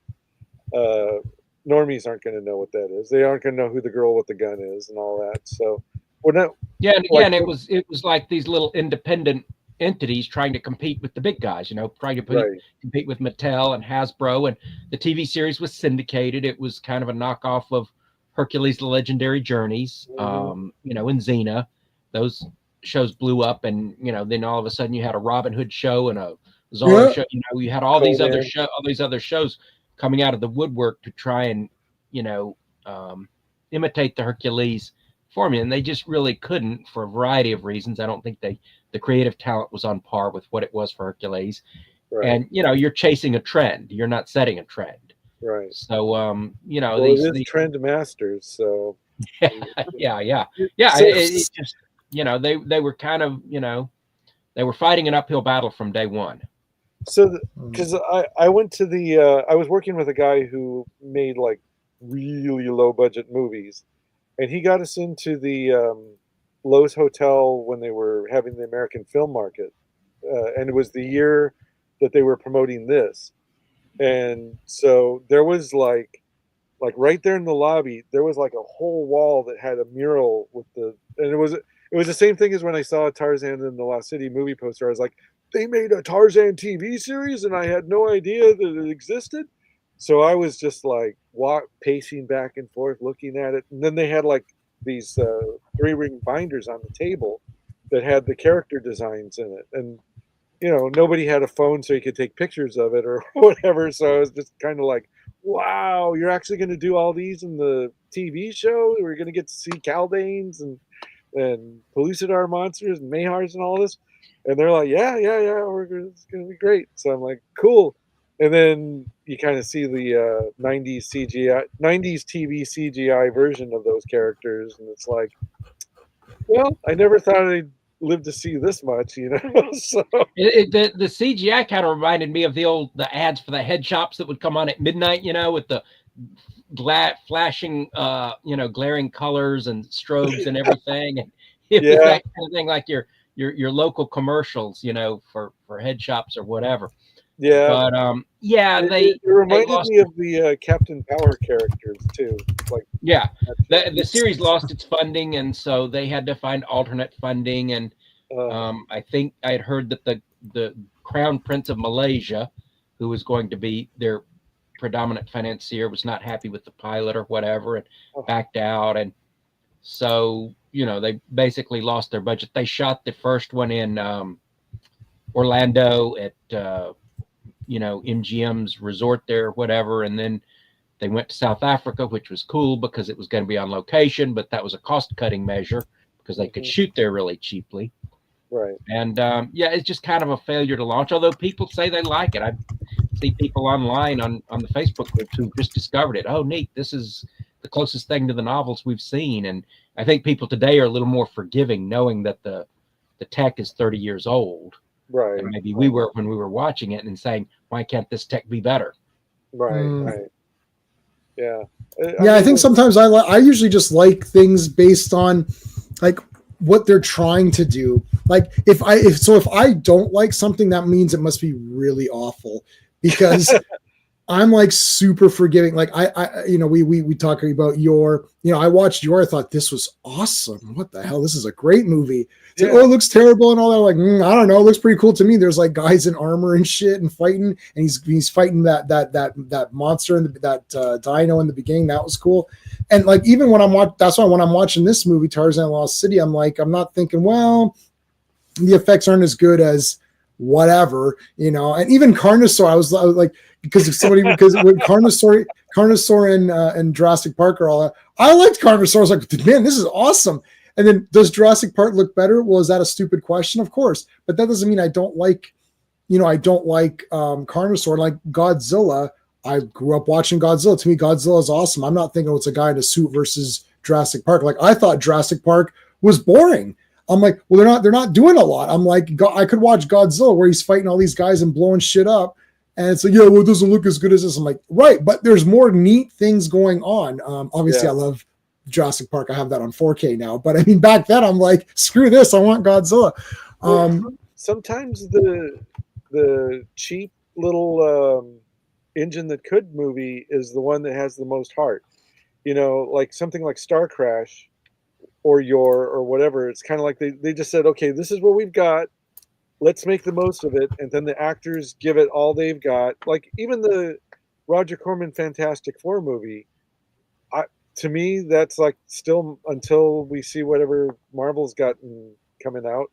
Normies aren't going to know what that is. They aren't going to know who the girl with the gun is and all that. So we're not. Yeah, and again, it was like these little independent entities trying to compete with the big guys. Trying to compete with Mattel and Hasbro, and the TV series was syndicated. It was kind of a knockoff of Hercules: The Legendary Journeys. In Xena, those shows blew up, and then all of a sudden you had a Robin Hood show and a Zorro show. You had all these other shows coming out of the woodwork to try and imitate the Hercules formula, and they just really couldn't for a variety of reasons. I don't think the creative talent was on par with what it was for Hercules. And you're chasing a trend, you're not setting a trend, right? So these trend masters. So yeah. It just they were kind of they were fighting an uphill battle from day one. So, because I went to I was working with a guy who made like really low budget movies, and he got us into the Lowe's Hotel when they were having the American Film Market, and it was the year that they were promoting this, and so there was like right there in the lobby, there was like a whole wall that had a mural and it was the same thing as when I saw Tarzan in the Lost City movie poster. I was like, they made a Tarzan TV series, and I had no idea that it existed. So I was just like pacing back and forth, looking at it. And then they had like these 3-ring binders on the table that had the character designs in it. And, nobody had a phone so you could take pictures of it or whatever. So I was just kind of like, wow, you're actually going to do all these in the TV show? We're going to get to see Caldanes and Pellucidar monsters and Mahars and all this. And they're like, yeah, it's going to be great. So I'm like, cool. And then you kind of see the 90s TV CGI version of those characters. And it's like, well, I never thought I'd live to see this much, So the CGI kind of reminded me of the ads for the head shops that would come on at midnight, with the flashing, glaring colors and strobes and everything. And it was that kind of thing, like your local commercials, for head shops or whatever. Yeah. But it reminded me of the Captain Power characters too. Like the series lost its funding, and so they had to find alternate funding. And I think I had heard that the Crown Prince of Malaysia, who was going to be their predominant financier, was not happy with the pilot or whatever, and backed out. And so they basically lost their budget. They shot the first one in Orlando at MGM's resort there, whatever, and then They went to South Africa, which was cool because it was going to be on location, but that was a cost-cutting measure because they could shoot there really cheaply. Right. And yeah, it's just kind of a failure to launch, although people say they like it. I see people online on the Facebook groups who just discovered it. Oh, neat. This is the closest thing to the novels we've seen. And I think people today are a little more forgiving, knowing that the tech is 30 years old. Right. And maybe we were when we were watching it and saying, why can't this tech be better? Right. Right. Yeah. I think sometimes I usually just like things based on like what they're trying to do. Like if I don't like something, that means it must be really awful, because I'm like super forgiving. Like I we talk about your, I watched your, I thought this was awesome. What the hell? This is a great movie. It's like, oh, it looks terrible and all that. Like, I don't know. It looks pretty cool to me. There's like guys in armor and shit and fighting, and he's fighting that monster and that dino in the beginning. That was cool. And like, even when that's why when I'm watching this movie, Tarzan Lost City, I'm like, I'm not thinking, well, the effects aren't as good as whatever, and even Carnosaur, I was like, because when Carnosaur and Jurassic Park are all that, I liked Carnosaur. I was like, man, this is awesome. And then, does Jurassic Park look better? Well, is that a stupid question? Of course, but that doesn't mean I don't like, Carnosaur. Like Godzilla, I grew up watching Godzilla. To me, Godzilla is awesome. I'm not thinking it's a guy in a suit versus Jurassic Park. Like, I thought Jurassic Park was boring. I'm like, well, they're not doing a lot. I'm like, I could watch Godzilla where he's fighting all these guys and blowing shit up. And it's like, yeah, well, it doesn't look as good as this. I'm like, right, but there's more neat things going on. Obviously, I love Jurassic Park. I have that on 4K now. But I mean, back then, I'm like, screw this. I want Godzilla. Sometimes the cheap little engine that could movie is the one that has the most heart. Like something like Star Crash or whatever. It's kind of like they just said, okay, this is what we've got. Let's make the most of it. And then the actors give it all they've got. Like even the Roger Corman Fantastic Four movie, to me, that's like still until we see whatever Marvel's gotten coming out.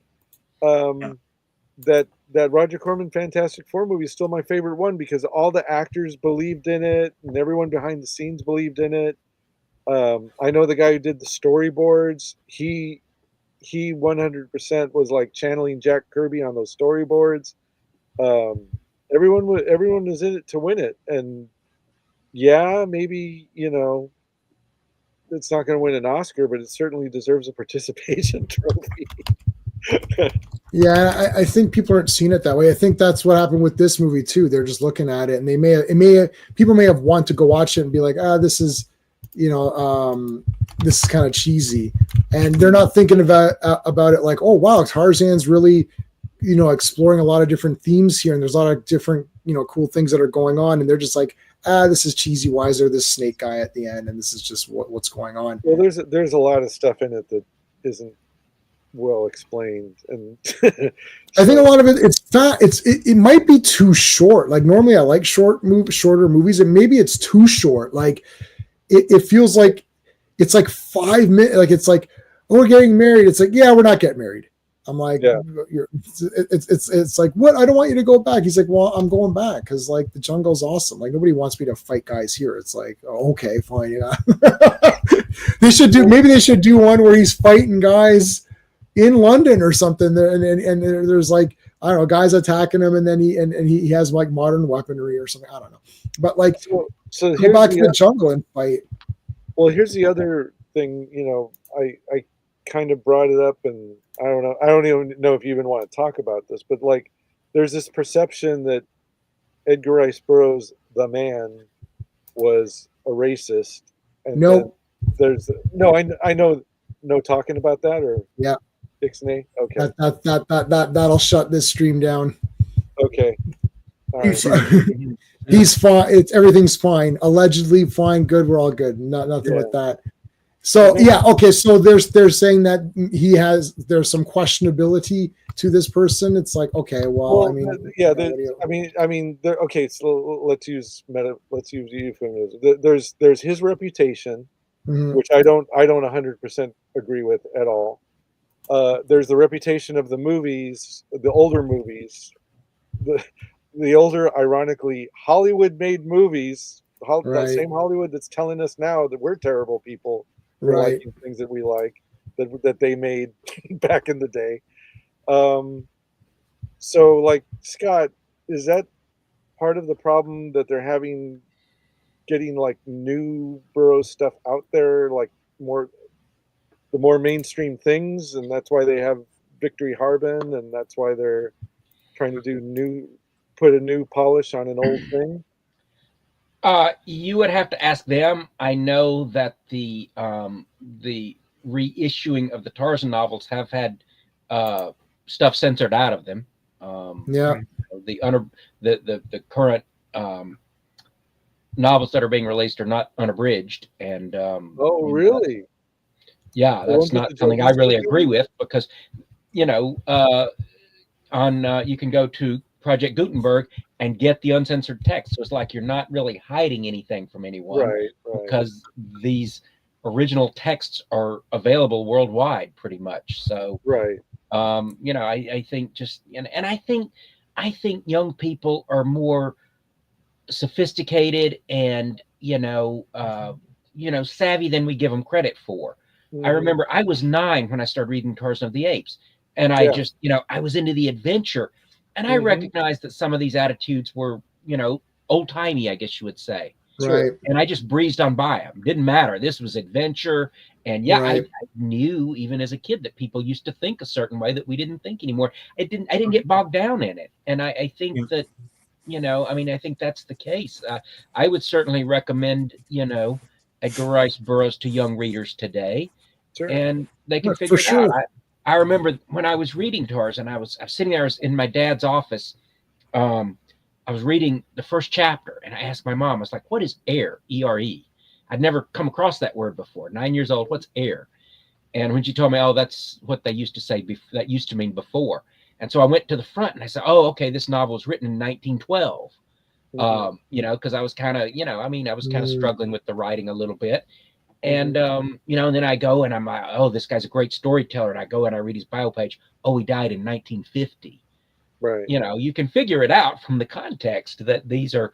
That Roger Corman Fantastic Four movie is still my favorite one because all the actors believed in it and everyone behind the scenes believed in it. I know the guy who did the storyboards. He 100% was like channeling Jack Kirby on those storyboards. Everyone was in it to win it, and yeah, maybe it's not going to win an Oscar, but it certainly deserves a participation trophy. Yeah, I think people aren't seeing it that way. I think that's what happened with this movie too. They're just looking at it, and people may have wanted to go watch it and be like, this is, this is kind of cheesy, and they're not thinking about it like, oh wow, Tarzan's really, exploring a lot of different themes here, and there's a lot of different, cool things that are going on, and they're just like, this is cheesy. Why is there this snake guy at the end? And this is just what's going on. Well, there's a lot of stuff in it that isn't well explained, and I think a lot of it might be too short. Like normally I like shorter movies, and maybe it's too short. Like it feels like it's like 5 minutes. Like it's like, oh, we're getting married. It's like, yeah, we're not getting married. I'm like, it's like, what? I don't want you to go back. He's like, well, I'm going back because like the jungle's awesome. Like nobody wants me to fight guys here. It's like, oh, okay, fine. They should do one where he's fighting guys in London or something. And there's like, I don't know, guys attacking him, and then he has like modern weaponry or something. I don't know, but like, so go back to the jungle and fight. Well, here's the other thing. I kind of brought it up, and I don't even know if you even want to talk about this, but like, there's this perception that Edgar Rice Burroughs, the man, was a racist. And no, I know, no talking about that, or yeah, Ixnay. Okay, that'll shut this stream down. Okay, all right. He's fine. Everything's fine. Allegedly fine. Good. We're all good. Nothing with that. So yeah, okay. So they're saying that there's some questionability to this person. It's like, okay, well I mean, yeah. Okay. So let's use euphemism. There's his reputation, which I don't 100% agree with at all. There's the reputation of the movies, the older movies, the older, ironically, Hollywood-made movies that same Hollywood that's telling us now that we're terrible people for liking things that we like, that they made back in the day. So, like, Scott, is that part of the problem that they're having getting like new Burroughs stuff out there, like the more mainstream things, and that's why they have Victory Harbin, and that's why they're trying to put a new polish on an old thing? You would have to ask them. I know that the reissuing of the Tarzan novels have had stuff censored out of them. The current novels that are being released are not unabridged, and really? Yeah, that's not something I really agree with, because on you can go to Project Gutenberg and get the uncensored text. So it's like you're not really hiding anything from anyone, right. because these original texts are available worldwide pretty much. So right. I think just and I think young people are more sophisticated and savvy than we give them credit for. I remember I was 9 when I started reading Tarzan of the Apes, and I just I was into the adventure, and I recognized that some of these attitudes were old timey, I guess you would say. Right. And I just breezed on by them. Didn't matter. This was adventure. And I knew even as a kid that people used to think a certain way that we didn't think anymore. I didn't get bogged down in it. And I think that, I think that's the case. I would certainly recommend, Edgar Rice Burroughs to young readers today. Sure. And they can figure it out. I remember when I was reading Tarzan, I was sitting there in my dad's office. I was reading the first chapter, and I asked my mom, I was like, what is air? E-R-E. I'd never come across that word before. 9 years old, what's air? And when she told me, oh, that's what they used to say, that used to mean before. And so I went to the front and I said, oh, okay, this novel was written in 1912. Because I was kind of, I was kind of struggling with the writing a little bit. And, and then I go and I'm like, oh, this guy's a great storyteller. And I go and I read his bio page. Oh, he died in 1950. Right. You can figure it out from the context that these are,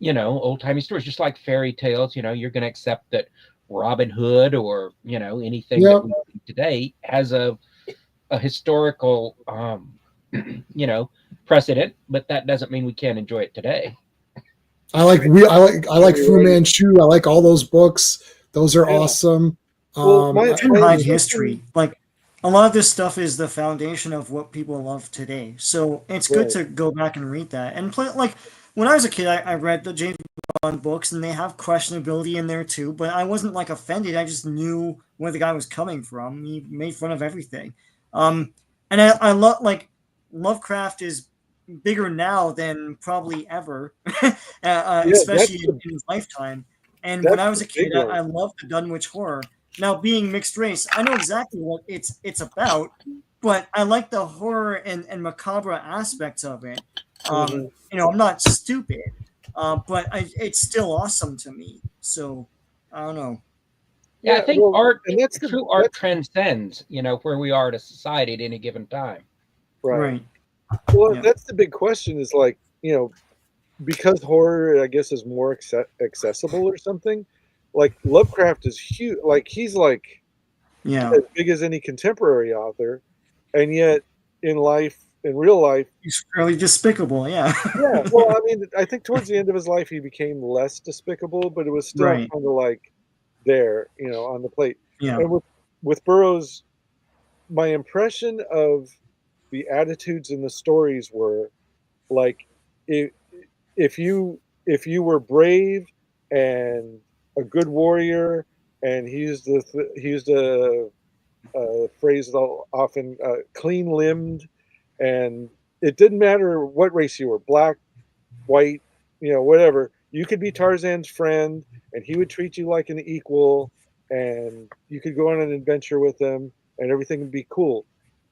old-timey stories, just like fairy tales. You're going to accept that Robin Hood or, anything that we see today has a historical, precedent, but that doesn't mean we can't enjoy it today. I like Fu Manchu. I like all those books. Those are awesome. Hide history. Like, a lot of this stuff is the foundation of what people love today. So it's good to go back and read that. And like when I was a kid, I read the James Bond books, and they have questionability in there too. But I wasn't like offended. I just knew where the guy was coming from. He made fun of everything. And I love, like, Lovecraft is bigger now than probably ever, especially in his lifetime. And when I was a kid, I loved the Dunwich Horror. Now, being mixed race, I know exactly what it's about, but I like the horror and macabre aspects of it. I'm not stupid, but it's still awesome to me. So, I don't know. Yeah, I think art transcends, where we are as a society at any given time. Right. Well, that's the big question is, like, because horror, I guess, is more accessible or something. Like, Lovecraft is huge. Like, he's like as big as any contemporary author, and yet in real life, he's fairly despicable. Yeah. Yeah. Well, I mean, I think towards the end of his life, he became less despicable, but it was still kind of like there, on the plate. Yeah. And with Burroughs, my impression of the attitudes in the stories were like, if you were brave and a good warrior, and he used a phrase often, clean-limbed, and it didn't matter what race you were, black, white, whatever. You could be Tarzan's friend, and he would treat you like an equal, and you could go on an adventure with him, and everything would be cool.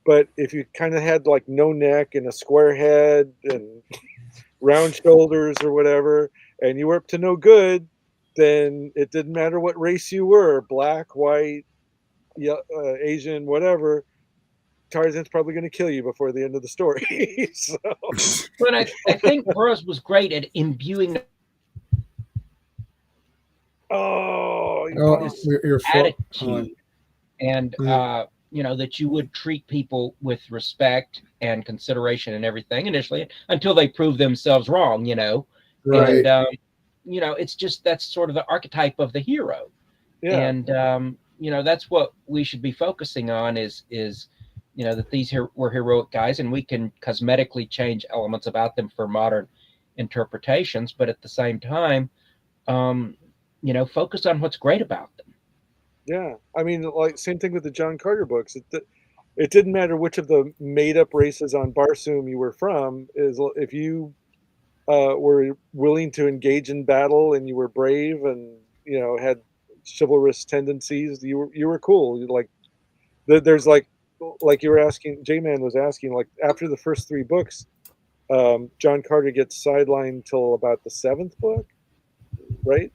But if you kind of had like no neck and a square head and round shoulders or whatever, and you were up to no good, then it didn't matter what race you were, black, white, Asian, whatever. Tarzan's probably going to kill you before the end of the story. But I think Burroughs was great at imbuing Oh, Oh, this your foot. attitude, and Mm. you know, that you would treat people with respect and consideration and everything initially until they prove themselves wrong, you know. And Right. you know, it's just that's sort of the archetype of the hero. yeah, And you know, that's what we should be focusing on is you know, that these here were heroic guys, and we can cosmetically change elements about them for modern interpretations, but at the same time, um, you know, focus on what's great about them. yeah. I mean, like same thing with the John Carter books. It didn't matter which of the made up races on Barsoom you were from. Is if you were willing to engage in battle and you were brave and had chivalrous tendencies, you were cool. Like there's like you were asking, J-Man was asking, like after the first three books, John Carter gets sidelined till about the seventh book, right?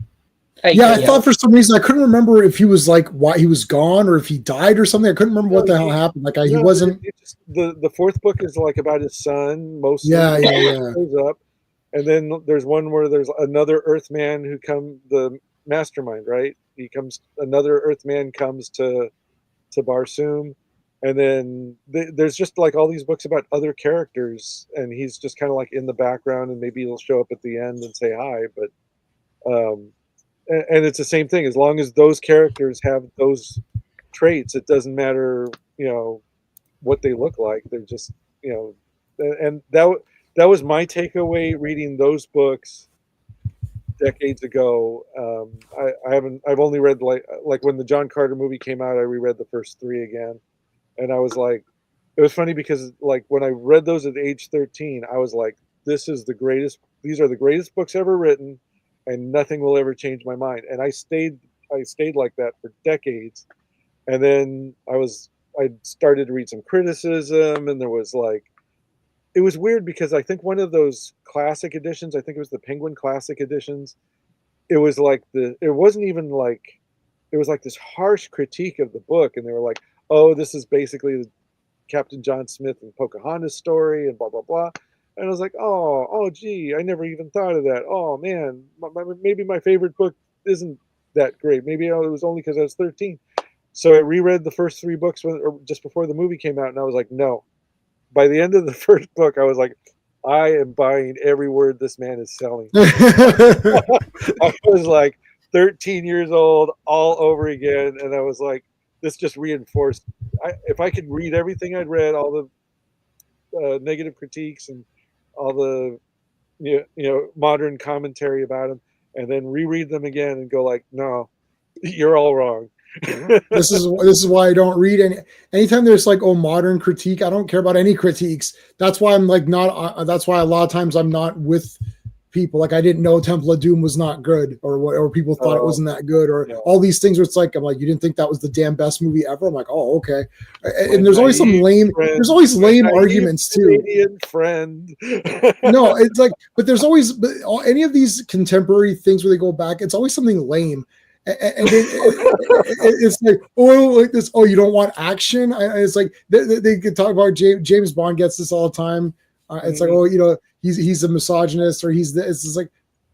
Hey, Yeah, I yeah, thought for some reason I couldn't remember if he was like why he was gone or if he died or something. I couldn't remember No, what the hell happened. Like he no, wasn't. the fourth book is like about his son mostly. Yeah, yeah, yeah. Shows up, and then there's one where there's another Earthman the mastermind, right? Another Earthman comes to Barsoom, and then there's just like all these books about other characters, and he's just kind of like in the background, and maybe he'll show up at the end and say hi, but and it's the same thing. As long as those characters have those traits, it doesn't matter, what they look like. They're just, and that was my takeaway reading those books decades ago. I've only read like when the John Carter movie came out, I reread the first three again, and I was like, it was funny because like when I read those at age 13, I was like, these are the greatest books ever written, and nothing will ever change my mind. And I stayed like that for decades. And then I started to read some criticism, and there was like, it was weird because I think one of those classic editions, I think it was the Penguin Classic editions, it wasn't even like, it was like this harsh critique of the book, and they were like, oh, this is basically Captain John Smith and Pocahontas story and blah blah blah. And I was like, oh gee, I never even thought of that. Oh man, maybe my favorite book isn't that great. Maybe it was only because I was 13. So I reread the first three books or just before the movie came out, and I was like, no. By the end of the first book, I was like, I am buying every word this man is selling. I was like 13 years old all over again, and I was like, this just reinforced. If I could read everything I'd read, all the negative critiques and all the modern commentary about him, and then reread them again and go like, no, you're all wrong. This is why I don't read any. Anytime there's like modern critique, I don't care about any critiques. That's why I'm like not. That's why a lot of times I'm not with people. Like I didn't know Temple of Doom was not good, or people thought it wasn't that good, or all these things where it's like I'm like, you didn't think that was the damn best movie ever. I'm like, oh okay. And there's always some lame. There's always lame arguments too. Friend. No, it's like, but there's always any of these contemporary things where they go back. It's always something lame. And then it's like, like this. Oh, you don't want action? It's like they could talk about James Bond gets this all the time. It's like, oh, he's a misogynist, or he's this. It's just like,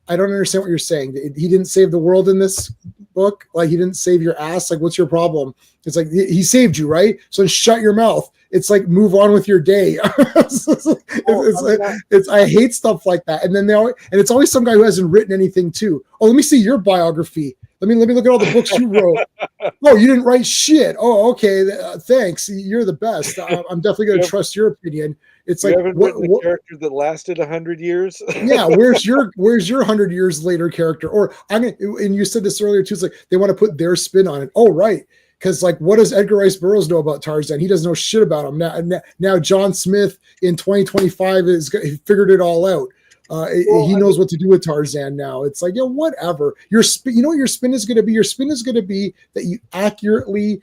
I don't understand what you're saying. He didn't save the world in this book. Like he didn't save your ass. Like what's your problem? It's like he saved you, right? So shut your mouth. It's like move on with your day. I hate stuff like that. And then and it's always some guy who hasn't written anything too. Oh, let me see your biography. Let me look at all the books you wrote. Oh, you didn't write shit. Oh, okay. Thanks. You're the best. I'm definitely going to trust your opinion. It's like, haven't written a character that lasted 100 years. Yeah, where's your 100 years later character? Or and you said this earlier too. It's like they want to put their spin on it. Oh, right. Because like, what does Edgar Rice Burroughs know about Tarzan? He doesn't know shit about him. Now John Smith in 2025 he figured it all out. He knows what to do with Tarzan now. It's like, whatever. Your spin, you know what your spin is going to be? Your spin is going to be that you accurately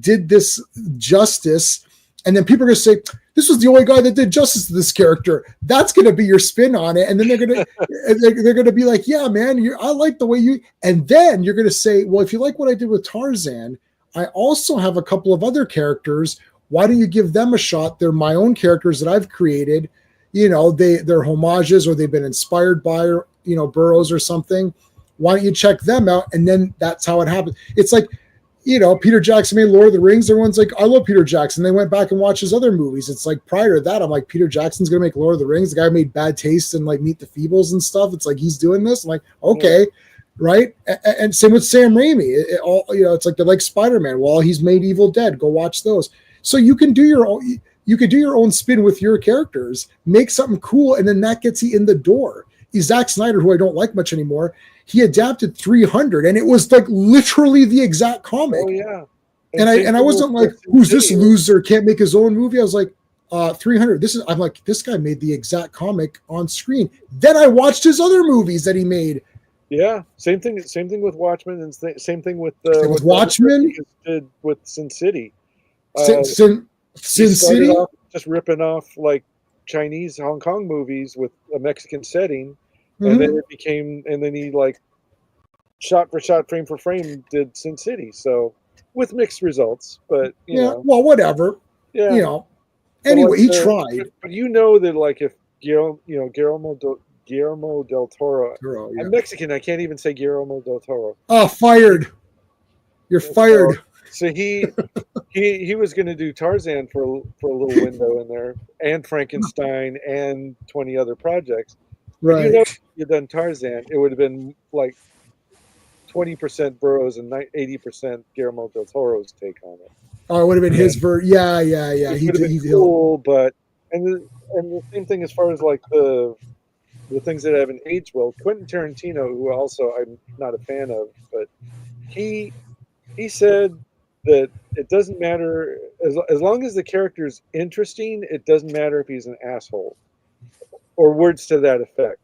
did this justice, and then people are going to say, this was the only guy that did justice to this character. That's going to be your spin on it, and then they're going to be like, yeah, man, I like the way you. And then you're going to say, well, if you like what I did with Tarzan, I also have a couple of other characters. Why don't you give them a shot? They're my own characters that I've created. They're homages, or they've been inspired by, Burroughs or something. Why don't you check them out? And then that's how it happens. It's like, Peter Jackson made Lord of the Rings. Everyone's like, I love Peter Jackson. They went back and watched his other movies. It's like prior to that, I'm like, Peter Jackson's going to make Lord of the Rings. The guy made Bad Taste and like Meet the Feebles and stuff. It's like, he's doing this. I'm like, okay. Yeah. Right. And same with Sam Raimi. It's like they're like Spider-Man. Well, he's made Evil Dead. Go watch those. So you can do your own spin with your characters, make something cool, and then that gets you in the door. Zack Snyder, who I don't like much anymore, he adapted 300, and it was like literally the exact comic. Oh yeah. And I wasn't like, who's this loser, can't make his own movie? I was like, 300. I'm like, this guy made the exact comic on screen. Then I watched his other movies that he made. Yeah, same thing with Watchmen, and same thing with Watchmen. Did with Sin City. Sin City, just ripping off like Chinese Hong Kong movies with a Mexican setting, and then it became, and then he like shot for shot, frame for frame, did Sin City. So with mixed results, but you know, well, whatever. Yeah, Anyway, he tried. But that like if Guillermo del Toro. I'm Mexican. I can't even say Guillermo del Toro. Oh, fired! You're fired. So he was going to do Tarzan for a little window in there, and Frankenstein, and 20 other projects. Right. If you'd done Tarzan, it would have been like 20% Burroughs and 80% Guillermo del Toro's take on it. Oh, it would have been his version. Yeah. He would have been cool, but and the same thing as far as like the things that haven't aged well. Quentin Tarantino, who also I'm not a fan of, but he said that it doesn't matter as long as the character is interesting. It doesn't matter if he's an asshole, or words to that effect.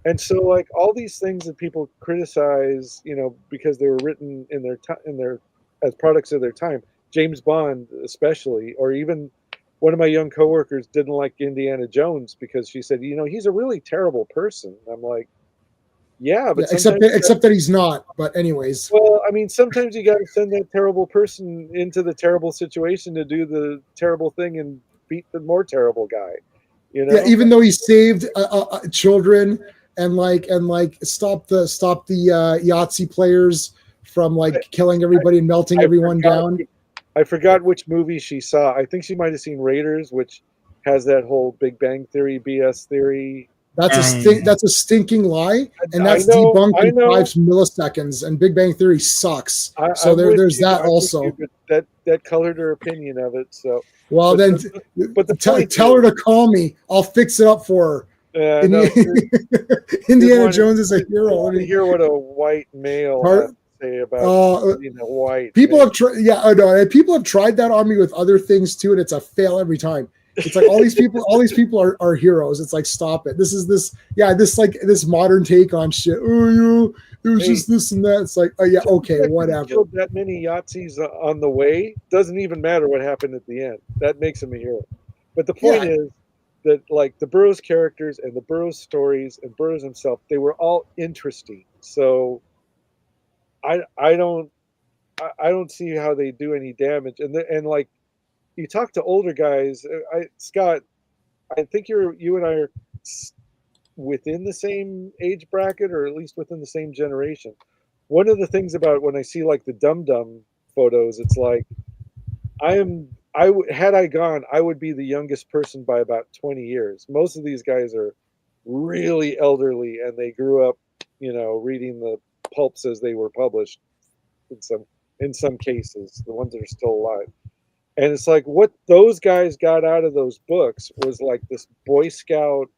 And so, like all these things that people criticize, because they were written in their as products of their time. James Bond, especially, or even one of my young coworkers didn't like Indiana Jones because she said, he's a really terrible person. I'm like, yeah, but except that he's not. But anyways, well, I mean, sometimes you got to send that terrible person into the terrible situation to do the terrible thing and beat the more terrible guy. Yeah, even though he saved children and stopped the Yahtzee players from killing everybody and melting everyone down. I forgot which movie she saw. I think she might have seen Raiders, which has that whole Big Bang Theory, BS theory. That's a stinking lie, and that's debunked in 5 milliseconds. And Big Bang Theory sucks. There's that also. That colored her opinion of it. So well, tell her to call me. I'll fix it up for her. Indiana Jones is a hero. Let me hear what a white male has to say about white. People have tried. Yeah, no, people have tried that on me with other things too, and it's a fail every time. It's like all these people are heroes. It's like, stop it. This modern take on shit. Oh, it was just this and that. It's like, oh yeah, okay, whatever. Killed that many Yahtzees on the way. Doesn't even matter what happened at the end. That makes him a hero. But the point is that like the Burroughs characters and the Burroughs stories and Burroughs himself, they were all interesting. So I don't see how they do any damage. And like, you talk to older guys, Scott, I think you and I are within the same age bracket, or at least within the same generation. One of the things about when I see like the Dum Dum photos, it's like had I gone, I would be the youngest person by about 20 years. Most of these guys are really elderly, and they grew up, reading the pulps as they were published. In some cases, the ones that are still alive. And it's like what those guys got out of those books was like this Boy Scout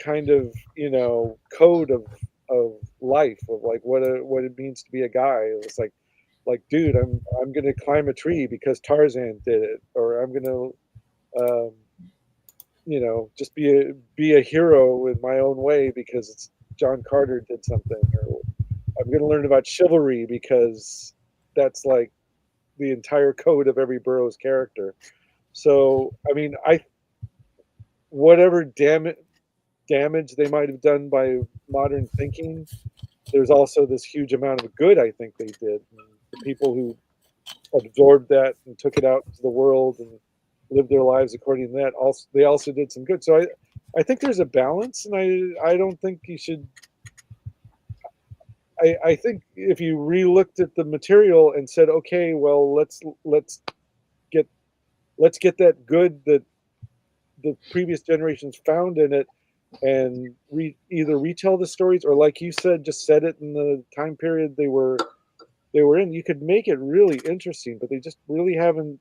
kind of, code of life, of like what it means to be a guy. It's like, dude, I'm gonna climb a tree because Tarzan did it, or I'm gonna, just be a hero in my own way because it's John Carter did something, or I'm gonna learn about chivalry because that's like the entire code of every Burroughs character. So, I mean, whatever damage they might have done by modern thinking, there's also this huge amount of good I think they did. And the people who absorbed that and took it out into the world and lived their lives according to that, they also did some good. So I think there's a balance, and I don't think you should. I think if you re-looked at the material and said, okay, well, let's get that good that the previous generations found in it, and either retell the stories, or like you said, just set it in the time period they were in. You could make it really interesting, but they just really haven't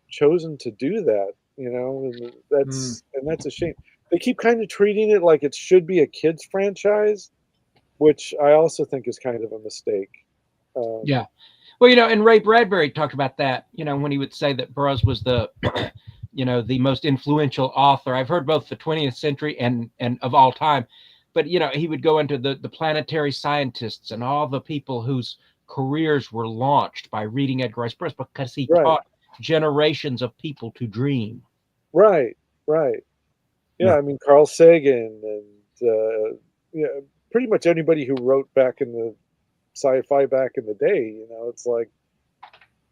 chosen to do that. And that's a shame. They keep kind of treating it like it should be a kids franchise, which I also think is kind of a mistake. Yeah. Well, and Ray Bradbury talked about that, when he would say that Burroughs was the, the most influential author. I've heard both the 20th century and of all time, but, he would go into the planetary scientists and all the people whose careers were launched by reading Edgar Rice Burroughs, because he taught generations of people to dream. Right. Yeah. I mean, Carl Sagan and, pretty much anybody who wrote back in the sci-fi back in the day. It's like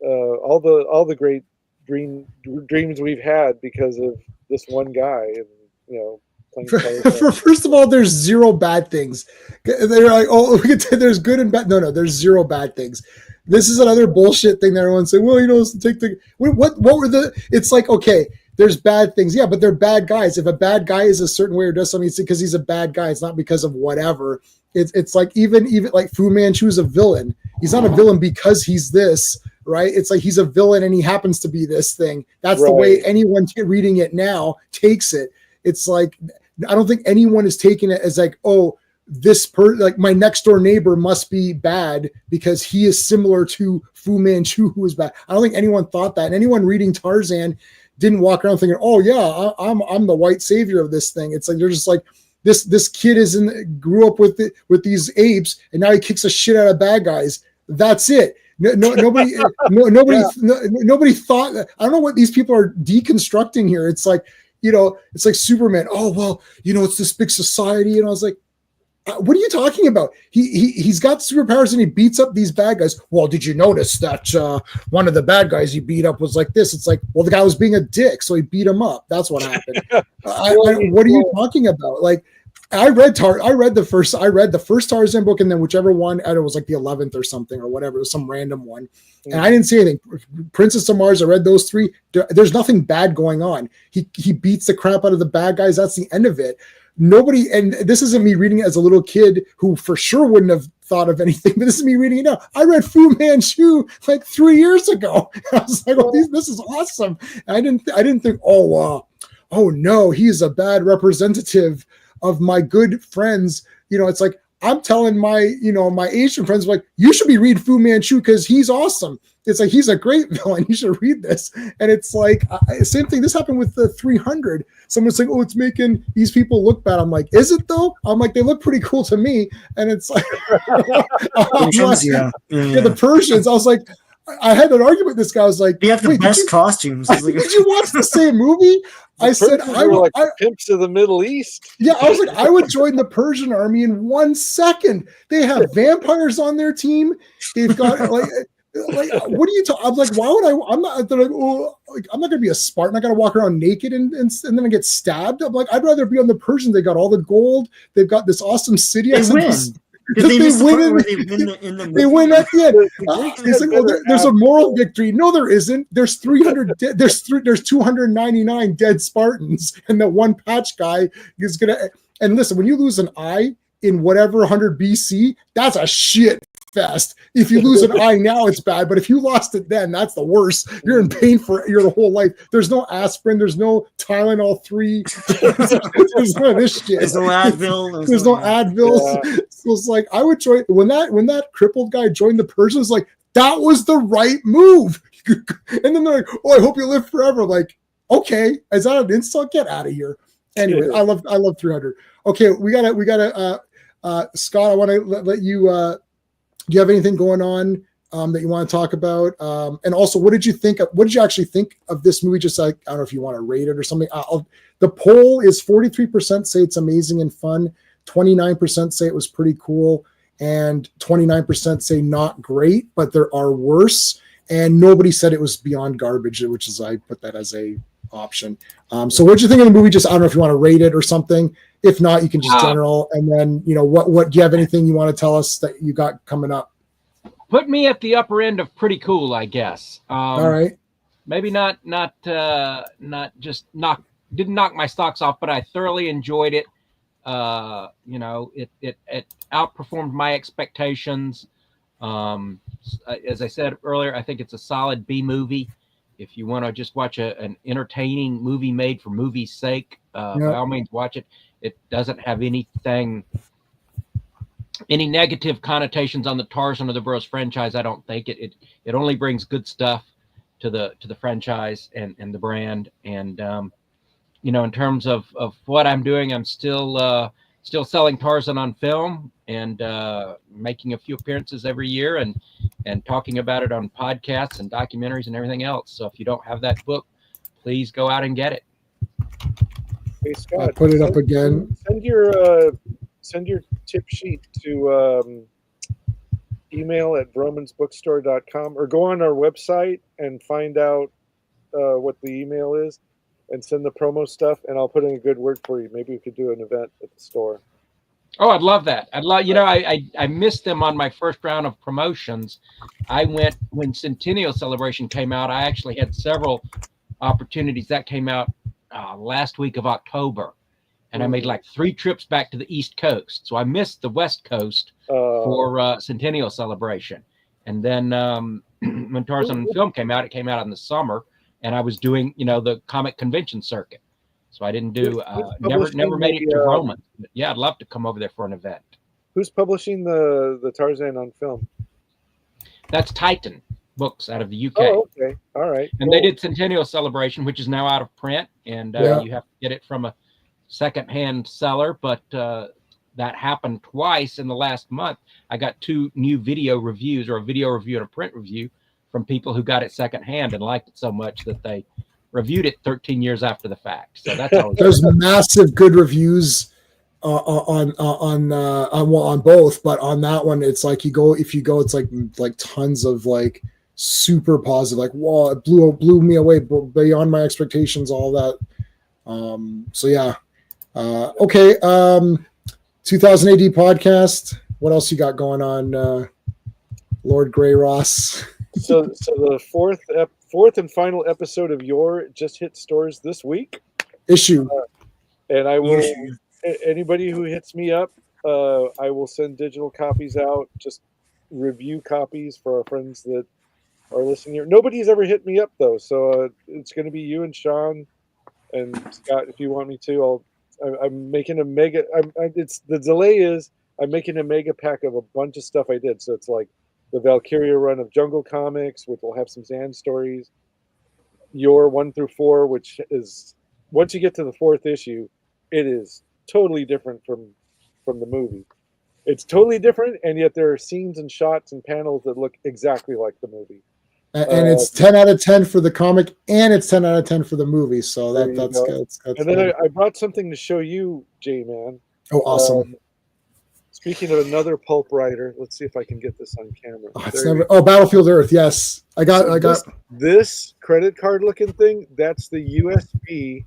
all the great dreams we've had because of this one guy, and First of all, there's zero bad things. They're like, oh, we could say there's good and bad. No, there's zero bad things. This is another bullshit thing that everyone's saying. Well, take the what were the? It's like, okay, there's bad things, yeah, but they're bad guys. If a bad guy is a certain way or does something, it's because he's a bad guy. It's not because of whatever. It's like even like Fu Manchu is a villain. He's not a villain because he's this, right? It's like he's a villain and he happens to be this thing. That's the way anyone reading it now takes it. It's like, I don't think anyone is taking it as like, oh, like my next door neighbor must be bad because he is similar to Fu Manchu, who is bad. I don't think anyone thought that. And anyone reading Tarzan didn't walk around thinking, oh yeah, I'm the white savior of this thing. It's like, they're just like, this kid grew up with these apes and now he kicks the shit out of bad guys. That's it. Nobody thought that. I don't know what these people are deconstructing here. It's like, it's like Superman. Oh, well, it's this big society. And I was like, what are you talking about? He's got superpowers and he beats up these bad guys. Well, did you notice that one of the bad guys he beat up was like this? It's like, well, the guy was being a dick, so he beat him up. That's what happened. What are you talking about? Like, I read the first Tarzan book, and then whichever one, I don't know, it was like the 11th or something or whatever, it was some random one. And I didn't see anything. Princess of Mars, I read those three. There's nothing bad going on. He beats the crap out of the bad guys. That's the end of it. Nobody, and this isn't me reading it as a little kid who for sure wouldn't have thought of anything, but this is me reading it now. I read Fu Manchu like 3 years ago. I was like, oh, this is awesome. And I didn't think, oh no, he's a bad representative of my good friends. It's like, I'm telling my Asian friends, like, you should be reading Fu Manchu because he's awesome. It's like, he's a great villain. You should read this. And it's like, same thing. This happened with the 300. Someone's like, oh, it's making these people look bad. I'm like, is it though? I'm like, they look pretty cool to me. And it's like, the Persians. I was like, I had an argument with this guy. I was like, you have the best costumes. Did you watch the same movie? I said, I were like pimps of the Middle East. Yeah, I was like, I would join the Persian army in 1 second. They have vampires on their team. They've got like what are you talking? I'm like, why would I? I'm not. They're like, oh, I'm not gonna be a Spartan. I gotta walk around naked and then I get stabbed. I'm like, I'd rather be on the Persians. They got all the gold. They've got this awesome city. They win. They win at the end. He's like, well, there's a moral victory. No, there isn't. There's 300. There's 299 dead Spartans, and the one patch guy is gonna. And listen, when you lose an eye in whatever 100 BC, that's a shit fest. If you lose an eye now, it's bad. But if you lost it then, that's the worst. You're in pain for your whole life. There's no aspirin. There's no Tylenol 3. There's none of this shit. There's no Advil. There's no Advil. Yeah. So it's like, I would join when that crippled guy joined the Persians. Like, that was the right move. And then they're like, oh, I hope you live forever. Like, okay, is that an insult? Get out of here. Anyway, I love 300. Okay, we gotta. Scott, I want to let you. Do you have anything going on that you want to talk about? And also, what did you think? What did you actually think of this movie? Just like, I don't know if you want to rate it or something. The poll is 43% say it's amazing and fun, 29% say it was pretty cool, and 29% say not great, but there are worse. And nobody said it was beyond garbage, which is, I put that as a option. So what'd you think of the movie? Just, I don't know if you want to rate it or something. If not, you can just general. And then, what do you have anything you want to tell us that you got coming up? Put me at the upper end of pretty cool, I guess. All right. Maybe didn't knock my socks off, but I thoroughly enjoyed it. It outperformed my expectations. As I said earlier, I think it's a solid B movie. If you want to just watch an entertaining movie made for movie's sake, by all means watch it. It doesn't have any negative connotations on the Tarzan or the Bros franchise. I don't think it only brings good stuff to the franchise and the brand. And in terms of what I'm doing, I'm still selling Tarzan on film and making a few appearances every year and talking about it on podcasts and documentaries and everything else. So if you don't have that book, please go out and get it. Hey Scott, I'll put it up again. Send your tip sheet to email@vromansbookstore.com or go on our website and find out what the email is and send the promo stuff, and I'll put in a good word for you. Maybe we could do an event at the store. Oh, I'd love that. I missed them on my first round of promotions. I went when Centennial Celebration came out. I actually had several opportunities that came out last week of October, and I made like 3 trips back to the East Coast. So I missed the West Coast for Centennial Celebration. And then when Tarzan film came out, it came out in the summer, and I was doing the comic convention circuit. So I didn't do never made it to Roma. But yeah, I'd love to come over there for an event. Who's publishing the Tarzan on film? That's Titan Books out of the UK. Oh, okay. All right. And they did Centennial Celebration, which is now out of print, and you have to get it from a secondhand seller. But that happened twice in the last month. I got 2 new video reviews, or a video review and a print review, from people who got it secondhand and liked it so much that they reviewed it 13 years after the fact. So that's always there's massive good reviews on both, but on that one, it's like if you go, it's like tons of like super positive, like, whoa, it blew me away beyond my expectations, all that. So yeah. Okay. 2000 AD podcast. What else you got going on, Lord Grey Ross? So the fourth and final episode of Your just hit stores this week. Issue. And I will, anybody who hits me up, I will send digital copies out, just review copies for our friends that are listening here. Nobody's ever hit me up though, so it's going to be you and Sean and Scott if you want me to. I'm making a mega. It's the delay is I'm making a mega pack of a bunch of stuff I did. So it's like the Valkyria run of Jungle Comics, which will have some Zan stories. Your 1 through 4, which is once you get to the 4th issue, it is totally different from the movie. It's totally different, and yet there are scenes and shots and panels that look exactly like the movie. And it's 10 out of 10 for the comic, and it's 10 out of 10 for the movie. So that's good. And then I brought something to show you, J-Man. Oh, awesome. Speaking of another pulp writer, let's see if I can get this on camera. Battlefield Earth. Yes, I got this credit card looking thing. That's the USB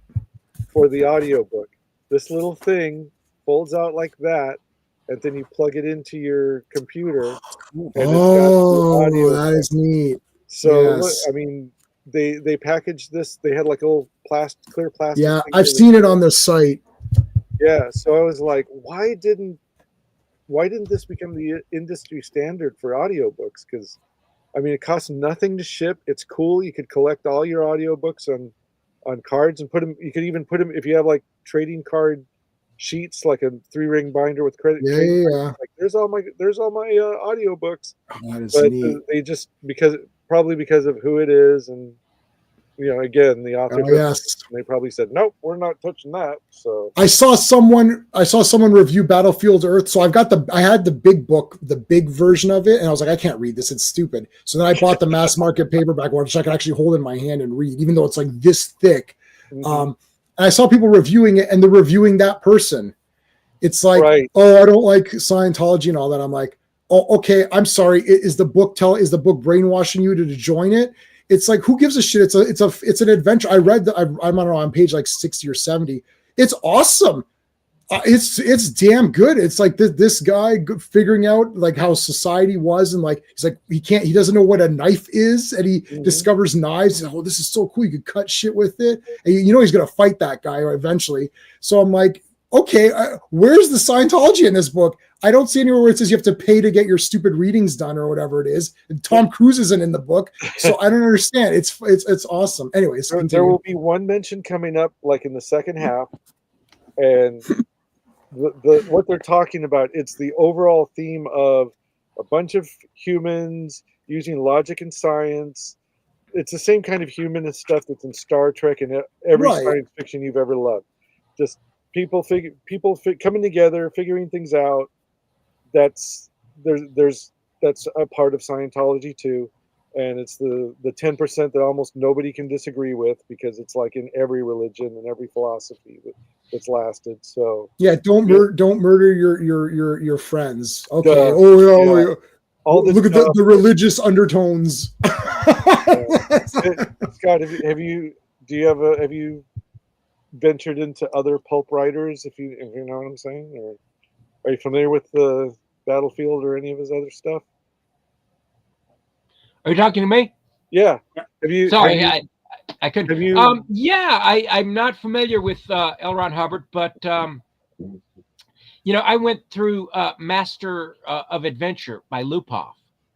for the audiobook. This little thing folds out like that, and then you plug it into your computer. And that is neat. So yes. I mean, they packaged this. They had like a little clear plastic. Yeah, I've seen it on their site. Yeah, so I was like, why didn't this become the industry standard for audiobooks? Because I mean, it costs nothing to ship. It's cool. You could collect all your audiobooks on cards and put them. You could even put them if you have like trading card sheets, like a 3-ring binder with credit. Yeah. Like there's all my audiobooks. Oh, that is but neat. They just probably because of who it is, and again, the author. Yes. They probably said, nope, we're not touching that. So I saw someone review Battlefield Earth. So I had the big book, the big version of it, and I was like, I can't read this. It's stupid. So then I bought the mass market paperback one, which I could actually hold in my hand and read, even though it's like this thick. Mm-hmm. And I saw people reviewing it, and they're reviewing that person. It's like, right. Oh, I don't like Scientology and all that. I'm like, oh, okay. I'm sorry. Is the book brainwashing you to join it? it's like, who gives a shit? It's an adventure. I read that. I'm, I don't know, on page like 60 or 70. It's awesome. It's damn good. It's like this guy figuring out like how society was, and like he's like he doesn't know what a knife is, and he discovers knives. And, oh, this is so cool! You could cut shit with it, and you know he's gonna fight that guy eventually. So I'm like, okay, where's the Scientology in this book? I don't see anywhere where it says you have to pay to get your stupid readings done or whatever it is. And Tom Cruise isn't in the book, so I don't understand. It's awesome. Anyways, there will be one mention coming up like in the second half, and what they're talking about, it's the overall theme of a bunch of humans using logic and science. It's the same kind of humanist stuff that's in Star Trek and every science fiction you've ever loved. Just people coming together, figuring things out. That's a part of Scientology too, and it's the 10% that almost nobody can disagree with, because it's like in every religion and every philosophy that's lasted. So yeah, don't murder your friends. Okay. Look at the religious undertones. Scott, have you ventured into other pulp writers? If you know what I'm saying, or are you familiar with the Battlefield or any of his other stuff? Are you talking to me? Yeah. Have you? Sorry, I couldn't. Have you? Yeah, I'm not familiar with L. Ron Hubbard, but I went through Master of Adventure by Lupoff,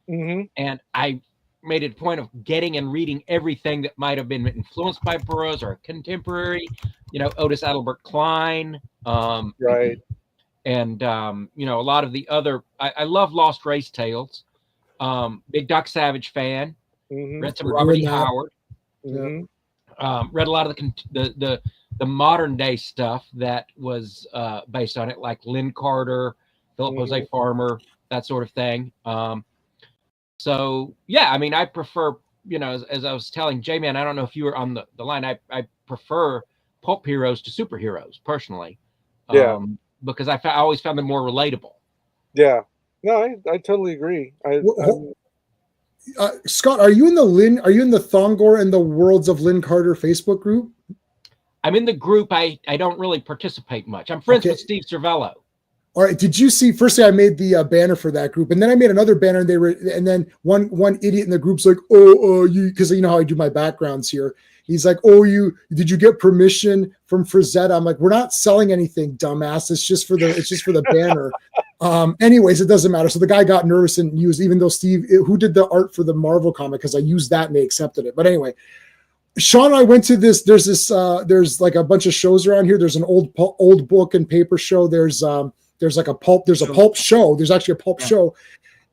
and I made it a point of getting and reading everything that might have been influenced by Burroughs or contemporary. Otis Adelbert Klein, right, and a lot of the other. I love Lost Race Tales. Big Doc Savage fan. Read some Robert E. Howard. Read a lot of the modern day stuff that was based on it, like Lynn Carter, Philip Jose Farmer, that sort of thing. So yeah, I mean, I prefer, as I was telling J-Man, I don't know if you were on the line, I prefer pulp heroes to superheroes personally. Because I always found them more relatable. Yeah. No, I totally agree. Scott, are you in the Thongor and the Worlds of Lynn Carter Facebook group? I'm in the group. I don't really participate much. I'm friends with Steve Cervello. All right. Did you see? Firstly, I made the banner for that group, and then I made another banner. And then one idiot in the group's like, because you know how I do my backgrounds here. He's like, did you get permission from Frazetta? I'm like, we're not selling anything, dumbass. It's just for the banner. Anyways, it doesn't matter. So the guy got nervous and used, even though Steve, who did the art for the Marvel comic, because I used that and they accepted it. But anyway, Sean and I went to this. There's like a bunch of shows around here. There's an old book and paper show. There's a pulp show. There's actually a pulp show.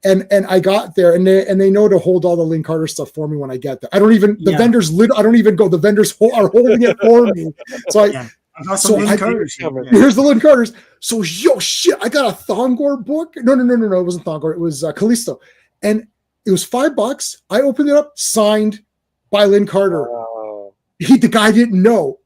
And I got there, and they know to hold all the Lynn Carter stuff for me when I get there. I don't even vendors go. The vendors are holding it for me. So here's the Lynn Carters. So shit, I got a Thongor book. No, it wasn't Thongor. It was Callisto, and it was $5. I opened it up, signed by Lynn Carter. The guy didn't know,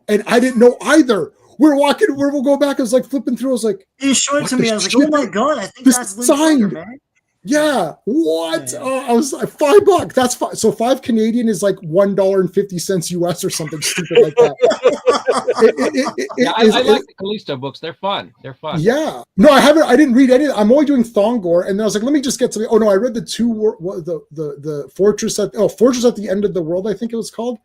and I didn't know either. We'll go back. I was like flipping through. I was like, he showed it to me. I was like, oh my god, I think that's Lynn Carter, man. Yeah. What? I was like, $5. That's fine. So 5 Canadian is like $1.50 US or something stupid like that. I like the Callisto books. They're fun. Yeah. No, I haven't. I didn't read any. I'm only doing Thongor, and then I was like, let me just get something. Oh no, I read the Fortress at the End of the World, I think it was called.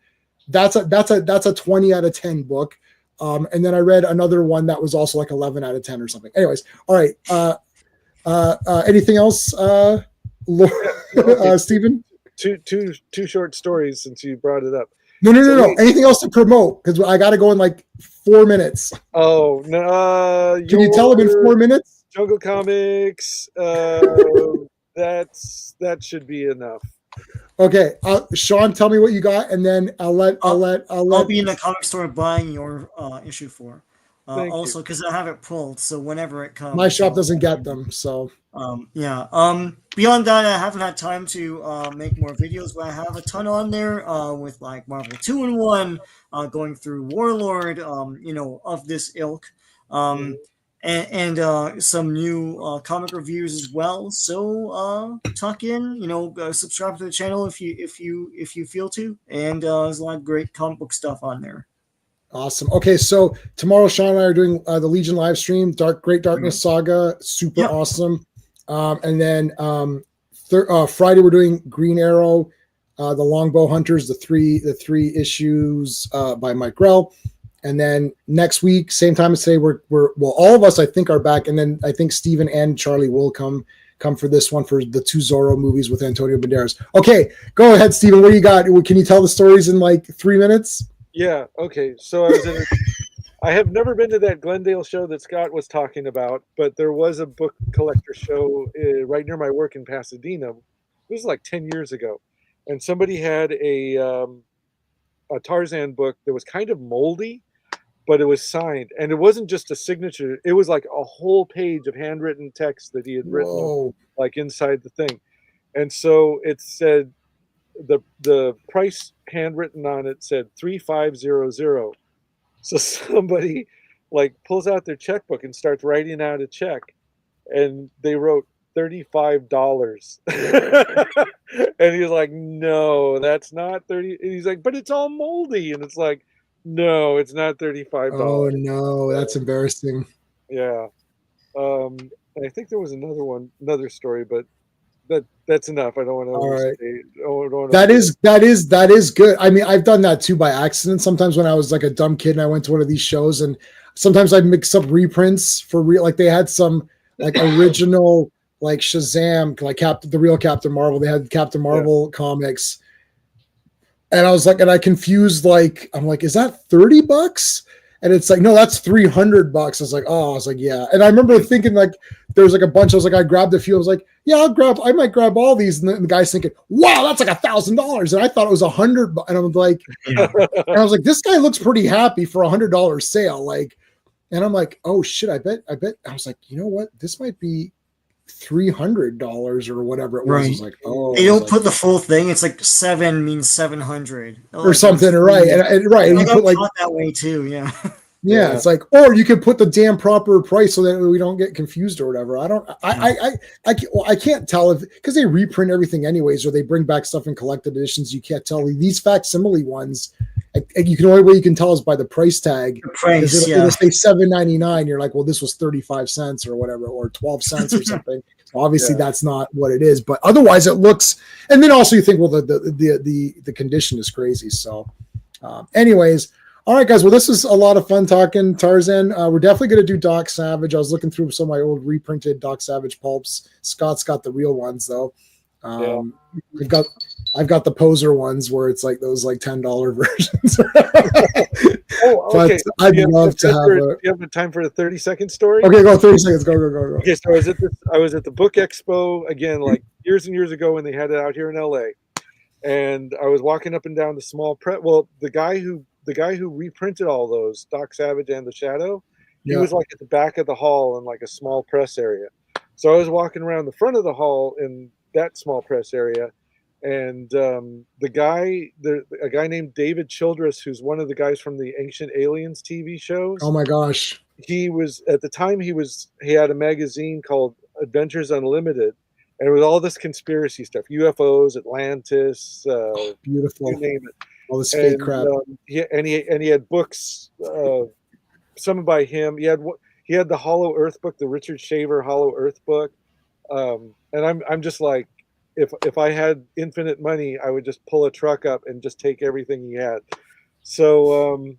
That's a 20 out of 10 book. And then I read another one that was also like 11 out of 10 or something. Anyways, all right. Anything else, Stephen? Two short stories since you brought it up. No. Anything else to promote? Because I got to go in like 4 minutes. Oh no! Can you tell them in 4 minutes? Jungle Comics. That should be enough. Okay, Sean, tell me what you got, and then I'll be in the comic store buying your issue 4. Also, because I have it pulled, so whenever it comes, my shop doesn't get them. So beyond that, I haven't had time to make more videos, but I have a ton on there with like Marvel 2-in-1, going through Warlord, of this ilk. and some new comic reviews as well. So tuck in, subscribe to the channel if you feel to, and there's a lot of great comic book stuff on there. Awesome. Okay, so tomorrow Sean and I are doing the Legion live stream, Great Darkness Saga, super awesome. And then Friday we're doing Green Arrow, the Longbow Hunters, the three issues by Mike Grell. And then next week, same time as today, we're all of us I think are back, and then I think Steven and Charlie will come for this one for the two Zorro movies with Antonio Banderas. Okay, go ahead, Steven. What do you got? Can you tell the stories in like 3 minutes? Yeah. Okay. So I have never been to that Glendale show that Scott was talking about, but there was a book collector show right near my work in Pasadena. It was like 10 years ago, and somebody had a Tarzan book that was kind of moldy, but it was signed, and it wasn't just a signature. It was like a whole page of handwritten text that he had written, like inside the thing. And so it said, the price handwritten on it said 3500. So somebody like pulls out their checkbook and starts writing out a check, and they wrote $35. And he was like, no, that's not 30. And he's like, but it's all moldy. And it's like, no, it's not $35. Oh no, that's embarrassing. Yeah. And I think there was another story, but that's enough. I don't want to. All right. That is good. I mean, I've done that too by accident. Sometimes when I was like a dumb kid and I went to one of these shows, and sometimes I'd mix up reprints for real. Like they had some like original like Shazam, like the real Captain Marvel. They had Captain Marvel comics, and I was like, and I confused I'm like, is that $30? And it's like, no, that's $300. I was like, yeah. And I remember thinking like, there was like a bunch. I was like, I grabbed a few. I was like, yeah, I might grab all these. And the guy's thinking, wow, that's like $1,000. And I thought it was $100. And I was like, and I was like, this guy looks pretty happy for $100 sale. Like, and I'm like, oh shit, I bet. I was like, you know what? This might be $300 or whatever it was. Right. I was like, oh, they don't put the full thing. It's like 7 means 700 or something, right? And right, and you put like that way too, yeah. Yeah, it's like, or you could put the damn proper price so that we don't get confused or whatever. I can't tell if because they reprint everything anyways, or they bring back stuff in collected editions. You can't tell these facsimile ones. Only way you can tell is by the price tag. The price, it'll say $7.99. You're like, well, this was 35 cents or whatever, or 12 cents or something. So obviously, that's not what it is. But otherwise, it looks. And then also you think, well, the condition is crazy. So, anyways. All right, guys. Well, this was a lot of fun talking Tarzan. We're definitely going to do Doc Savage. I was looking through some of my old reprinted Doc Savage pulps. Scott's got the real ones though. I've got the poser ones where it's like those like $10 versions. Okay. But I'd love to have. Do you have the time for a 30-second story? Okay, go 30 seconds. Go. Okay, so I was at the Book Expo again, like years and years ago when they had it out here in LA, and I was walking up and down the small press. Well, the guy who reprinted all those, Doc Savage and the Shadow, he was like at the back of the hall in like a small press area. So I was walking around the front of the hall in that small press area, and a guy named David Childress, who's one of the guys from the Ancient Aliens TV shows. Oh my gosh. He was at the time he had a magazine called Adventures Unlimited, and it was all this conspiracy stuff, UFOs, Atlantis, beautiful, you name it. All this fake crap. He had books, some by him. He had the Hollow Earth book, the Richard Shaver Hollow Earth book, and I'm just like, if I had infinite money, I would just pull a truck up and just take everything he had. So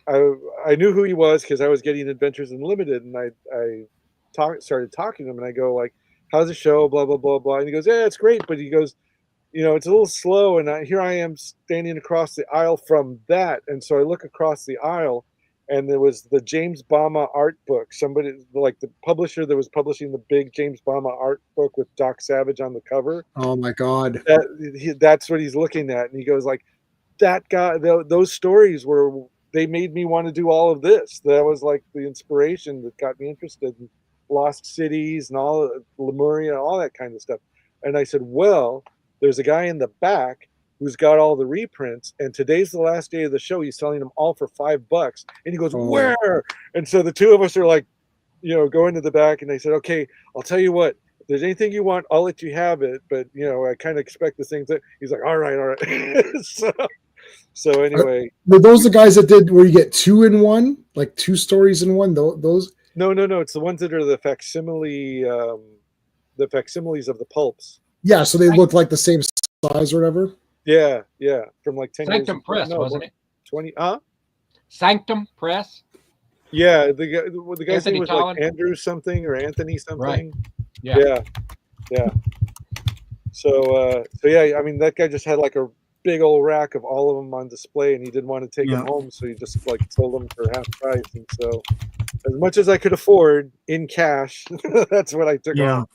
I knew who he was because I was getting Adventures Unlimited, and I started talking to him, and I go like, "How's the show?" Blah blah blah blah, and he goes, "Yeah, it's great," but he goes, it's a little slow, and here I am standing across the aisle from that, and so I look across the aisle, and there was the James Bama art book. Somebody, like the publisher that was publishing the big James Bama art book with Doc Savage on the cover. Oh my God. That's what he's looking at, and he goes like, that guy, those stories they made me want to do all of this. That was like the inspiration that got me interested in Lost Cities and all Lemuria, all that kind of stuff. And I said, well, there's a guy in the back who's got all the reprints, and today's the last day of the show. He's selling them all for $5. And he goes, where? And so the two of us are like, go into the back, and they said, okay, I'll tell you what, if there's anything you want, I'll let you have it, but I kind of expect the same thing. He's like, all right. so anyway, were those the guys that did where you get 2 in 1, like 2 stories in one? Those? No, it's the ones that are the facsimiles of the pulps. Yeah, so they look like the same size or whatever. Yeah, from like 10 Sanctum years Press, wasn't it? 20. Sanctum Press. Yeah, the guy's name was Tollin? like Andrew something or Anthony something. Right. Yeah. So yeah, I mean, that guy just had like a big old rack of all of them on display, and he didn't want to take them home, so he just like sold them for half price. And so, as much as I could afford in cash, that's what I took home.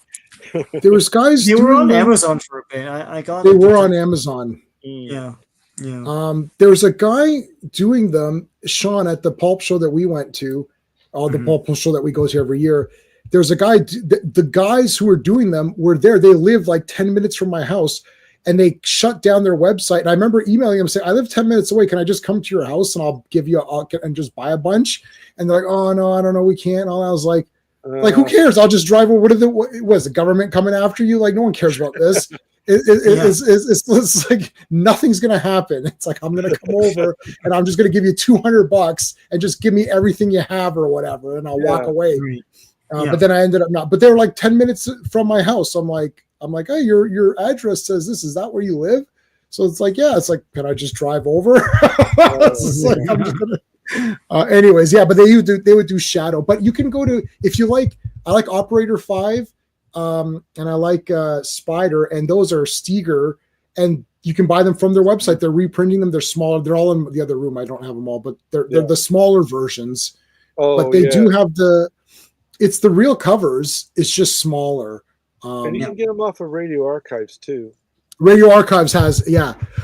There was guys. They were on Amazon for a bit. I got. They were on Amazon. Yeah. There was a guy doing them, Sean, at the pulp show that we went to, the pulp show that we go to every year. There's a guy. The guys who were doing them were there. They live like 10 minutes from my house, and they shut down their website. And I remember emailing them saying, "I live 10 minutes away. Can I just come to your house and I'll give you and just buy a bunch?" And they're like, "Oh no, I don't know, we can't." And I was like who cares? I'll just drive over. What was the government coming after you? Like, no one cares about this. It's like nothing's gonna happen. It's like, I'm gonna come over and I'm just gonna give you $200 and just give me everything you have or whatever, and I'll walk away. But then I ended up not. But they were like 10 minutes from my house. I'm like, hey, your address says this. Is that where you live? So it's like, yeah. It's like, can I just drive over? It's like, I'm just gonna. Anyways, yeah. But they would do Shadow. But you can go to, if you like. I like Operator 5. And I like Spider, and those are Steger, and you can buy them from their website. They're reprinting them. They're smaller. They're all in the other room. I don't have them all, but they're the smaller versions. But they do have it's the real covers. It's just smaller. And you can get them off of Radio Archives too. Radio Archives has,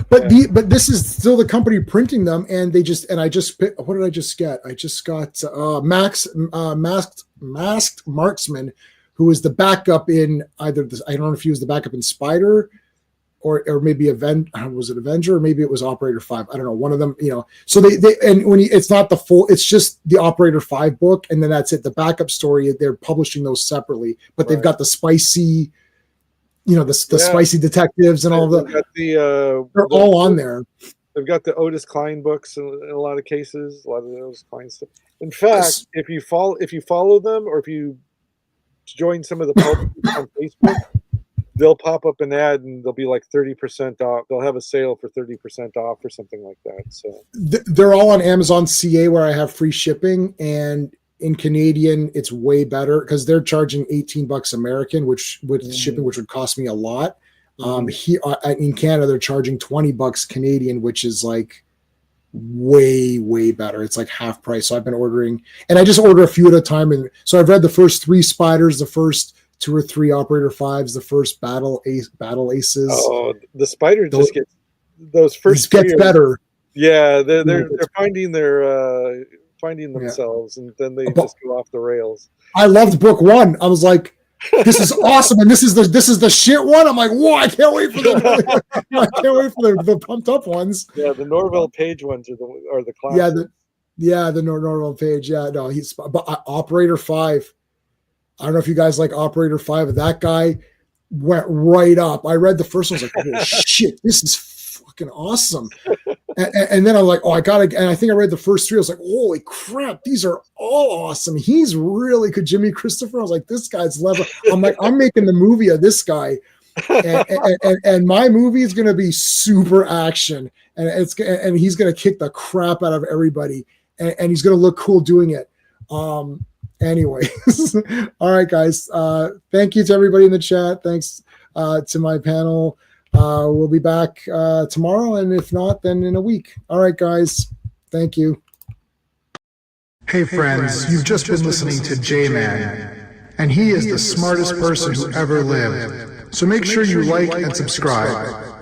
but this is still the company printing them, and I just picked, what did I just get? I just got Masked Marksman, who was the backup in either this, I don't know if he was the backup in Spider or maybe was it Avenger, or maybe it was Operator 5. I don't know, one of them, So they and when it's not the full, it's just the Operator 5 book, and then that's it. The backup story, they're publishing those separately, but they've got the spicy, the spicy detectives and all of that. They're all on there. They've got the Otis Klein books in a lot of cases, a lot of those Klein stuff. In fact, if you follow them, or if you join some of the pulp on Facebook, they'll pop up an ad and they'll be like 30% off. They'll have a sale for 30% off or something like that. So they're all on Amazon CA, where I have free shipping, and in Canadian it's way better because they're charging $18 American, which with shipping, which would cost me a lot. Here in Canada, they're charging $20 Canadian, which is like way better. It's like half price. So I've been ordering, and I just order a few at a time. And so I've read the first 3 Spiders, the first 2 or 3 Operator 5s, the first Battle Aces. Oh, the Spider just gets those first. Gets better. Yeah, they're finding themselves, and then they just go off the rails. I loved book 1. I was like, this is awesome, and this is the shit one. I'm like, whoa! I can't wait for the pumped up ones. Yeah, the Norville Page ones are the classics. The Norville Page. Yeah, no, but Operator 5. I don't know if you guys like Operator 5. That guy went right up. I read the first one. I was like, oh shit, this is fucking awesome. And then I'm like, oh, I gotta. And I think I read the first 3. I was like, holy crap, these are all awesome. He's really good. Jimmy Christopher. I was like, this guy's level. I'm like, I'm making the movie of this guy, and my movie is gonna be super action, and he's gonna kick the crap out of everybody, and he's gonna look cool doing it. Anyways, all right, guys. Thank you to everybody in the chat. Thanks to my panel. We'll be back tomorrow, and if not, then in a week. All right, guys. Thank you. Hey, friends. You've just been listening to J-Man, and he is the smartest person who ever lived. So make sure you like and subscribe.